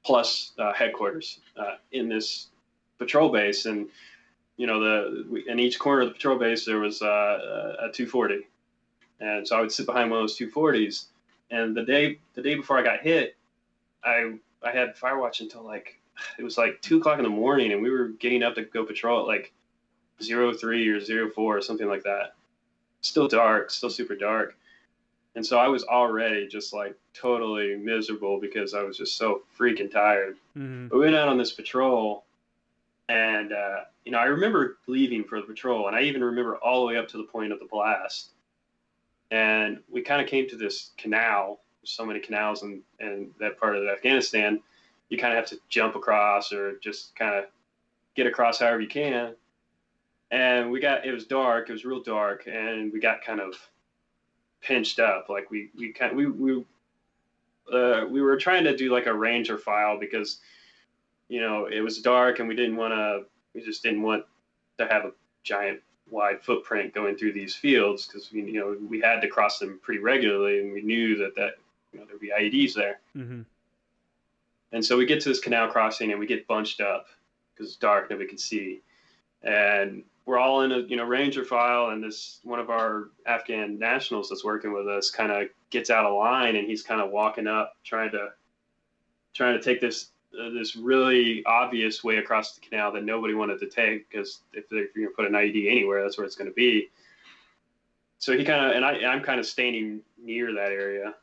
Speaker 2: plus headquarters in this patrol base. And, in each corner of the patrol base, there was a 240. And so I would sit behind one of those 240s. And the day before I got hit, I had firewatch until it was like 2:00 in the morning, and we were getting up to go patrol at like 03 or 04 or something like that. Still dark, still super dark. And so I was already just like totally miserable because I was just so freaking tired. We went out on this patrol, and I remember leaving for the patrol, and I even remember all the way up to the point of the blast. And we kind of came to this canal. There's so many canals in that part of Afghanistan. You kind of have to jump across or just kind of get across however you can. And it was dark. It was real dark. And we got kind of pinched up. Like we were trying to do like a ranger file because, it was dark and we didn't want to We just didn't want to have a giant wide footprint going through these fields because we had to cross them pretty regularly, and we knew that there'd be IEDs there.
Speaker 1: Mm-hmm.
Speaker 2: And so we get to this canal crossing and we get bunched up because it's dark, nobody can see, and we're all in a ranger file, and this one of our Afghan nationals that's working with us kind of gets out of line, and he's kind of walking up trying to take this really obvious way across the canal that nobody wanted to take, because if you're going to put an IED anywhere, that's where it's going to be. So he kind of, and I'm kind of standing near that area.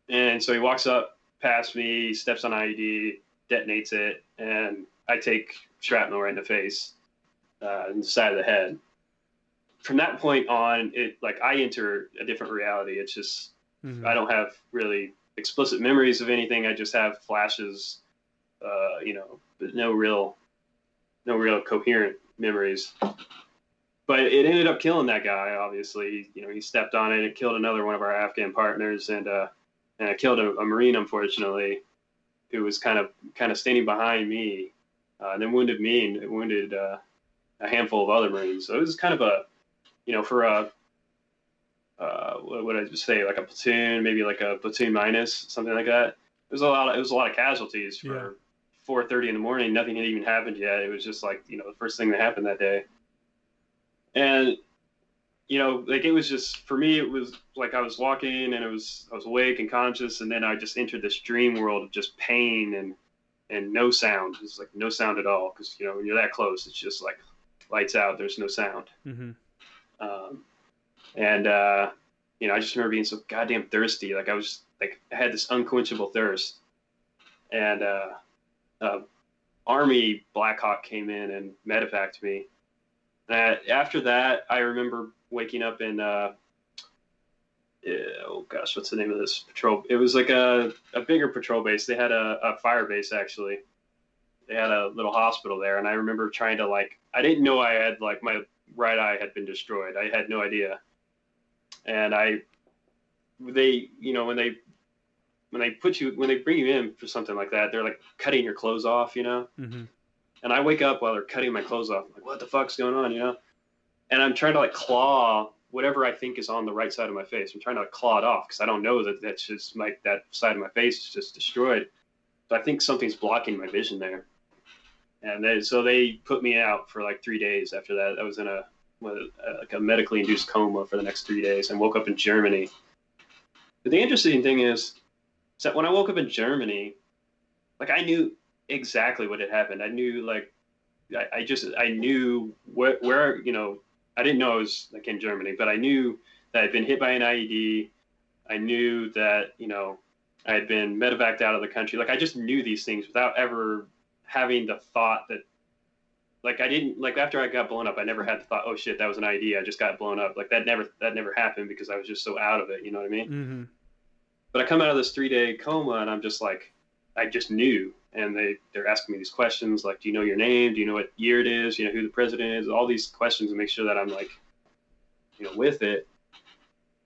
Speaker 2: And so he walks up past me, steps on IED, detonates it, and I take shrapnel right in the face, in the side of the head. From that point on, I enter a different reality. It's just, I don't have really explicit memories of anything. I just have flashes, but no real coherent memories. But it ended up killing that guy. Obviously, he stepped on it. It killed another one of our Afghan partners, and it killed a Marine, unfortunately, who was kind of standing behind me, and then wounded me, and it wounded a handful of other Marines. So it was kind of a, for a what would I just say, like a platoon, maybe like a platoon minus, something like that. It was a lot of casualties for 4:30 in the morning. Nothing had even happened yet. It was just like, the first thing that happened that day. And, it was just, for me, it was like I was walking and I was awake and conscious. And then I just entered this dream world of just pain and no sound. It's like no sound at all. Cause when you're that close, it's just like lights out. There's no sound. Mm-hmm. I just remember being so goddamn thirsty. Like I had this unquenchable thirst, and Army Black Hawk came in and medevaced me. And after that, I remember waking up in, what's the name of this patrol? It was like a bigger patrol base. They had a fire base, actually. They had a little hospital there. And I remember trying to I didn't know I had my right eye had been destroyed. I had no idea. And when they bring you in for something like that, they're like cutting your clothes off, Mm-hmm. And I wake up while they're cutting my clothes off. I'm like, what the fuck's going on, And I'm trying to claw whatever I think is on the right side of my face. I'm trying to claw it off because I don't know that's just that side of my face is just destroyed. So I think something's blocking my vision there. And so they put me out for 3 days after that. I was in a medically induced coma for the next 3 days and woke up in Germany. But the interesting thing is that when I woke up in Germany, I knew exactly what had happened. I knew I knew where I didn't know I was in Germany, but I knew that I'd been hit by an IED. I knew that I had been medevaced out of the country. I just knew these things without ever having the thought that I didn't after I got blown up, I never had the thought, oh shit, that was an IED. I just got blown up. That never happened because I was just so out of it. You know what I mean? Mm-hmm. But I come out of this 3-day coma and I'm just I just knew. And they're asking me these questions do you know your name? Do you know what year it is? Who the president is? All these questions to make sure that I'm with it.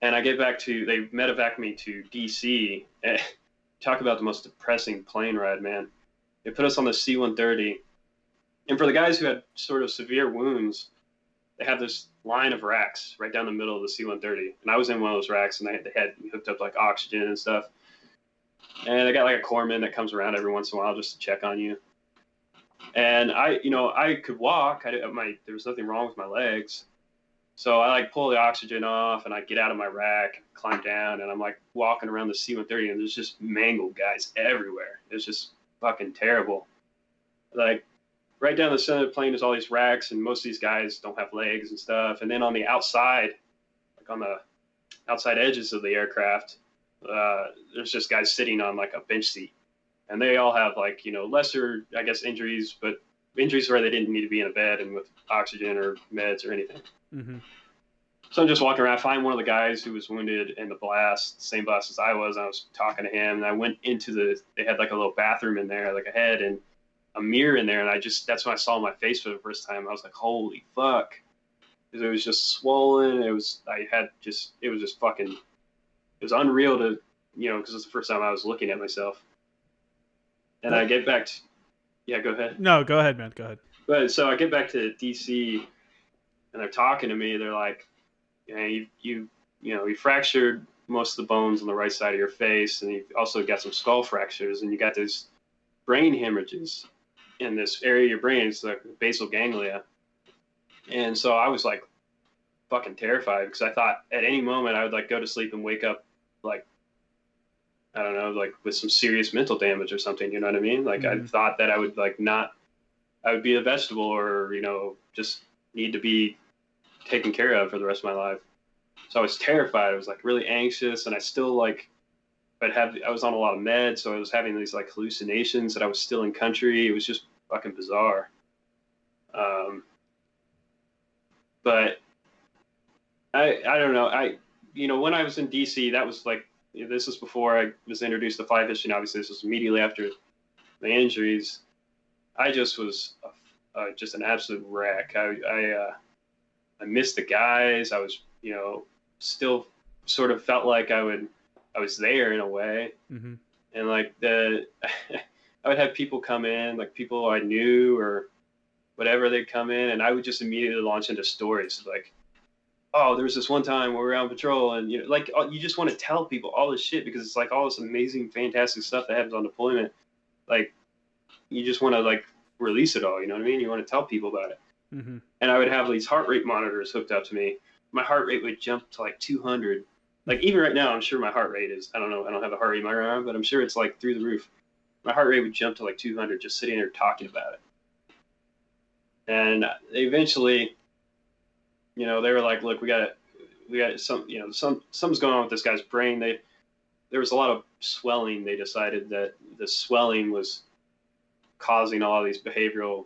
Speaker 2: And I get back they medevac me to DC. And talk about the most depressing plane ride, man. They put us on the C-130. And for the guys who had sort of severe wounds, they have this line of racks right down the middle of the C-130. And I was in one of those racks, and they had hooked up oxygen and stuff. And I got a corpsman that comes around every once in a while just to check on you. And I could walk. There was nothing wrong with my legs. So I pull the oxygen off and I get out of my rack, climb down, and I'm walking around the C-130 and there's just mangled guys everywhere. It's just fucking terrible. Right down the center of the plane is all these racks, and most of these guys don't have legs and stuff. And then on the outside, on the outside edges of the aircraft, there's just guys sitting on a bench seat, and they all have lesser, I guess, injuries, but injuries where they didn't need to be in a bed and with oxygen or meds or anything. Mm-hmm. So I'm just walking around. I find one of the guys who was wounded in the blast, same blast as I was. I was talking to him, and I went into they had a little bathroom in there, a head and a mirror in there, and that's when I saw my face for the first time. I was like, holy fuck. Because it was just swollen. It was unreal to, because it's the first time I was looking at myself. And I get back Yeah, go ahead.
Speaker 1: No, go ahead, man. Go ahead.
Speaker 2: But so I get back to DC, and they're talking to me. They're like, you fractured most of the bones on the right side of your face, and you also got some skull fractures, and you got these brain hemorrhages in this area of your brain. It's the basal ganglia. And so I was like fucking terrified because I thought at any moment I would like go to sleep and wake up like, I don't know, like with some serious mental damage or something. You know what I mean? Like I thought that I would I would be a vegetable, or, just need to be taken care of for the rest of my life. So I was terrified. I was like really anxious, and I still I was on a lot of meds. So I was having these like hallucinations that I was still in country. It was just fucking bizarre. But I don't know. When I was in DC, that was like, this was before I was introduced to fly fishing. Obviously, this was immediately after the injuries. I just was just an absolute wreck. I missed the guys. I was, still sort of felt like I was there in a way.
Speaker 1: Mm-hmm.
Speaker 2: And like I would have people come in, like people I knew or whatever, they'd come in, and I would just immediately launch into stories like, oh, there was this one time where we were on patrol, and you just want to tell people all this shit because it's like all this amazing, fantastic stuff that happens on deployment. Like, you just want to like release it all. You know what I mean? You want to tell people about it.
Speaker 1: Mm-hmm.
Speaker 2: And I would have these heart rate monitors hooked up to me. My heart rate would jump to like 200. Like even right now, I'm sure my heart rate is, I don't know, I don't have a heart rate monitor on, but I'm sure it's like through the roof. My heart rate would jump to like 200 just sitting there talking about it. And eventually, they were like, look, we got something's going on with this guy's brain. There was a lot of swelling. They decided that the swelling was causing all of these behavioral,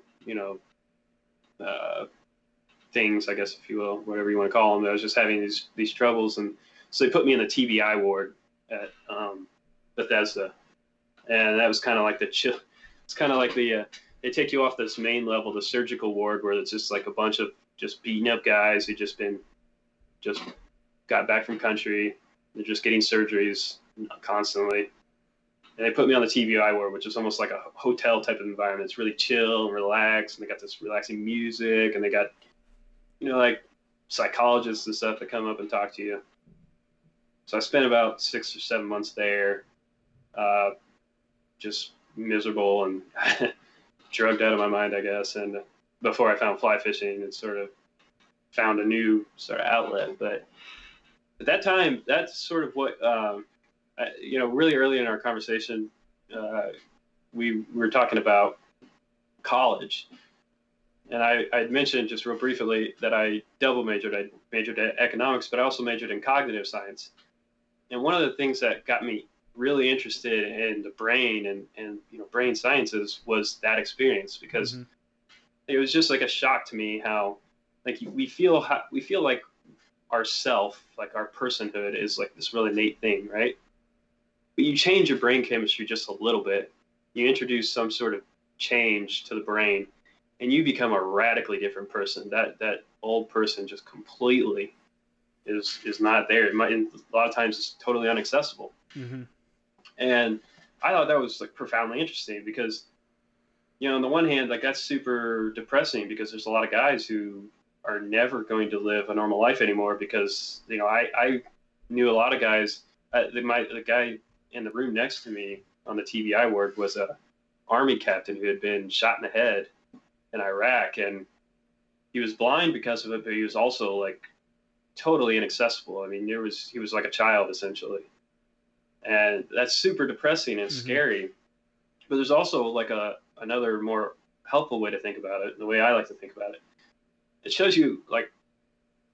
Speaker 2: things, I guess, if you will, whatever you want to call them. I was just having these troubles. And so they put me in the TBI ward at Bethesda. And that was kind of like it's kind of like they take you off this main level, the surgical ward, where it's just like a bunch of just beaten up guys who just got back from country. They're just getting surgeries constantly. And they put me on the TBI ward, which is almost like a hotel type of environment. It's really chill and relaxed, and they got this relaxing music, and they got, like psychologists and stuff that come up and talk to you. So I spent about 6 or 7 months there, just miserable and drugged out of my mind, I guess. And before I found fly fishing, it sort of found a new sort of outlet. But at that time, that's sort of what, really early in our conversation, we were talking about college. And I mentioned just real briefly that I double majored. I majored in economics, but I also majored in cognitive science. And one of the things that got me really interested in the brain and brain sciences was that experience, because it was just like a shock to me how like we feel like ourself, like our personhood is like this really innate thing, right? But you change your brain chemistry just a little bit, you introduce some sort of change to the brain, and you become a radically different person. That old person just completely is not there. A lot of times it's totally inaccessible.
Speaker 1: Mm-hmm.
Speaker 2: And I thought that was like profoundly interesting because, on the one hand, like that's super depressing because there's a lot of guys who are never going to live a normal life anymore because, I knew a lot of guys. The guy in the room next to me on the TBI ward was a Army captain who had been shot in the head in Iraq, and he was blind because of it, but he was also like totally inaccessible. I mean, he was like a child essentially. And that's super depressing and scary. But there's also like another more helpful way to think about it, the way I like to think about it. It shows you like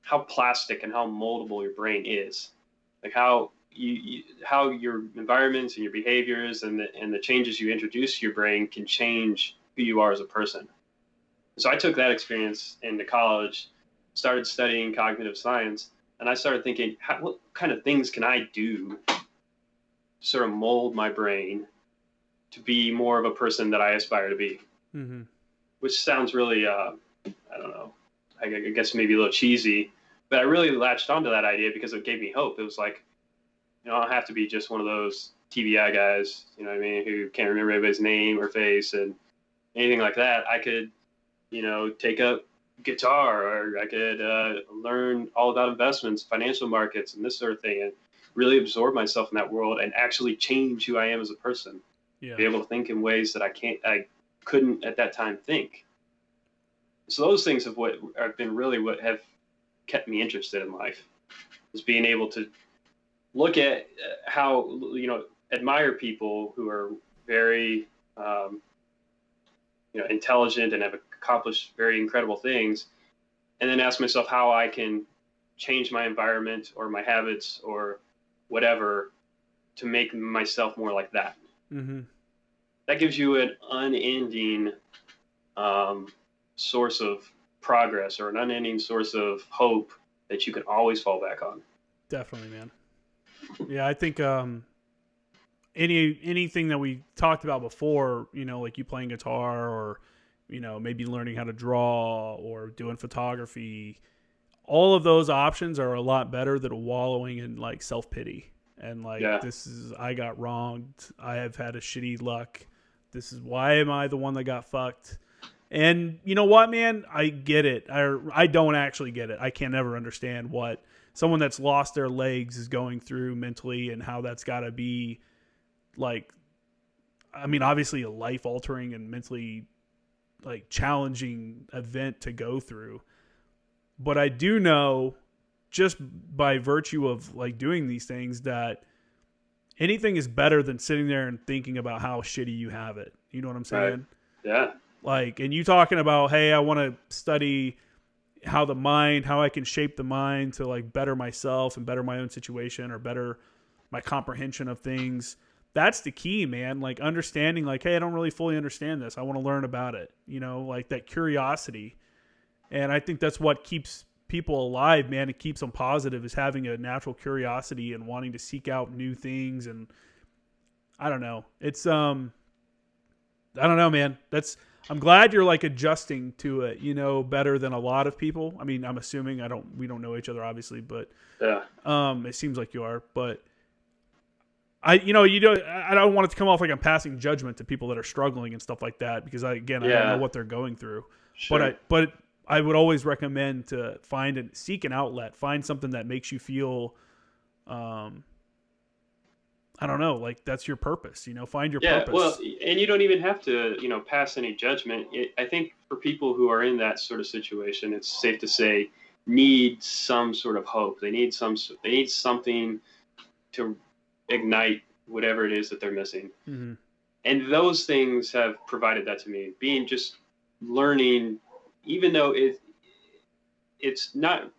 Speaker 2: how plastic and how moldable your brain is. Like how how your environments and your behaviors and the changes you introduce to your brain can change who you are as a person. So I took that experience into college, started studying cognitive science, and I started thinking, what kind of things can I do to sort of mold my brain to be more of a person that I aspire to be?
Speaker 1: Mm-hmm.
Speaker 2: Which sounds really, I don't know, I guess maybe a little cheesy, but I really latched onto that idea because it gave me hope. It was like, I don't have to be just one of those TBI guys, you know what I mean, who can't remember everybody's name or face and anything like that, I could, take up guitar, or I could learn all about investments, financial markets, and this sort of thing, and really absorb myself in that world and actually change who I am as a person.
Speaker 1: Yeah.
Speaker 2: Be able to think in ways that I couldn't at that time think. So those things have been really what have kept me interested in life, is being able to look at how, admire people who are very, intelligent and have accomplished very incredible things, and then ask myself how I can change my environment or my habits or whatever to make myself more like that.
Speaker 1: Mm-hmm.
Speaker 2: That gives you an unending source of progress, or an unending source of hope that you can always fall back on.
Speaker 1: Definitely, man. Yeah, I think anything that we talked about before, like you playing guitar, or maybe learning how to draw or doing photography, all of those options are a lot better than wallowing in like self-pity and like, I got wronged, I have had a shitty luck, this is why am I the one that got fucked. And you know what, man, I get it. I don't actually get it. I can never understand what someone that's lost their legs is going through mentally, and how that's got to be like, I mean, obviously a life altering and mentally like challenging event to go through. But I do know, just by virtue of like doing these things, that anything is better than sitting there and thinking about how shitty you have it. You know what I'm saying?
Speaker 2: Right. Yeah.
Speaker 1: Like, and you talking about, hey, I want to study how I can shape the mind to like better myself and better my own situation, or better my comprehension of things. That's the key, man. Like understanding like, hey, I don't really fully understand this, I want to learn about it. Like that curiosity. And I think that's what keeps people alive, man. It keeps them positive, is having a natural curiosity and wanting to seek out new things. And I don't know. It's, I don't know, man. I'm glad you're like adjusting to it, better than a lot of people. I mean, I'm assuming we don't know each other obviously, but
Speaker 2: yeah.
Speaker 1: It seems like you are, but I don't want it to come off like I'm passing judgment to people that are struggling and stuff like that, because I don't know what they're going through.
Speaker 2: Sure.
Speaker 1: But I would always recommend to seek an outlet, find something that makes you feel, I don't know, like that's your purpose, find your purpose.
Speaker 2: Well, and you don't even have to, pass any judgment. I think for people who are in that sort of situation, it's safe to say, need some sort of hope. They need something to ignite whatever it is that they're missing.
Speaker 1: Mm-hmm.
Speaker 2: And those things have provided that to me. Being just learning, even though it's not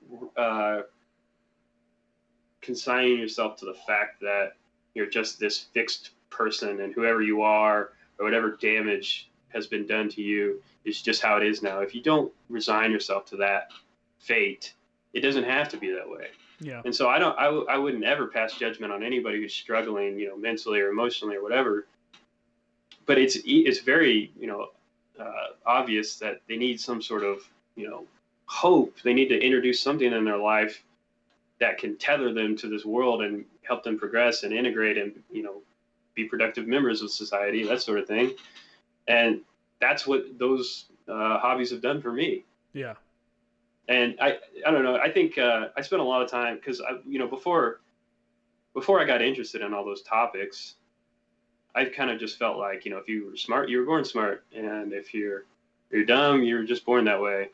Speaker 2: consigning yourself to the fact that you're just this fixed person, and whoever you are or whatever damage has been done to you is just how it is now. If you don't resign yourself to that fate, it doesn't have to be that way.
Speaker 1: Yeah.
Speaker 2: And so I wouldn't ever pass judgment on anybody who's struggling, mentally or emotionally or whatever. But it's very, obvious that they need some sort of, hope. They need to introduce something in their life that can tether them to this world and help them progress and integrate and, be productive members of society, that sort of thing. And that's what those hobbies have done for me.
Speaker 1: Yeah.
Speaker 2: And I don't know. I think I spent a lot of time, because before I got interested in all those topics, I kind of just felt like, if you were smart, you were born smart, and if you're dumb, you were just born that way.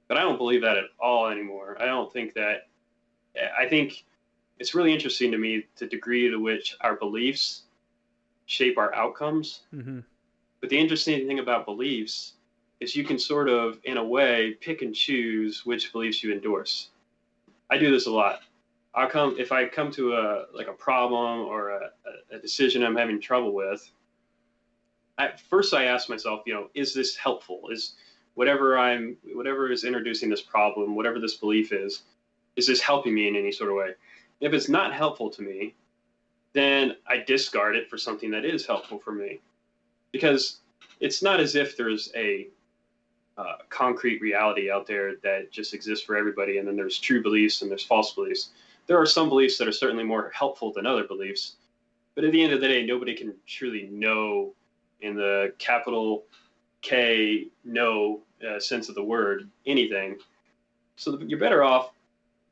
Speaker 2: But I don't believe that at all anymore. I think it's really interesting to me the degree to which our beliefs shape our outcomes.
Speaker 1: Mm-hmm.
Speaker 2: But the interesting thing about beliefs is you can sort of, in a way, pick and choose which beliefs you endorse. I do this a lot. If I come to a problem or a decision I'm having trouble with, first I ask myself, is this helpful? Is whatever is introducing this problem, whatever this belief is this helping me in any sort of way? If it's not helpful to me, then I discard it for something that is helpful for me. Because it's not as if there's a concrete reality out there that just exists for everybody, and then there's true beliefs and there's false beliefs. There are some beliefs that are certainly more helpful than other beliefs, but at the end of the day, nobody can truly know in the capital K, no sense of the word, anything. So you're better off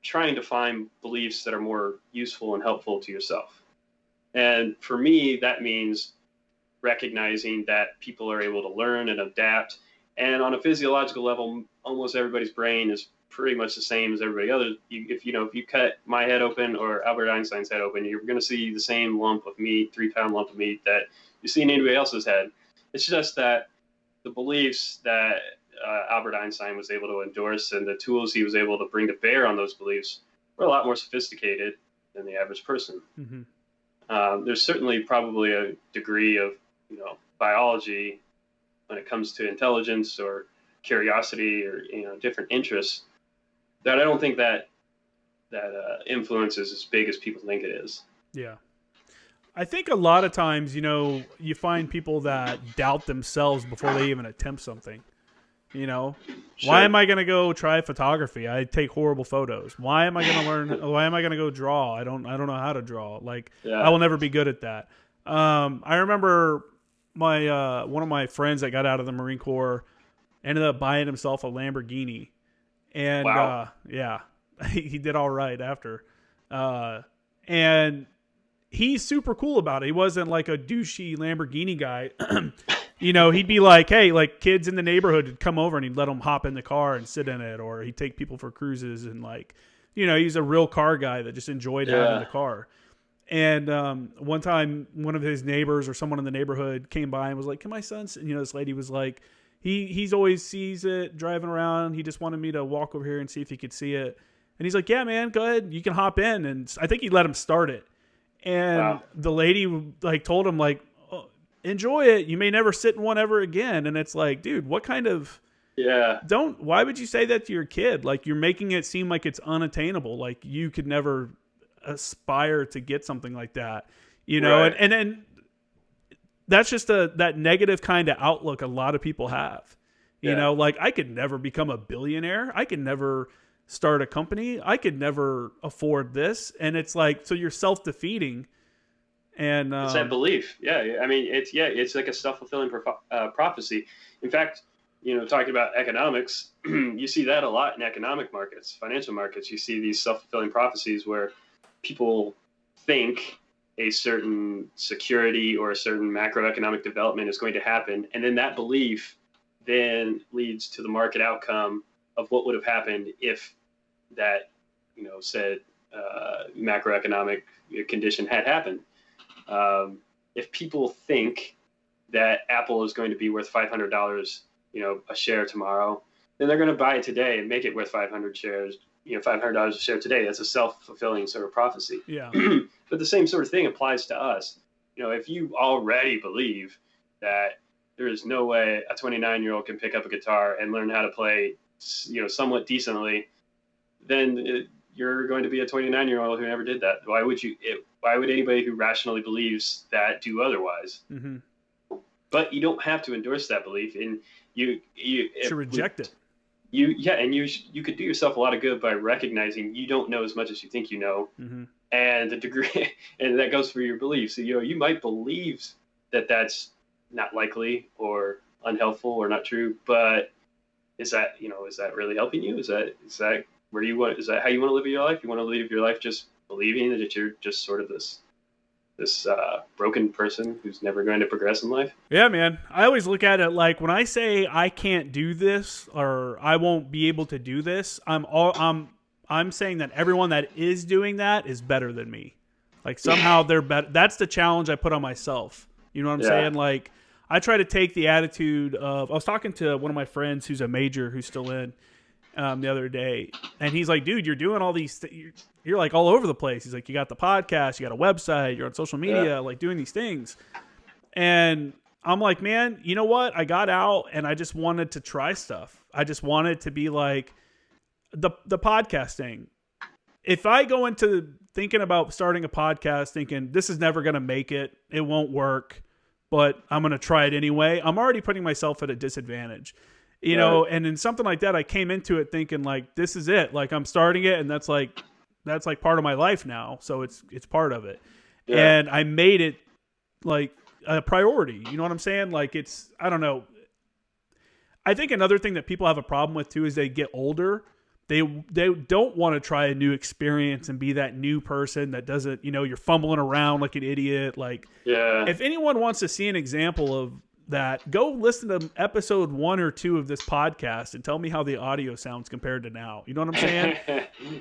Speaker 2: trying to find beliefs that are more useful and helpful to yourself. And for me, that means recognizing that people are able to learn and adapt. And on a physiological level, almost everybody's brain is pretty much the same as everybody else. If you cut my head open or Albert Einstein's head open, you're going to see the same lump of meat, 3-pound lump of meat that you see in anybody else's head. It's just that the beliefs that Albert Einstein was able to endorse and the tools he was able to bring to bear on those beliefs were a lot more sophisticated than the average person. Mm-hmm. There's certainly probably a degree of biology when it comes to intelligence or curiosity or different interests that I don't think that influence is as big as people think it is.
Speaker 1: Yeah. I think a lot of times, you find people that doubt themselves before they even attempt something. Sure. Why am I going to go try photography? I take horrible photos. Why am I going to learn? Why am I going to go draw? I don't know how to draw. I will never be good at that. I remember my one of my friends that got out of the Marine Corps ended up buying himself a Lamborghini, and
Speaker 2: wow.
Speaker 1: He did all right after, and he's super cool about it. He wasn't like a douchey Lamborghini guy. He'd be like, hey, like kids in the neighborhood would come over and he'd let them hop in the car and sit in it, or he'd take people for cruises, and he's a real car guy that just enjoyed having the car. And one time, one of his neighbors or someone in the neighborhood came by and was like, can my son sit? This lady was like, he's always sees it driving around. He just wanted me to walk over here and see if he could see it. And he's like, yeah, man, go ahead. You can hop in. And I think he let him start it. And the lady told him oh, enjoy it. You may never sit in one ever again. And it's like, dude, what kind of, why would you say that to your kid? Like, you're making it seem like it's unattainable. Like you could never aspire to get something like that, right. and then that's just that negative kind of outlook a lot of people have, I could never become a billionaire. I could never start a company. I could never afford this. And it's like, so you're self-defeating. And
Speaker 2: it's that belief. Yeah. I mean, it's like a self-fulfilling prophecy. In fact, talking about economics, you see that a lot in economic markets, financial markets. You see these self-fulfilling prophecies where people think a certain security or a certain macroeconomic development is going to happen. And then that belief then leads to the market outcome of what would have happened if that, said macroeconomic condition had happened. If people think that Apple is going to be worth $500, a share tomorrow, then they're going to buy it today and make it worth $500 a share today. That's a self-fulfilling sort of prophecy.
Speaker 1: Yeah.
Speaker 2: But the same sort of thing applies to us. If you already believe that there is no way a 29-year-old can pick up a guitar and learn how to play, somewhat decently, then you're going to be a 29-year-old who never did that. Why would anybody who rationally believes that do otherwise? Mm-hmm. But you don't have to endorse that belief, and you
Speaker 1: should reject it.
Speaker 2: You could do yourself a lot of good by recognizing you don't know as much as you think you know, mm-hmm. and the degree, and that goes for your beliefs. So, you might believe that that's not likely or unhelpful or not true, but is that really helping you? Is that where you want? Is that how you want to live your life? You want to live your life just believing that you're just sort of this broken person who's never going to progress in life?
Speaker 1: Yeah, man. I always look at it like when I say I can't do this or I won't be able to do this, I'm saying that everyone that is doing that is better than me. Like somehow they're better. That's the challenge I put on myself. You know what I'm saying? Like I try to take the attitude of, I was talking to one of my friends who's a major who's still in the other day, and he's like, dude, you're doing all these you're like all over the place. He's like, you got the podcast, you got a website, you're on social media, like doing these things. And I'm like, man, you know what? I got out and I just wanted to try stuff. I just wanted to be like the podcasting. If I go into thinking about starting a podcast thinking this is never going to make it, it won't work, but I'm going to try it anyway, I'm already putting myself at a disadvantage. You know, and in something like that, I came into it thinking like, this is it. Like I'm starting it, and that's like part of my life now. So it's part of it. Yeah. And I made it like a priority. You know what I'm saying? Like I don't know. I think another thing that people have a problem with too is they get older. They don't want to try a new experience and be that new person that doesn't, you're fumbling around like an idiot. Like,
Speaker 2: Yeah.
Speaker 1: if anyone wants to see an example of that, go listen to episode 1 or 2 of this podcast and tell me how the audio sounds compared to now. You know what I'm saying?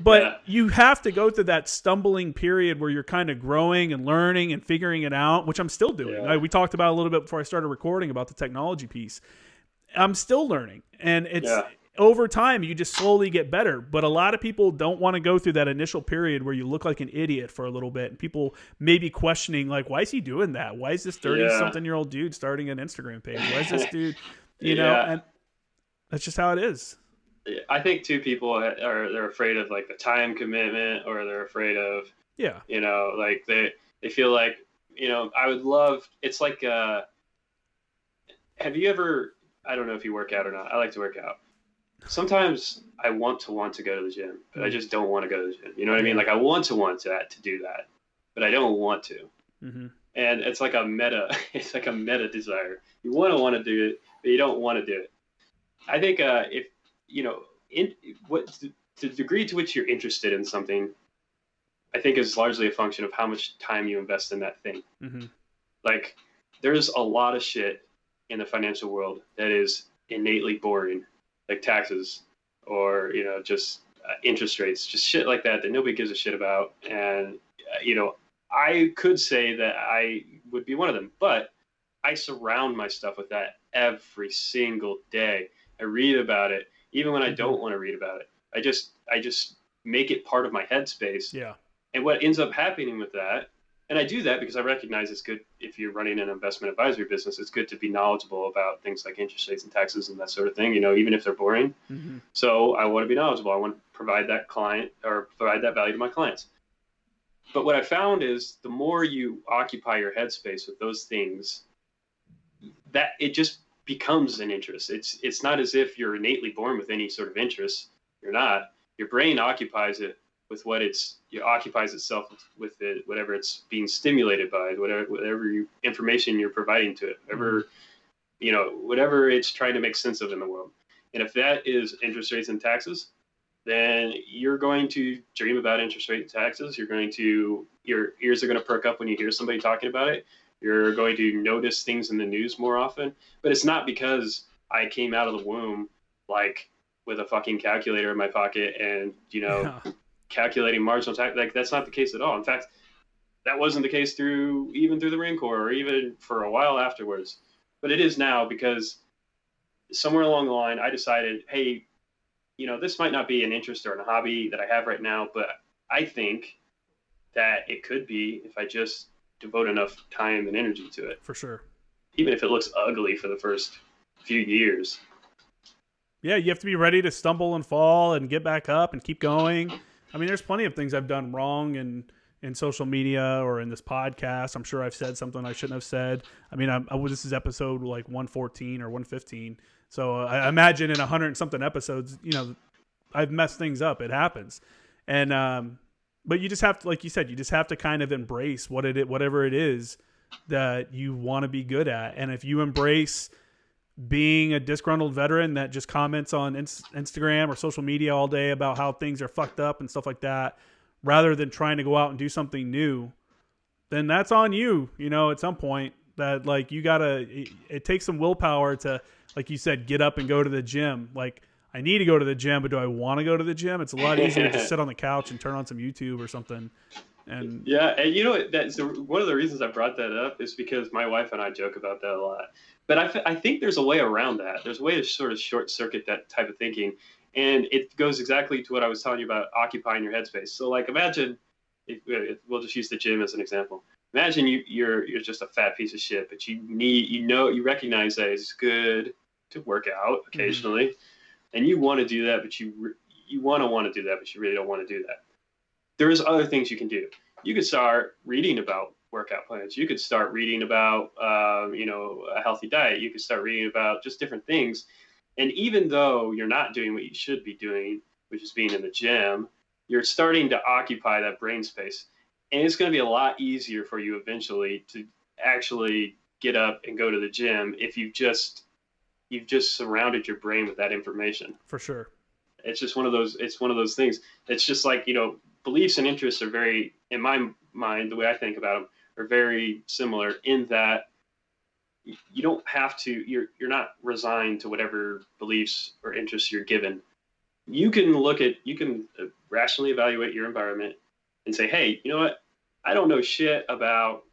Speaker 1: But you have to go through that stumbling period where you're kind of growing and learning and figuring it out, which I'm still doing.
Speaker 2: Yeah.
Speaker 1: We talked about a little bit before I started recording about the technology piece. I'm still learning, and it's over time you just slowly get better. But a lot of people don't want to go through that initial period where you look like an idiot for a little bit, and people may be questioning, like, why is he doing that? Why is this 30-something-year-old dude starting an Instagram page? Why is this dude, and that's just how it is.
Speaker 2: I think too, people they're afraid of like the time commitment, or they're afraid of, like they feel like, I would love, it's like, have you ever, I don't know if you work out or not. I like to work out. Sometimes I want to go to the gym, but I just don't want to go to the gym. You know what I mean? Like, I want to do that, but I don't want to.
Speaker 1: Mm-hmm.
Speaker 2: And it's like it's like a meta desire. You want to do it, but you don't want to do it. I think if, the degree to which you're interested in something, I think is largely a function of how much time you invest in that thing.
Speaker 1: Mm-hmm.
Speaker 2: Like, there's a lot of shit in the financial world that is innately boring, like taxes, or just interest rates, just shit like that nobody gives a shit about. And I could say that I would be one of them, but I surround my stuff with that every single day. I read about it even when I don't want to read about it. I just make it part of my headspace.
Speaker 1: Yeah.
Speaker 2: And what ends up happening with that, and I do that because I recognize it's good if you're running an investment advisory business, it's good to be knowledgeable about things like interest rates and taxes and that sort of thing, even if they're boring.
Speaker 1: Mm-hmm.
Speaker 2: So I want to be knowledgeable. I want to provide that value to my clients. But what I found is the more you occupy your headspace with those things, that it just becomes an interest. It's not as if you're innately born with any sort of interest. You're not. Your brain occupies it with occupies itself with it, whatever it's being stimulated by, whatever information you're providing to it, whatever it's trying to make sense of in the world. And if that is interest rates and taxes, then you're going to dream about interest rate and taxes. Your ears are going to perk up when you hear somebody talking about it. You're going to notice things in the news more often. But it's not because I came out of the womb like with a fucking calculator in my pocket and calculating marginal tax. Like, that's not the case at all. In fact, that wasn't the case even through the Marine Corps, or even for a while afterwards. But it is now, because somewhere along the line I decided, hey, this might not be an interest or a hobby that I have right now, but I think that it could be if I just devote enough time and energy to it.
Speaker 1: For sure.
Speaker 2: Even if it looks ugly for the first few years.
Speaker 1: Yeah, you have to be ready to stumble and fall and get back up and keep going. I mean, there's plenty of things I've done wrong in social media or in this podcast. I'm sure I've said something I shouldn't have said. I mean, this is episode like 114 or 115. So I imagine in 100 something episodes, I've messed things up. It happens. And, but you just have to, like you said, you just have to kind of embrace whatever it is that you want to be good at. And if you embrace being a disgruntled veteran that just comments on Instagram or social media all day about how things are fucked up and stuff like that, rather than trying to go out and do something new, then that's on you, at some point. That, like, it takes some willpower to, like you said, get up and go to the gym. Like, I need to go to the gym, but do I want to go to the gym? It's a lot easier to just sit on the couch and turn on some YouTube or something. And
Speaker 2: that's one of the reasons I brought that up is because my wife and I joke about that a lot. But I think there's a way around that. There's a way to sort of short circuit that type of thinking. And it goes exactly to what I was telling you about occupying your headspace. So, like, imagine, we'll just use the gym as an example. Imagine you're just a fat piece of shit, but you recognize that it's good to work out occasionally, and you want to do that, but you want to do that, but you really don't want to do that. There's other things you can do. You could start reading about workout plans. You could start reading about, a healthy diet. You could start reading about just different things. And even though you're not doing what you should be doing, which is being in the gym, you're starting to occupy that brain space. And it's going to be a lot easier for you eventually to actually get up and go to the gym if you just, you've just surrounded your brain with that information.
Speaker 1: For sure.
Speaker 2: It's just one of those things. It's just like, beliefs and interests are very, in my mind, the way I think about them, are very similar in that you don't have to, you're not resigned to whatever beliefs or interests you're given. You can rationally evaluate your environment and say, hey, you know what? I don't know shit about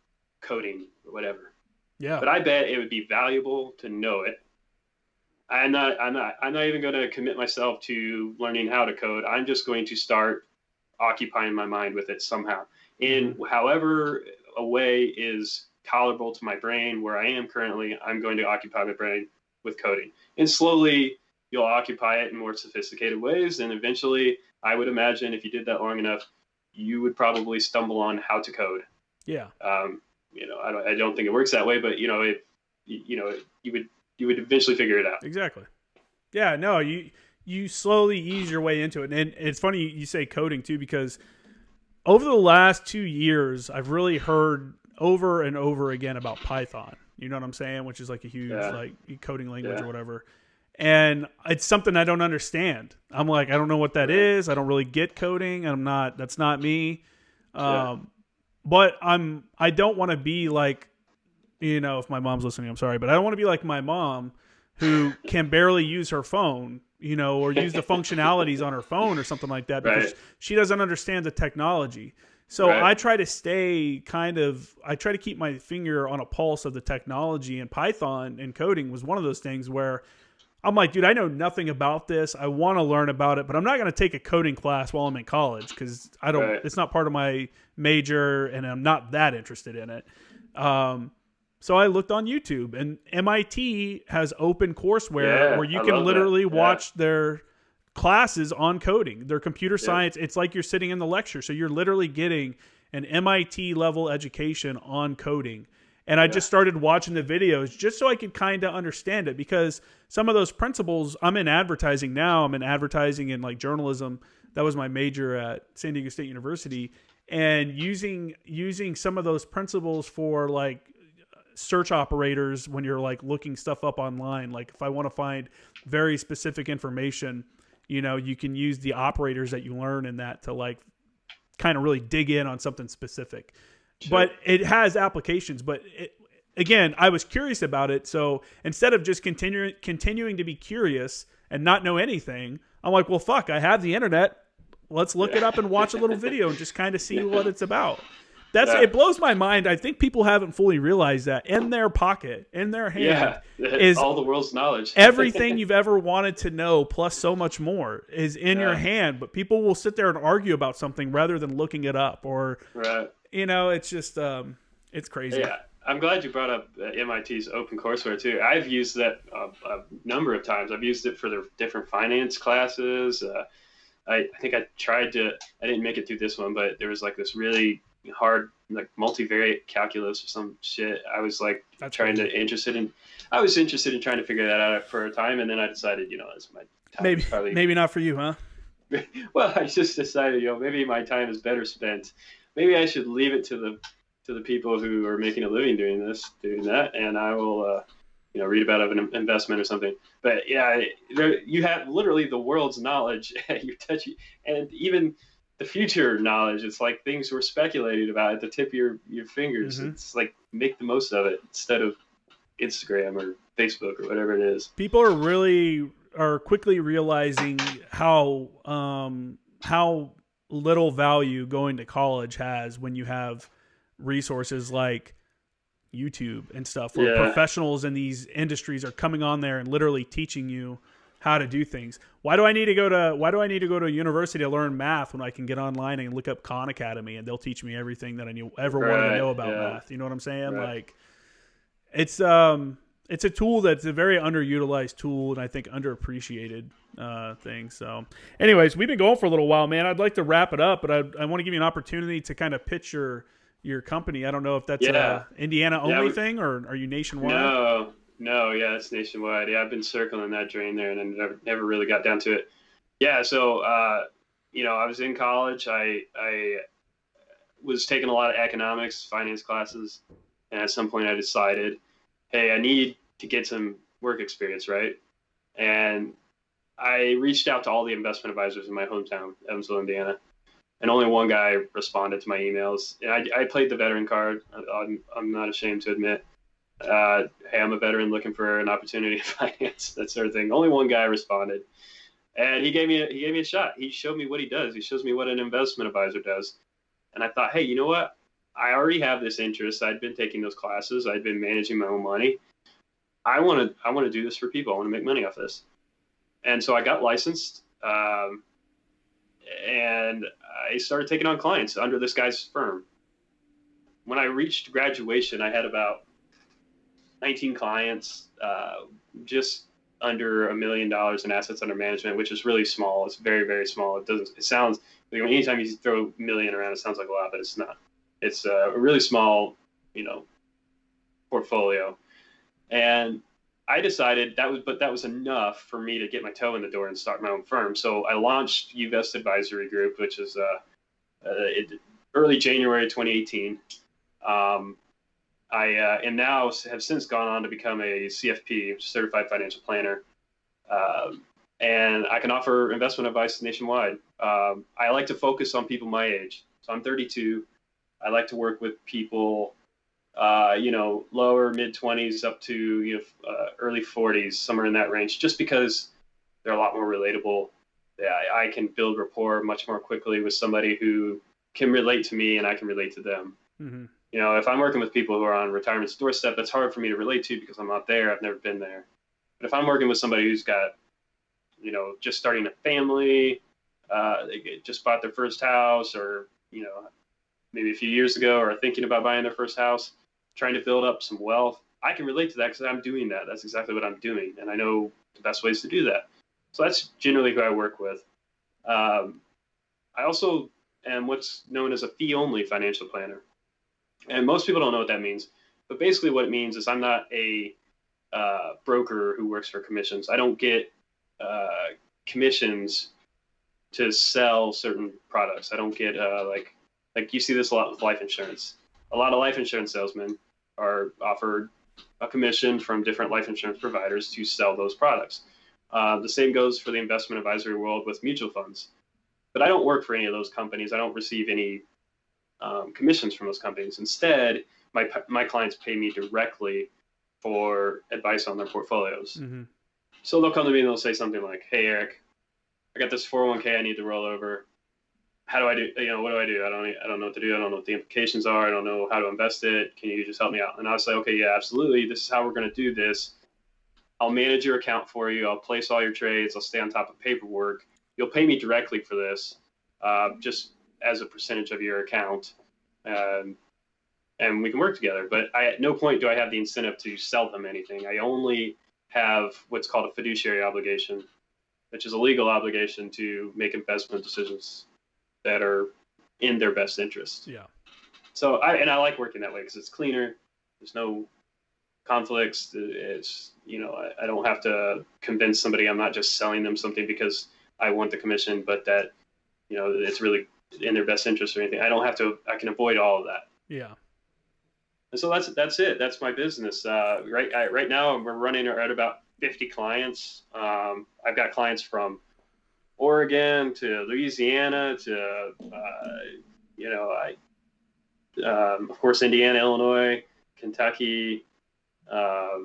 Speaker 2: coding or whatever.
Speaker 1: Yeah.
Speaker 2: But I bet it would be valuable to know it. I'm not even going to commit myself to learning how to code. I'm just going to start occupying my mind with it somehow. In however a way is tolerable to my brain where I am currently, I'm going to occupy my brain with coding. And slowly you'll occupy it in more sophisticated ways. And eventually, I would imagine if you did that long enough, you would probably stumble on how to code.
Speaker 1: Yeah.
Speaker 2: I don't think it works that way, but you would eventually figure it out.
Speaker 1: Exactly. Yeah, no, you slowly ease your way into it. And it's funny you say coding too, because over the last 2 years, I've really heard over and over again about Python. You know what I'm saying? Which is like a huge like coding language or whatever. And it's something I don't understand. I'm like, I don't know what that is. I don't really get coding. That's not me. But I don't want to be like, if my mom's listening, I'm sorry, but I don't want to be like my mom who can barely use her phone, or use the functionalities on her phone or something like that because she doesn't understand the technology. So I try to I try to keep my finger on a pulse of the technology, and Python and coding was one of those things where I'm like, dude, I know nothing about this. I want to learn about it, but I'm not going to take a coding class while I'm in college because it's not part of my major and I'm not that interested in it. So I looked on YouTube, and MIT has open courseware where you can literally watch their classes on coding, their computer science. It's like you're sitting in the lecture. So you're literally getting an MIT level education on coding. And I just started watching the videos just so I could kind of understand it, because some of those principles, I'm in advertising now. I'm in advertising and like journalism. That was my major at San Diego State University. And using some of those principles for like search operators when you're like looking stuff up online. Like if I want to find very specific information, you can use the operators that you learn in that to like kind of really dig in on something specific. Sure. But it has applications. But again, I was curious about it. So instead of just continuing to be curious and not know anything, I'm like, well, fuck, I have the internet. Let's look it up and watch a little video and just kind of see what it's about. It blows my mind. I think people haven't fully realized that in their pocket, in their hand, is
Speaker 2: all the world's knowledge.
Speaker 1: Everything you've ever wanted to know, plus so much more, is in your hand. But people will sit there and argue about something rather than looking it up, or it's just it's crazy.
Speaker 2: Yeah, I'm glad you brought up MIT's open courseware too. I've used that a number of times. I've used it for the different finance classes. I think I didn't make it through this one, but there was like this really hard like multivariate calculus or some shit. I was like interested in trying to figure that out for a time, and then I decided, it's my time.
Speaker 1: Maybe not for you, huh?
Speaker 2: Well, I just decided, maybe my time is better spent. Maybe I should leave it to the people who are making a living doing that, and I will read about an investment or something. But you have literally the world's knowledge at your touch, and even the future knowledge. It's like things we're speculating about at the tip of your fingers. Mm-hmm. It's like make the most of it instead of Instagram or Facebook or whatever it is.
Speaker 1: People are quickly realizing how little value going to college has when you have resources like YouTube and stuff where professionals in these industries are coming on there and literally teaching you how to do things. Why do I need to go to a university to learn math when I can get online and look up Khan Academy and they'll teach me everything that I ever wanted to know about math? You know what I'm saying? Right. Like it's a tool that's a very underutilized tool and I think underappreciated thing. So anyways, we've been going for a little while, man. I'd like to wrap it up, but I want to give you an opportunity to kind of pitch your company. I don't know if that's a Indiana only thing or are you nationwide?
Speaker 2: No, it's nationwide. Yeah, I've been circling that drain there, and I never really got down to it. Yeah, so I was in college. I was taking a lot of economics, finance classes, and at some point I decided, hey, I need to get some work experience, right? And I reached out to all the investment advisors in my hometown, Evansville, Indiana, and only one guy responded to my emails. And I played the veteran card. I'm not ashamed to admit. Hey, I'm a veteran looking for an opportunity to finance, that sort of thing. Only one guy responded, and he gave me a shot. He showed me what he does. He shows me what an investment advisor does. And I thought, hey, you know what? I already have this interest. I'd been taking those classes. I'd been managing my own money. I want to do this for people. I want to make money off this. And so I got licensed, and I started taking on clients under this guy's firm. When I reached graduation, I had about 19 clients, just under $1 million in assets under management, which is really small. It's very, very small. It sounds, anytime you throw million around, it sounds like a lot, but it's not. It's a really small, portfolio. And I decided that was enough for me to get my toe in the door and start my own firm. So I launched UVest Advisory Group, which is early January 2018. And now have since gone on to become a CFP, Certified Financial Planner. And I can offer investment advice nationwide. I like to focus on people my age. So I'm 32. I like to work with people, lower mid-20s up to early 40s, somewhere in that range, just because they're a lot more relatable. I can build rapport much more quickly with somebody who can relate to me and I can relate to them.
Speaker 1: Mm-hmm.
Speaker 2: If I'm working with people who are on retirement's doorstep, that's hard for me to relate to because I'm not there. I've never been there. But if I'm working with somebody who's got, just starting a family, they just bought their first house, or, maybe a few years ago, or thinking about buying their first house, trying to build up some wealth, I can relate to that because I'm doing that. That's exactly what I'm doing. And I know the best ways to do that. So that's generally who I work with. I also am what's known as a fee-only financial planner. And most people don't know what that means. But basically what it means is I'm not a broker who works for commissions. I don't get commissions to sell certain products. I don't get like you see this a lot with life insurance. A lot of life insurance salesmen are offered a commission from different life insurance providers to sell those products. The same goes for the investment advisory world with mutual funds. But I don't work for any of those companies. I don't receive any commissions from those companies. Instead, my clients pay me directly for advice on their portfolios. Mm-hmm. So they'll come to me and they'll say something like, "Hey, Eric, I got this 401k I need to roll over. How do I do? What do I do? I don't know what to do. I don't know what the implications are. I don't know how to invest it. Can you just help me out?" And I'll say, "Okay, yeah, absolutely. This is how we're going to do this. I'll manage your account for you. I'll place all your trades. I'll stay on top of paperwork. You'll pay me directly for this, just as a percentage of your account, and we can work together. But at no point do I have the incentive to sell them anything. I only have what's called a fiduciary obligation, which is a legal obligation to make investment decisions that are in their best interest."
Speaker 1: Yeah.
Speaker 2: So I like working that way because it's cleaner. There's no conflicts. It's, I don't have to convince somebody I'm not just selling them something because I want the commission, but that, it's really in their best interest or anything. I can avoid all of that.
Speaker 1: Yeah.
Speaker 2: And so that's it. That's my business. Right now we're running at about 50 clients. I've got clients from Oregon to Louisiana to, of course, Indiana, Illinois, Kentucky. I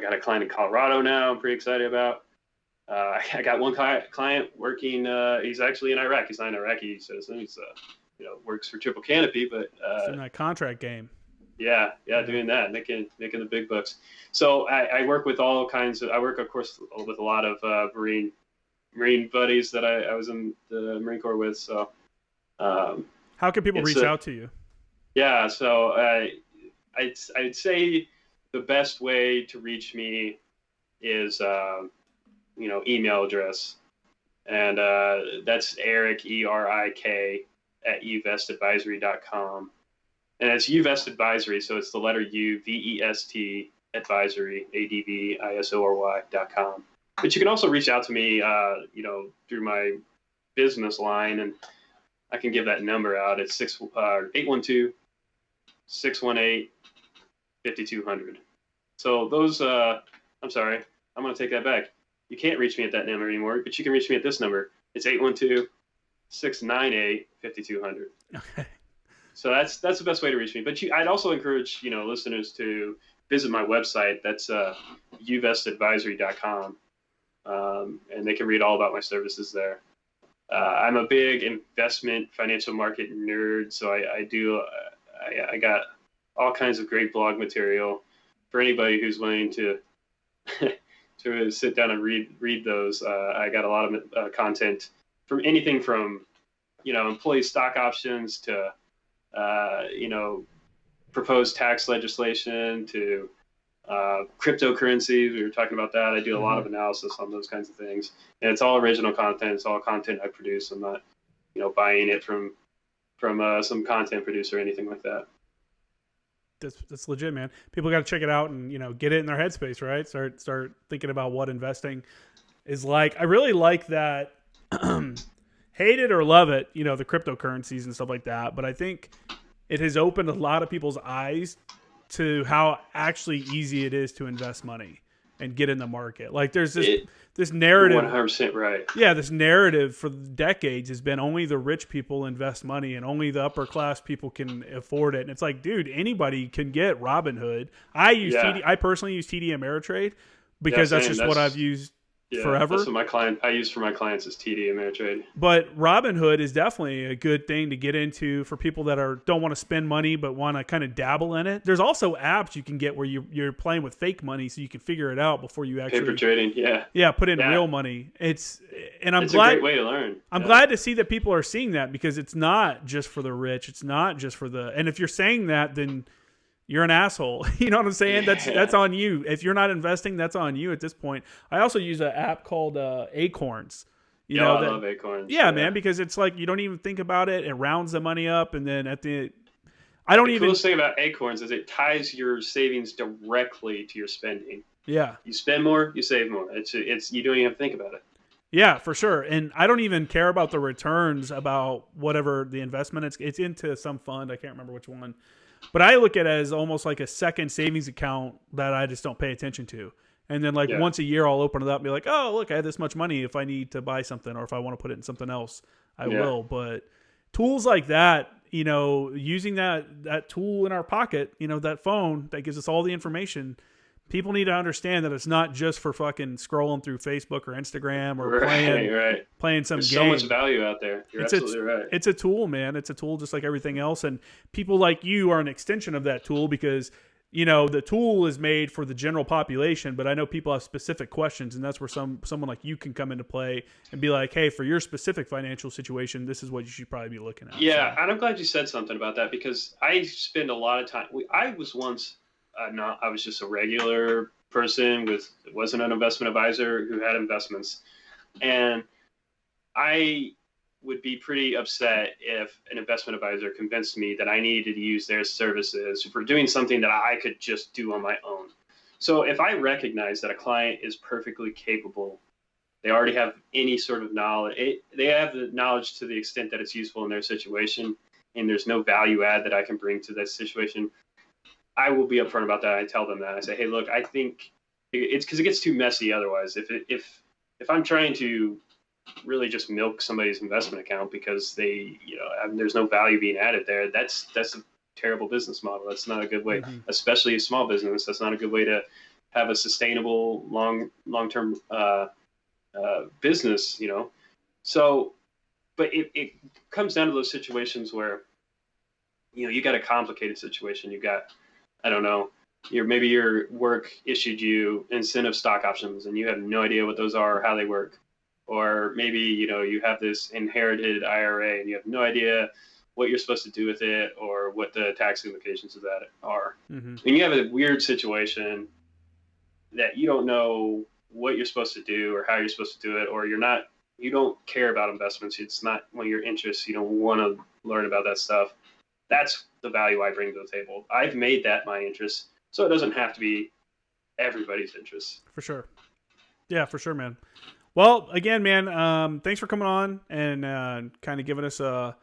Speaker 2: got a client in Colorado now I'm pretty excited about. I got one client working, he's actually in Iraq. He's not an Iraqi citizen. He's, works for Triple Canopy, but
Speaker 1: in that contract game.
Speaker 2: Yeah, doing that, making the big bucks. So I work with all kinds of, I work, of course, with a lot of Marine buddies that I was in the Marine Corps with. So
Speaker 1: how can people reach out to you?
Speaker 2: Yeah, so I'd say the best way to reach me is email address, and that's Erik, ERIK @uvestadvisory.com, and it's UVest Advisory, so it's the letter U, VEST Advisory, ADVISORY.com. But you can also reach out to me, through my business line, and I can give that number out. It's 812-618-5200. So those, I'm sorry, I'm going to take that back. You can't reach me at that number anymore, but you can reach me at this number. It's 812-698-5200.
Speaker 1: Okay.
Speaker 2: So that's the best way to reach me. But I'd also encourage, listeners to visit my website. That's uvestadvisory.com. And they can read all about my services there. I'm a big investment financial market nerd, so I got all kinds of great blog material for anybody who's willing to to sit down and read those. I got a lot of content from anything from employee stock options to proposed tax legislation to cryptocurrencies. We were talking about that. I do a lot of analysis on those kinds of things, and it's all original content. It's all content I produce. I'm not, buying it from some content producer or anything like that.
Speaker 1: That's legit, man. People got to check it out and get it in their headspace, right? Start thinking about what investing is like. I really like that. Hate it or love it, the cryptocurrencies and stuff like that. But I think it has opened a lot of people's eyes to how actually easy it is to invest money and get in the market. Like there's this narrative.
Speaker 2: 100% right.
Speaker 1: Yeah, this narrative for decades has been only the rich people invest money and only the upper class people can afford it. And it's like, dude, anybody can get Robinhood. I personally use TD Ameritrade because that's what I've used forever.
Speaker 2: That's what I use for my clients is TD Ameritrade.
Speaker 1: But Robinhood is definitely a good thing to get into for people that don't want to spend money but want to kind of dabble in it. There's also apps you can get where you're playing with fake money so you can figure it out before you actually
Speaker 2: paper trading.
Speaker 1: Put in real money. It's
Speaker 2: a great way to learn.
Speaker 1: I'm glad to see that people are seeing that because it's not just for the rich. It's not just for and if you're saying that, then you're an asshole. You know what I'm saying? That's on you. If you're not investing, that's on you at this point. I also use an app called Acorns.
Speaker 2: I love Acorns.
Speaker 1: Yeah, man, because it's like you don't even think about it. It rounds the money up, and then
Speaker 2: the coolest thing about Acorns is it ties your savings directly to your spending.
Speaker 1: Yeah.
Speaker 2: You spend more, you save more. It's you don't even have to think about it.
Speaker 1: Yeah, for sure. And I don't even care about the returns about whatever the investment. It's into some fund. I can't remember which one. But I look at it as almost like a second savings account that I just don't pay attention to. And then once a year, I'll open it up and be like, oh, look, I have this much money. If I need to buy something or if I want to put it in something else, I will. But tools like that, using that tool in our pocket, that phone that gives us all the information, people need to understand that it's not just for fucking scrolling through Facebook or Instagram or playing some game.
Speaker 2: There's so much value out there. You're absolutely right.
Speaker 1: It's a tool, man. It's a tool just like everything else. And people like you are an extension of that tool because, the tool is made for the general population, but I know people have specific questions, and that's where someone like you can come into play and be like, hey, for your specific financial situation, this is what you should probably be looking at.
Speaker 2: Yeah, and I'm glad you said something about that because I spend a lot of time. I was once I was just a regular person wasn't an investment advisor who had investments. And I would be pretty upset if an investment advisor convinced me that I needed to use their services for doing something that I could just do on my own. So if I recognize that a client is perfectly capable, they already have any sort of knowledge, they have the knowledge to the extent that it's useful in their situation, and there's no value add that I can bring to that situation, I will be upfront about that. I tell them that. I say, hey, look, I think it's because it gets too messy otherwise. If I'm trying to really just milk somebody's investment account because there's no value being added there, that's a terrible business model. That's not a good way, especially a small business. That's not a good way to have a sustainable long-term business, So, but it comes down to those situations where, you got a complicated situation. You got, I don't know, maybe your work issued you incentive stock options and you have no idea what those are or how they work. Or maybe, you have this inherited IRA and you have no idea what you're supposed to do with it or what the tax implications of that are. And you have a weird situation that you don't know what you're supposed to do or how you're supposed to do it, or you don't care about investments. It's not one of your interests. You don't want to learn about that stuff. That's the value I bring to the table. I've made that my interest, so it doesn't have to be everybody's interest.
Speaker 1: For sure. Yeah, for sure, man. Well, again, man, thanks for coming on and kind of giving us a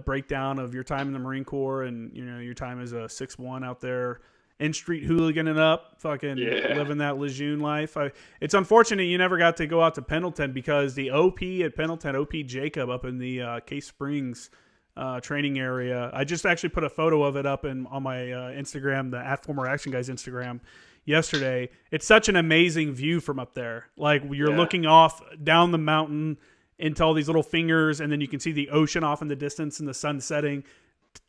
Speaker 1: breakdown of your time in the Marine Corps and, your time as a 6-1 out there in street hooliganing up, fucking living that Lejeune life. It's unfortunate you never got to go out to Pendleton because the OP at Pendleton, OP Jacob up in the Case Springs training area. I just actually put a photo of it up on my Instagram, the @FormerActionGuys Instagram yesterday. It's such an amazing view from up there. Like you're looking off down the mountain into all these little fingers, and then you can see the ocean off in the distance and the sun setting.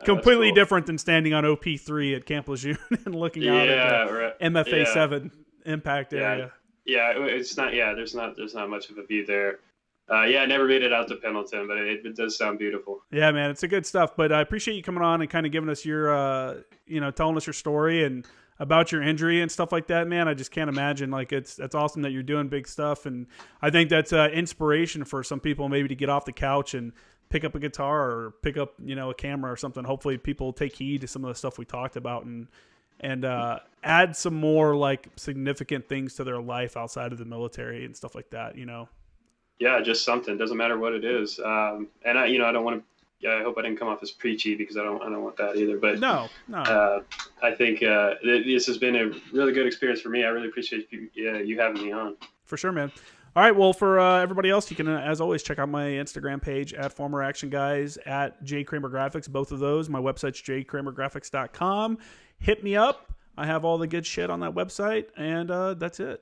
Speaker 1: Completely cool. Different than standing on OP3 at Camp Lejeune and looking out at the MFA7 impact area.
Speaker 2: Yeah, it's not. Yeah, there's not much of a view there. I never made it out to Pendleton, but it does sound beautiful. Yeah, man, it's a good stuff. But I appreciate you coming on and kind of giving us your, telling us your story and about your injury and stuff like that, man. I just can't imagine. Like, that's awesome that you're doing big stuff, and I think that's inspiration for some people maybe to get off the couch and pick up a guitar or pick up, a camera or something. Hopefully, people take heed to some of the stuff we talked about and add some more like significant things to their life outside of the military and stuff like that. Yeah, just something. Doesn't matter what it is. And I don't want to. I hope I didn't come off as preachy because I don't want that either. But
Speaker 1: no.
Speaker 2: I think this has been a really good experience for me. I really appreciate you having me on.
Speaker 1: For sure, man. All right. Well, for everybody else, you can, as always, check out my Instagram page @FormerActionGuys, @JKramerGraphics. Both of those. My website's jkramergraphics.com. Hit me up. I have all the good shit on that website, and that's it.